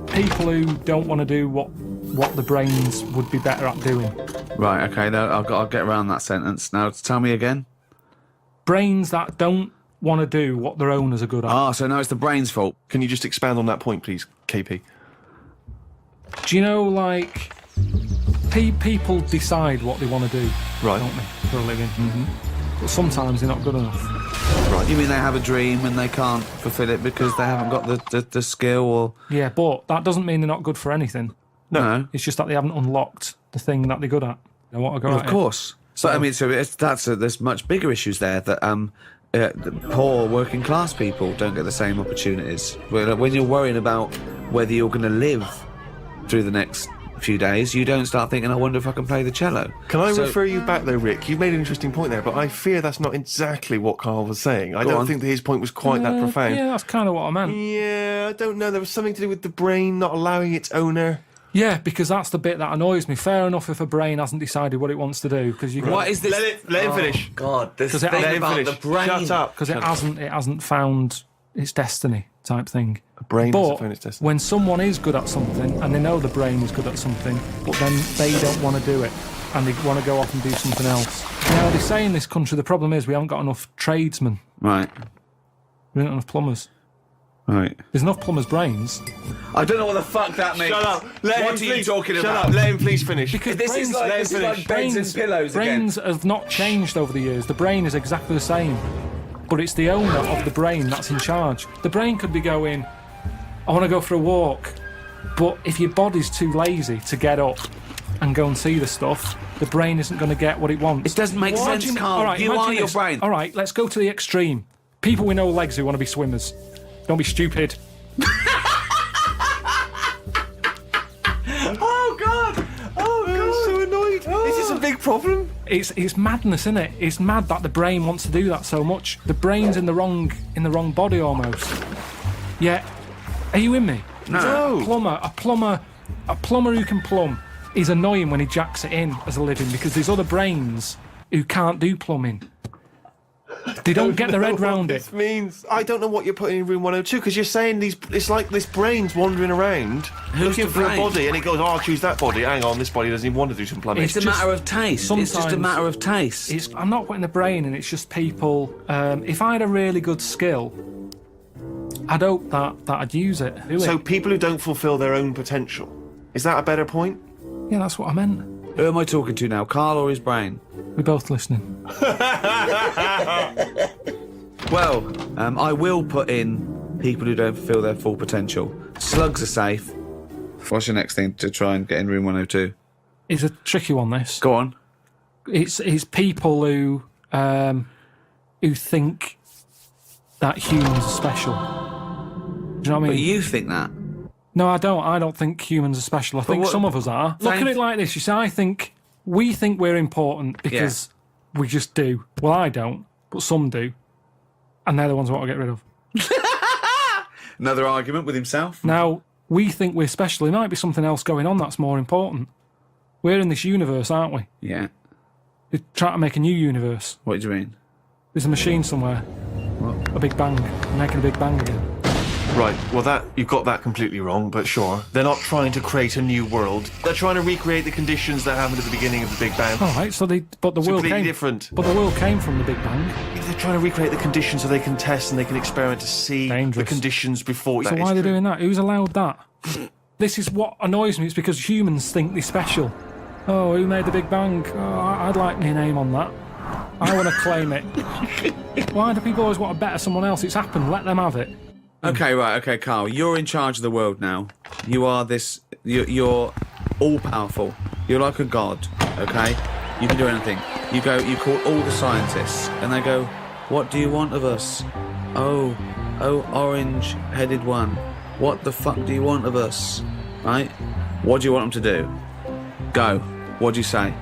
People who don't want to do what the brains would be better at doing. Right, okay, no, I'll get around that sentence. Now, tell me again. Brains that don't want to do what their owners are good at. So now it's the brain's fault. Can you just expand on that point, please, KP? Do you know, people decide what they want to do, Right. don't they, for a living? Mm-hmm. but sometimes they're not good enough. Right. You mean they have a dream and they can't fulfil it because they haven't got the skill or... Yeah, but that doesn't mean they're not good for anything. No. It's just that they haven't unlocked the thing that they're good at. They want to go Well, at of course. So I mean, there's much bigger issues there that the poor working class people don't get the same opportunities. When you're worrying about whether you're going to live through the next few days, you don't start thinking, I wonder if I can play the cello. Can I refer you back though, Rick? You've made an interesting point there, but I fear that's not exactly what Karl was saying. I don't think that his point was quite that profound. Yeah, that's kind of what I meant. Yeah, I don't know. There was something to do with the brain not allowing its owner. Yeah, because that's the bit that annoys me. Fair enough if a brain hasn't decided what it wants to do, because you. What is this? Let him finish. God, this thing about the brain. Shut up. Because it hasn't found its destiny type thing. A brain but hasn't found its destiny. when someone is good at something and they know the brain is good at something, but then they don't want to do it and they want to go off and do something else. Now they say in this country the problem is we haven't got enough tradesmen. Right. We don't have enough plumbers. Right. There's enough plumbers' brains. I don't know what the fuck that means. Shut up. What are you talking about? Shut up. Let him please finish. Because This is like beds and pillows brains have not changed over the years. The brain is exactly the same. But it's the owner of the brain that's in charge. The brain could be going, I want to go for a walk. But if your body's too lazy to get up and go and see the stuff, the brain isn't going to get what it wants. It doesn't make sense, Karl. All right, You are imagine your this. brain. All right, let's go to the extreme. People with no legs who want to be swimmers. Don't be stupid. Oh, God. Oh, God. I'm so annoyed. Is this a big problem? It's madness, isn't it? It's mad that the brain wants to do that so much. The brain's in the wrong body almost. Yeah. Are you with me? No. A plumber who can plumb is annoying when he jacks it in as a living because there's other brains who can't do plumbing. They don't get their head round it. This means I don't know what you're putting in room 102 because you're saying it's like this brain's wandering around looking for a body and it goes, I'll choose that body. Hang on, this body doesn't even want to do some plumbing. It's a matter of taste. It's just a matter of taste. I'm not putting the brain in. It's just people. If I had a really good skill, I'd hope that I'd use it. So people who don't fulfil their own potential. Is that a better point? Yeah, that's what I meant. Who am I talking to now, Karl or his brain? We're both listening. Well, I will put in people who don't fulfil their full potential. Slugs are safe. What's your next thing to try and get in room 102? It's a tricky one, this. Go on. It's people who think that humans are special. Do you know what I mean? But you think that? No, I don't. I don't think humans are special. I think some of us are. Look at it like this. You see, we think we're important because we just do. Well, I don't, but some do. And they're the ones I want to get rid of. Another argument with himself. Now, we think we're special. There might be something else going on that's more important. We're in this universe, aren't we? Yeah. They're trying to make a new universe. What do you mean? There's a machine somewhere. What? A big bang. They're making a big bang again. Right, well you've got that completely wrong, but sure. They're not trying to create a new world. They're trying to recreate the conditions that happened at the beginning of the Big Bang. All right, so the world completely came different. But the world came from the Big Bang. Yeah, they're trying to recreate the conditions so they can test and they can experiment to see the conditions before. So why are they doing that? Who's allowed that? This is what annoys me. It's because humans think they're special. Oh, who made the Big Bang? Oh, I'd like my name on that. I want to claim it. Why do people always want to better someone else? It's happened. Let them have it. Okay, right, okay, Karl, you're in charge of the world now. You are you're all-powerful. You're like a god, okay? You can do anything. You call all the scientists, and they go, what do you want of us? Oh, orange-headed one. What the fuck do you want of us? Right? What do you want them to do? Go. What do you say?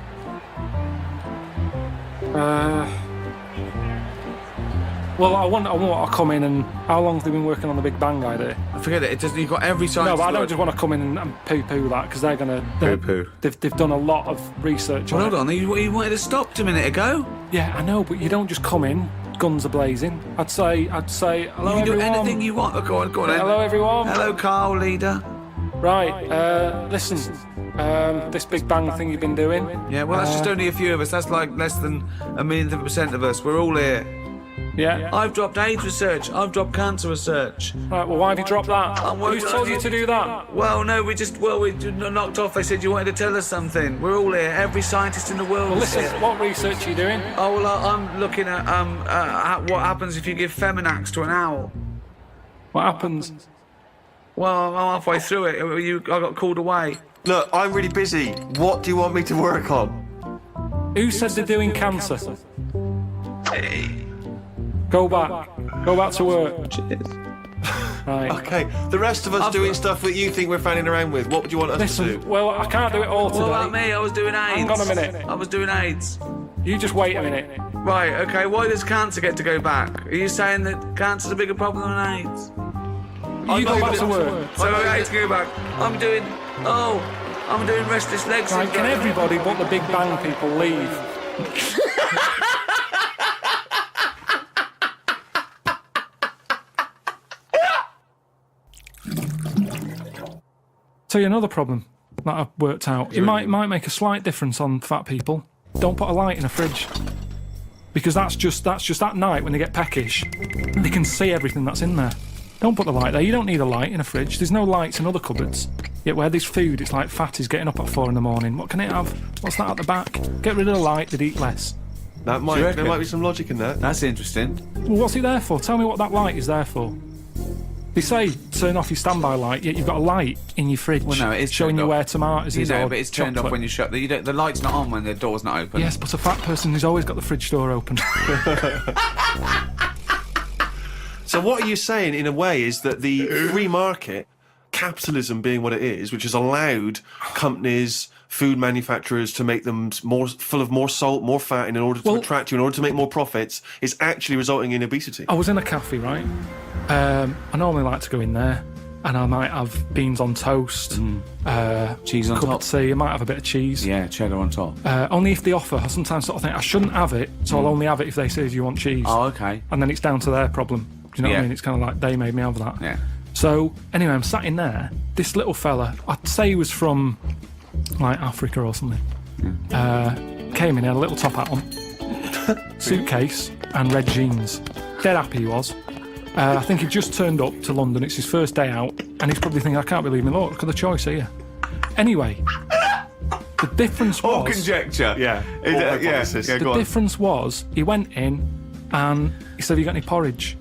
Well, I want to come in and... How long have they been working on the Big Bang idea? Forget it. You've got every science... No, but I don't just want to come in and poo-poo that, because they're going to... Poo-poo. They've done a lot of research on Hold on, you wanted to stop a minute ago? Yeah, I know, but you don't just come in, guns are blazing. I'd say, hello, everyone. You can do anything you want. Go on. Hello, everyone. Hello, Karl, leader. Right, listen, this Big Bang thing you've been doing... Yeah, well, that's just only a few of us. That's like less than 1 millionth of a % of us. We're all here. Yeah. I've dropped AIDS research. I've dropped cancer research. Right, well, why have you dropped that? Who's told you to do that? Well, no, we knocked off. They said you wanted to tell us something. We're all here. Every scientist in the world Well, is listen, here. what research are you doing? Oh, well, I'm looking at what happens if you give Feminax to an owl. What happens? Well, I'm halfway through it. I got called away. Look, I'm really busy. What do you want me to work on? Who said they're doing cancer? Go back. Go back to work. Cheers. Right. Okay, the rest of us doing stuff that you think we're fanning around with. What would you want us to Listen, do? well, I can't do it all today. What about me? I was doing AIDS. Hang on a minute. I was doing AIDS. You just wait a minute. Right, okay, why does cancer get to go back? Are you saying that cancer's a bigger problem than AIDS? You go back to work. So I hate to go back. I'm doing restless legs. Right, can everybody but the Big Bang people leave? Tell you another problem that I've worked out. It might make a slight difference on fat people. Don't put a light in a fridge. Because that's just at night when they get peckish. They can see everything that's in there. Don't put the light there. You don't need a light in a fridge. There's no lights in other cupboards. Yet where there's food, it's like fatties getting up at 4 in the morning. What can it have? What's that at the back? Get rid of the light, they'd eat less. There might be some logic in that. That's interesting. Well, what's it there for? Tell me what that light is there for. They say turn off your standby light, yet you've got a light in your fridge. Well, no, it is showing turned you off. where tomatoes You is. know, or but it's turned off chocolate. when you shut the light's not on when the door's not open. Yes, but a fat person who's always got the fridge door open. So what are you saying, in a way, is that the free market, capitalism being what it is, which has allowed companies, food manufacturers to make them more full of more salt, more fat in order to attract you, in order to make more profits, is actually resulting in obesity? I was in a cafe, right? I normally like to go in there, and I might have beans on toast, Cheese on cup top. of tea. I might have a bit of cheese. Yeah, cheddar on top. Only if they offer. I sometimes sort of think I shouldn't have it, so I'll only have it if they say, "Do you want cheese?" Oh, okay. And then it's down to their problem. Do you know what I Yeah. mean? It's kind of like they made me have that. Yeah. So anyway, I'm sat in there. This little fella, I'd say he was from like Africa or something. Came in, he had a little top hat on, suitcase, and red jeans. Dead happy he was. I think he just turned up to London. It's his first day out, and he's probably thinking, "I can't believe me. Look at the choice here." Anyway, the difference was. All conjecture. Yeah. Is All it- hypothesis. Yeah, The go on. difference was he went in and he said, "Have you got any porridge?"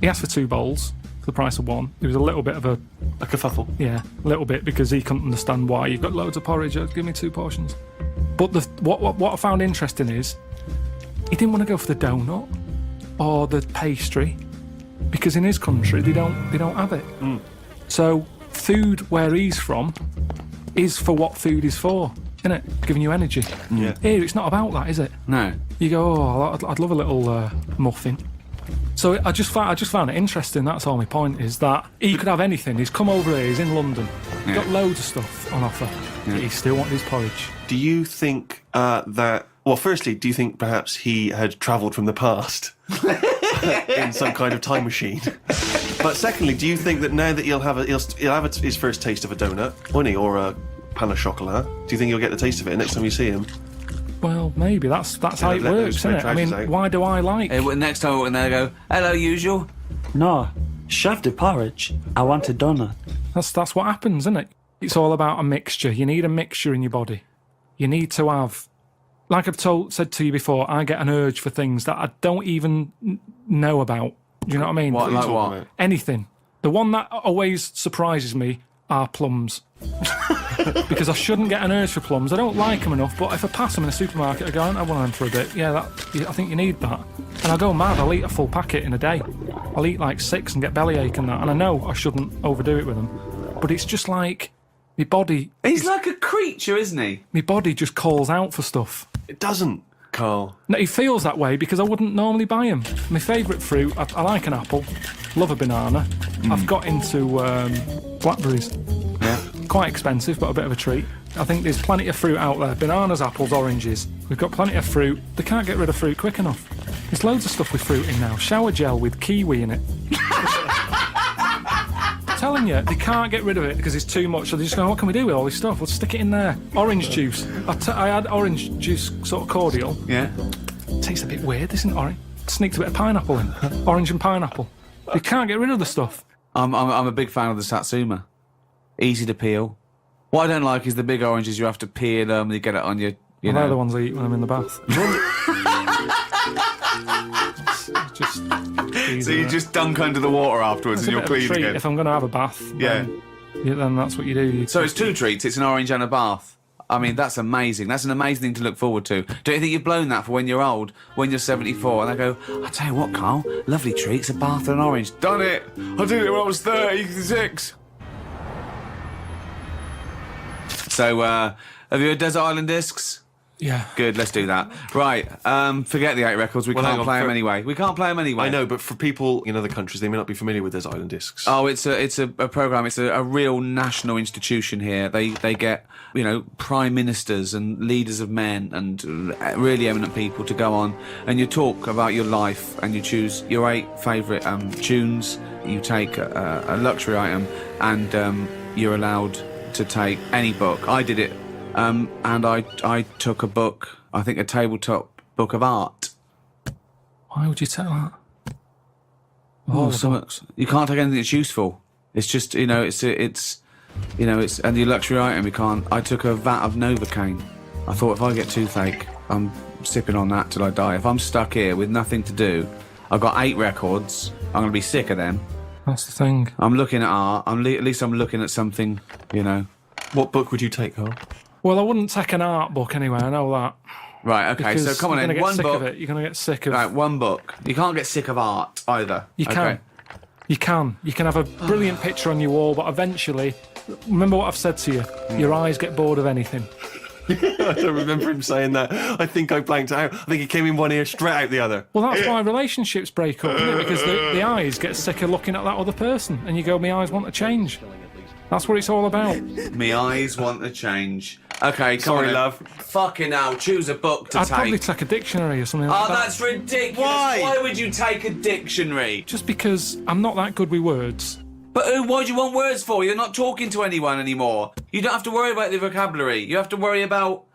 He asked for 2 bowls for the price of 1. It was a little bit of a kerfuffle. Yeah, a little bit, because he couldn't understand why. You've got loads of porridge, give me 2 portions. But what I found interesting is he didn't want to go for the donut or the pastry, because in his country they don't have it. So food where he's from is for what food is for, isn't it? Giving you energy. Yeah. Here it's not about that, is it? No. You go, "Oh, I'd love a little muffin." So I just found it interesting. That's all my point is, that he could have anything. He's come over here. He's in London. He's got loads of stuff on offer. He still wants his porridge. Do you think that... Well, firstly, do you think perhaps he had travelled from the past in some kind of time machine? But secondly, do you think that now that he'll have his first taste of a donut, won't he, or a pain au chocolat, do you think he'll get the taste of it next time you see him? Well, maybe that's how it let works, those isn't it? I mean, trousers out. why do I like? Next time I walk in there, I go, "Hello, usual." No, shove the porridge. I want a donut. That's what happens, isn't it? It's all about a mixture. You need a mixture in your body. You need to have, like I've said to you before, I get an urge for things that I don't even know about. Do you know what I mean? What, like what? Anything. The one that always surprises me are plums. Because I shouldn't get an urge for plums. I don't like them enough, but if I pass them in a supermarket, I go, "I haven't had one of them for a bit." Yeah, I think you need that. And I go mad. I'll eat a full packet in a day. I'll eat like 6 and get bellyache and that. And I know I shouldn't overdo it with them. But it's just like my body... He's like a creature, isn't he? My body just calls out for stuff. It doesn't, Carl. No, he feels that way because I wouldn't normally buy them. My favourite fruit, I like an apple, love a banana. I've got into blackberries. Yeah. Quite expensive, but a bit of a treat. I think there's plenty of fruit out there. Bananas, apples, oranges. We've got plenty of fruit. They can't get rid of fruit quick enough. There's loads of stuff with fruit in now. Shower gel with kiwi in it. I'm telling you, they can't get rid of it because it's too much. So they just go, "What can we do with all this stuff? Let's stick it in there." Orange juice. I had orange juice sort of cordial. Yeah. Tastes a bit weird, isn't it, orange? sneaked a bit of pineapple in. Orange and pineapple. You can't get rid of the stuff. I'm a big fan of the Satsuma. Easy to peel. What I don't like is the big oranges. You have to peel them. You get it on your. You They're the know. ones I eat when I'm in the bath. It's just easy, So you right? just dunk under the water afterwards, It's and a you're bit of a clean treat. again. If I'm going to have a bath, Yeah. then that's what you do. So it's 2 treats. It's an orange and a bath. I mean, that's amazing. That's an amazing thing to look forward to. Don't you think you've blown that for when you're old, when you're 74, and they go, I tell you what, Carl, lovely treats, a bath and an orange. Done it. I did it when I was 36. So, have you heard Desert Island Discs? Yeah. Good, let's do that. Right, forget the 8 records. We Well, hang can't on, play them for- anyway. We can't play them anyway. I know, but for people in other countries, they may not be familiar with Desert Island Discs. Oh, it's a program. It's a real national institution here. They get, you know, prime ministers and leaders of men and really eminent people to go on, and you talk about your life, and you choose your 8 favourite tunes. You take a luxury item, and you're allowed to take any book. I did it, and I took a book. I think a tabletop book of art. Why would you take that? Oh, you can't take anything that's useful. It's just, you know, it's and your luxury item. You can't. I took a vat of Novocaine. I thought if I get toothache, I'm sipping on that till I die. If I'm stuck here with nothing to do, I've got 8 records. I'm gonna be sick of them. That's the thing. I'm looking at art. At least I'm looking at something, you know. What book would you take, Carl? Well, I wouldn't take an art book anyway. I know that. Right. Okay. Because So come on you're in. gonna get One sick book. of it. You're going to get sick of. Right. One book. You can't get sick of art either. You can. Okay. You can. You can have a brilliant picture on your wall, but eventually, remember what I've said to you. Your eyes get bored of anything. I don't remember him saying that. I think I blanked out. I think he came in one ear, straight out the other. Well, that's why relationships break up, isn't it? Because the eyes get sick of looking at that other person, and you go, "My eyes want to change." That's what it's all about. Me eyes want to change. Okay, come Sorry, on, love. Fucking hell, choose a book to I'd take. probably take a dictionary or something Oh, like that. that's ridiculous. Why? Why would you take a dictionary? Just because I'm not that good with words. But why do you want words for? You're not talking to anyone anymore. You don't have to worry about the vocabulary. You have to worry about...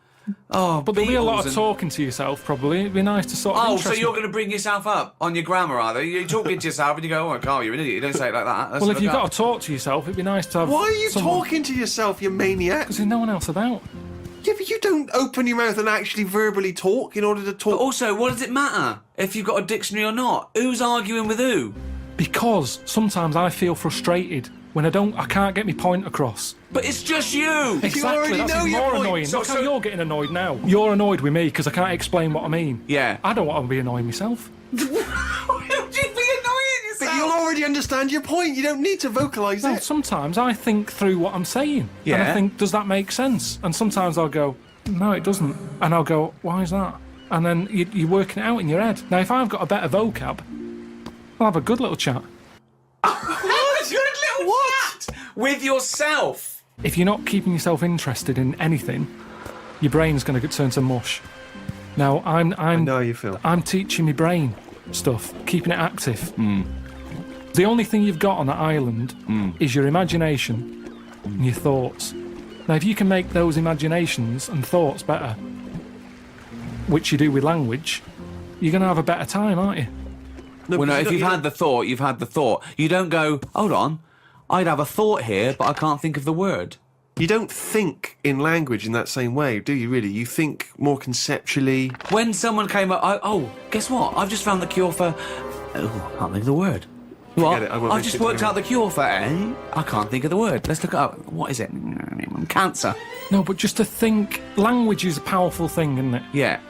Oh, But there'll be a lot Beatles of talking to yourself, probably. It'd be nice to sort of Oh, so interest you're me. going to bring yourself up on your grammar, are they? You're talking to yourself and you go, oh, Carl, you're an idiot. You don't say it like that. Let's Well, if look you've up. got to talk to yourself, it'd be nice to have Why are you someone- talking to yourself, you maniac? Because there's no one else about. Yeah, but you don't open your mouth and actually verbally talk in order to talk. But also, what does it matter if you've got a dictionary or not? Who's arguing with who? Because sometimes I feel frustrated when I can't get my point across. But it's just you. Exactly, already that's know even your more point. annoying. So- Look how so- you're getting annoyed now. You're annoyed with me because I can't explain what I mean. Yeah. I don't want to be annoying myself. Why would you be annoying yourself? But you'll already understand your point. You don't need to vocalise No, it. sometimes I think through what I'm saying. And Yeah. I think, does that make sense? And sometimes I'll go, no, it doesn't. And I'll go, why is that? And then you're working it out in your head. Now, if I've got a better vocab, I'll have a good little chat. Good little chat with yourself. If you're not keeping yourself interested in anything, your brain's going to turn to mush. Now, I know how you feel. I'm teaching my brain stuff, keeping it active. The only thing you've got on that island is your imagination and your thoughts. Now, if you can make those imaginations and thoughts better, which you do with language, you're going to have a better time, aren't you? No, Well, no, because if you've had the thought, you've had the thought. You don't go, hold on, I'd have a thought here, but I can't think of the word. you don't think in language in that same way, do you? Really, you think more conceptually. When someone came up, guess what? I've just found the cure for... Oh, I can't think of the word. What? it, I won't I've risk just it worked anymore. out the cure for... I can't think of the word. Let's look it up. What is it? Cancer. No, but just to think, language is a powerful thing, isn't it? Yeah.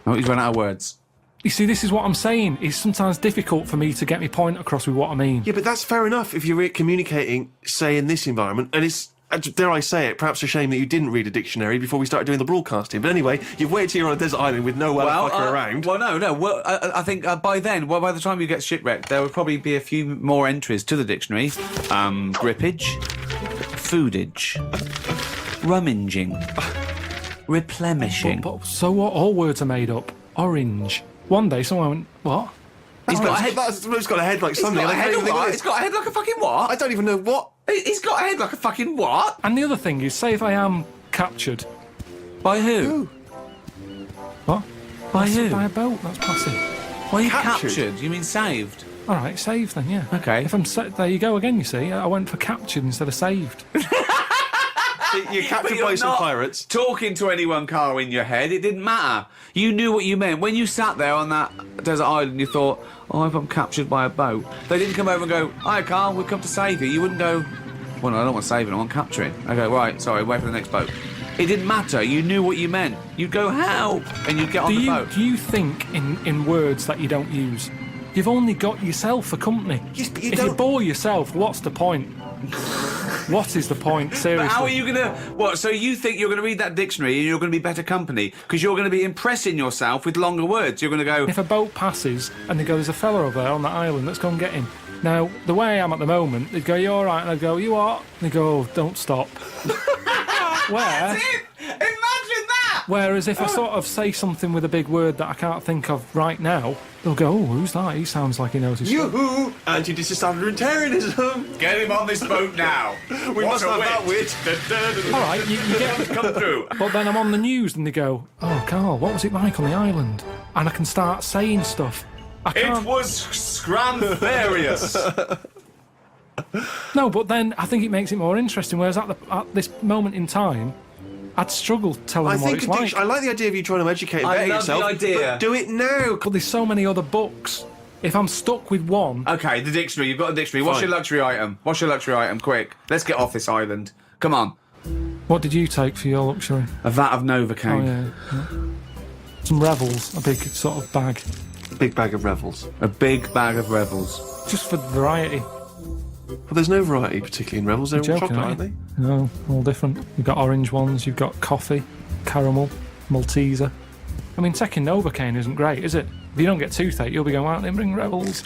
Oh, he's run out of words. You see, this is what I'm saying. It's sometimes difficult for me to get my point across with what I mean. Yeah, but that's fair enough if you're communicating, say, in this environment, and it's, dare I say it, perhaps a shame that you didn't read a dictionary before we started doing the broadcasting. But anyway, you've waited here on a desert island with no motherfucker around. Well, no. Well, I think by then, by the time you get shipwrecked, there would probably be a few more entries to the dictionary. Grippage, foodage, rummaging, replenishing. So what? All words are made up. Orange. One day someone went, what? He's got a head. It's got a head like He's something. got a I head don't of think what? it It's got a head like a fucking what? I don't even know what. He's got a head like a fucking what? And the other thing is, say if I am captured, By who? What? By who? By a boat, that's passive. Why are you Captured? captured? You mean saved? All right, saved then, yeah. Okay. If I'm there you go again, you see. I went for captured instead of saved. You're captured by some pirates. Talking to anyone, Carl, in your head, it didn't matter. You knew what you meant. When you sat there on that desert island, you thought, oh, if I'm captured by a boat. They didn't come over and go, hi, Carl, we've come to save you. You wouldn't go, well, no, I don't want saving, I want capturing. I go, right, sorry, wait for the next boat. It didn't matter. You knew what you meant. You'd go, help, and you'd get on the boat. Do you think in words that you don't use? You've only got yourself for company. Yes, but you if don't... you bore yourself, what's the point? What is the point, seriously? But how are you going to... What, so you think you're going to read that dictionary and you're going to be better company? Because you're going to be impressing yourself with longer words. You're going to go... If a boat passes and they go, there's a fella over there on that island, let's go and get him. Now, the way I am at the moment, they'd go, you all right? And I'd go, you what? And they go, oh, don't stop. Where... Imagine that! Whereas if I sort of say something with a big word that I can't think of right now, they'll go, oh, who's that? He sounds like he knows his stuff. Yoo-hoo! Anti-disarmamentarienism! Get him on this boat now! We must have that wit! All right, you get... Come through! But then I'm on the news and they go, oh, Carl, what was it like on the island? And I can start saying stuff. I can't... It was scramfarious! No, but then I think it makes it more interesting, whereas at this moment in time, I'd struggle telling them what it's like. I like the idea of you trying to educate and better yourself. I love the idea. But do it now. But there's so many other books. If I'm stuck with one... Okay, the dictionary. You've got a dictionary. What's Fine. your luxury item? What's your luxury item? Quick. Let's get off this island. Come on. What did you take for your luxury? A vat of Novocaine. Oh, yeah. Some Revels, a big sort of bag. Big bag of Revels. A big bag of Revels. Just for variety. Well, there's no variety particularly in Revels. They're all Joking, chocolate, aren't aren't you? they? No, all different. You've got orange ones, you've got coffee, caramel, Malteser. I mean, taking Novocaine isn't great, is it? If you don't get toothache, you'll be going, why don't they bring Revels?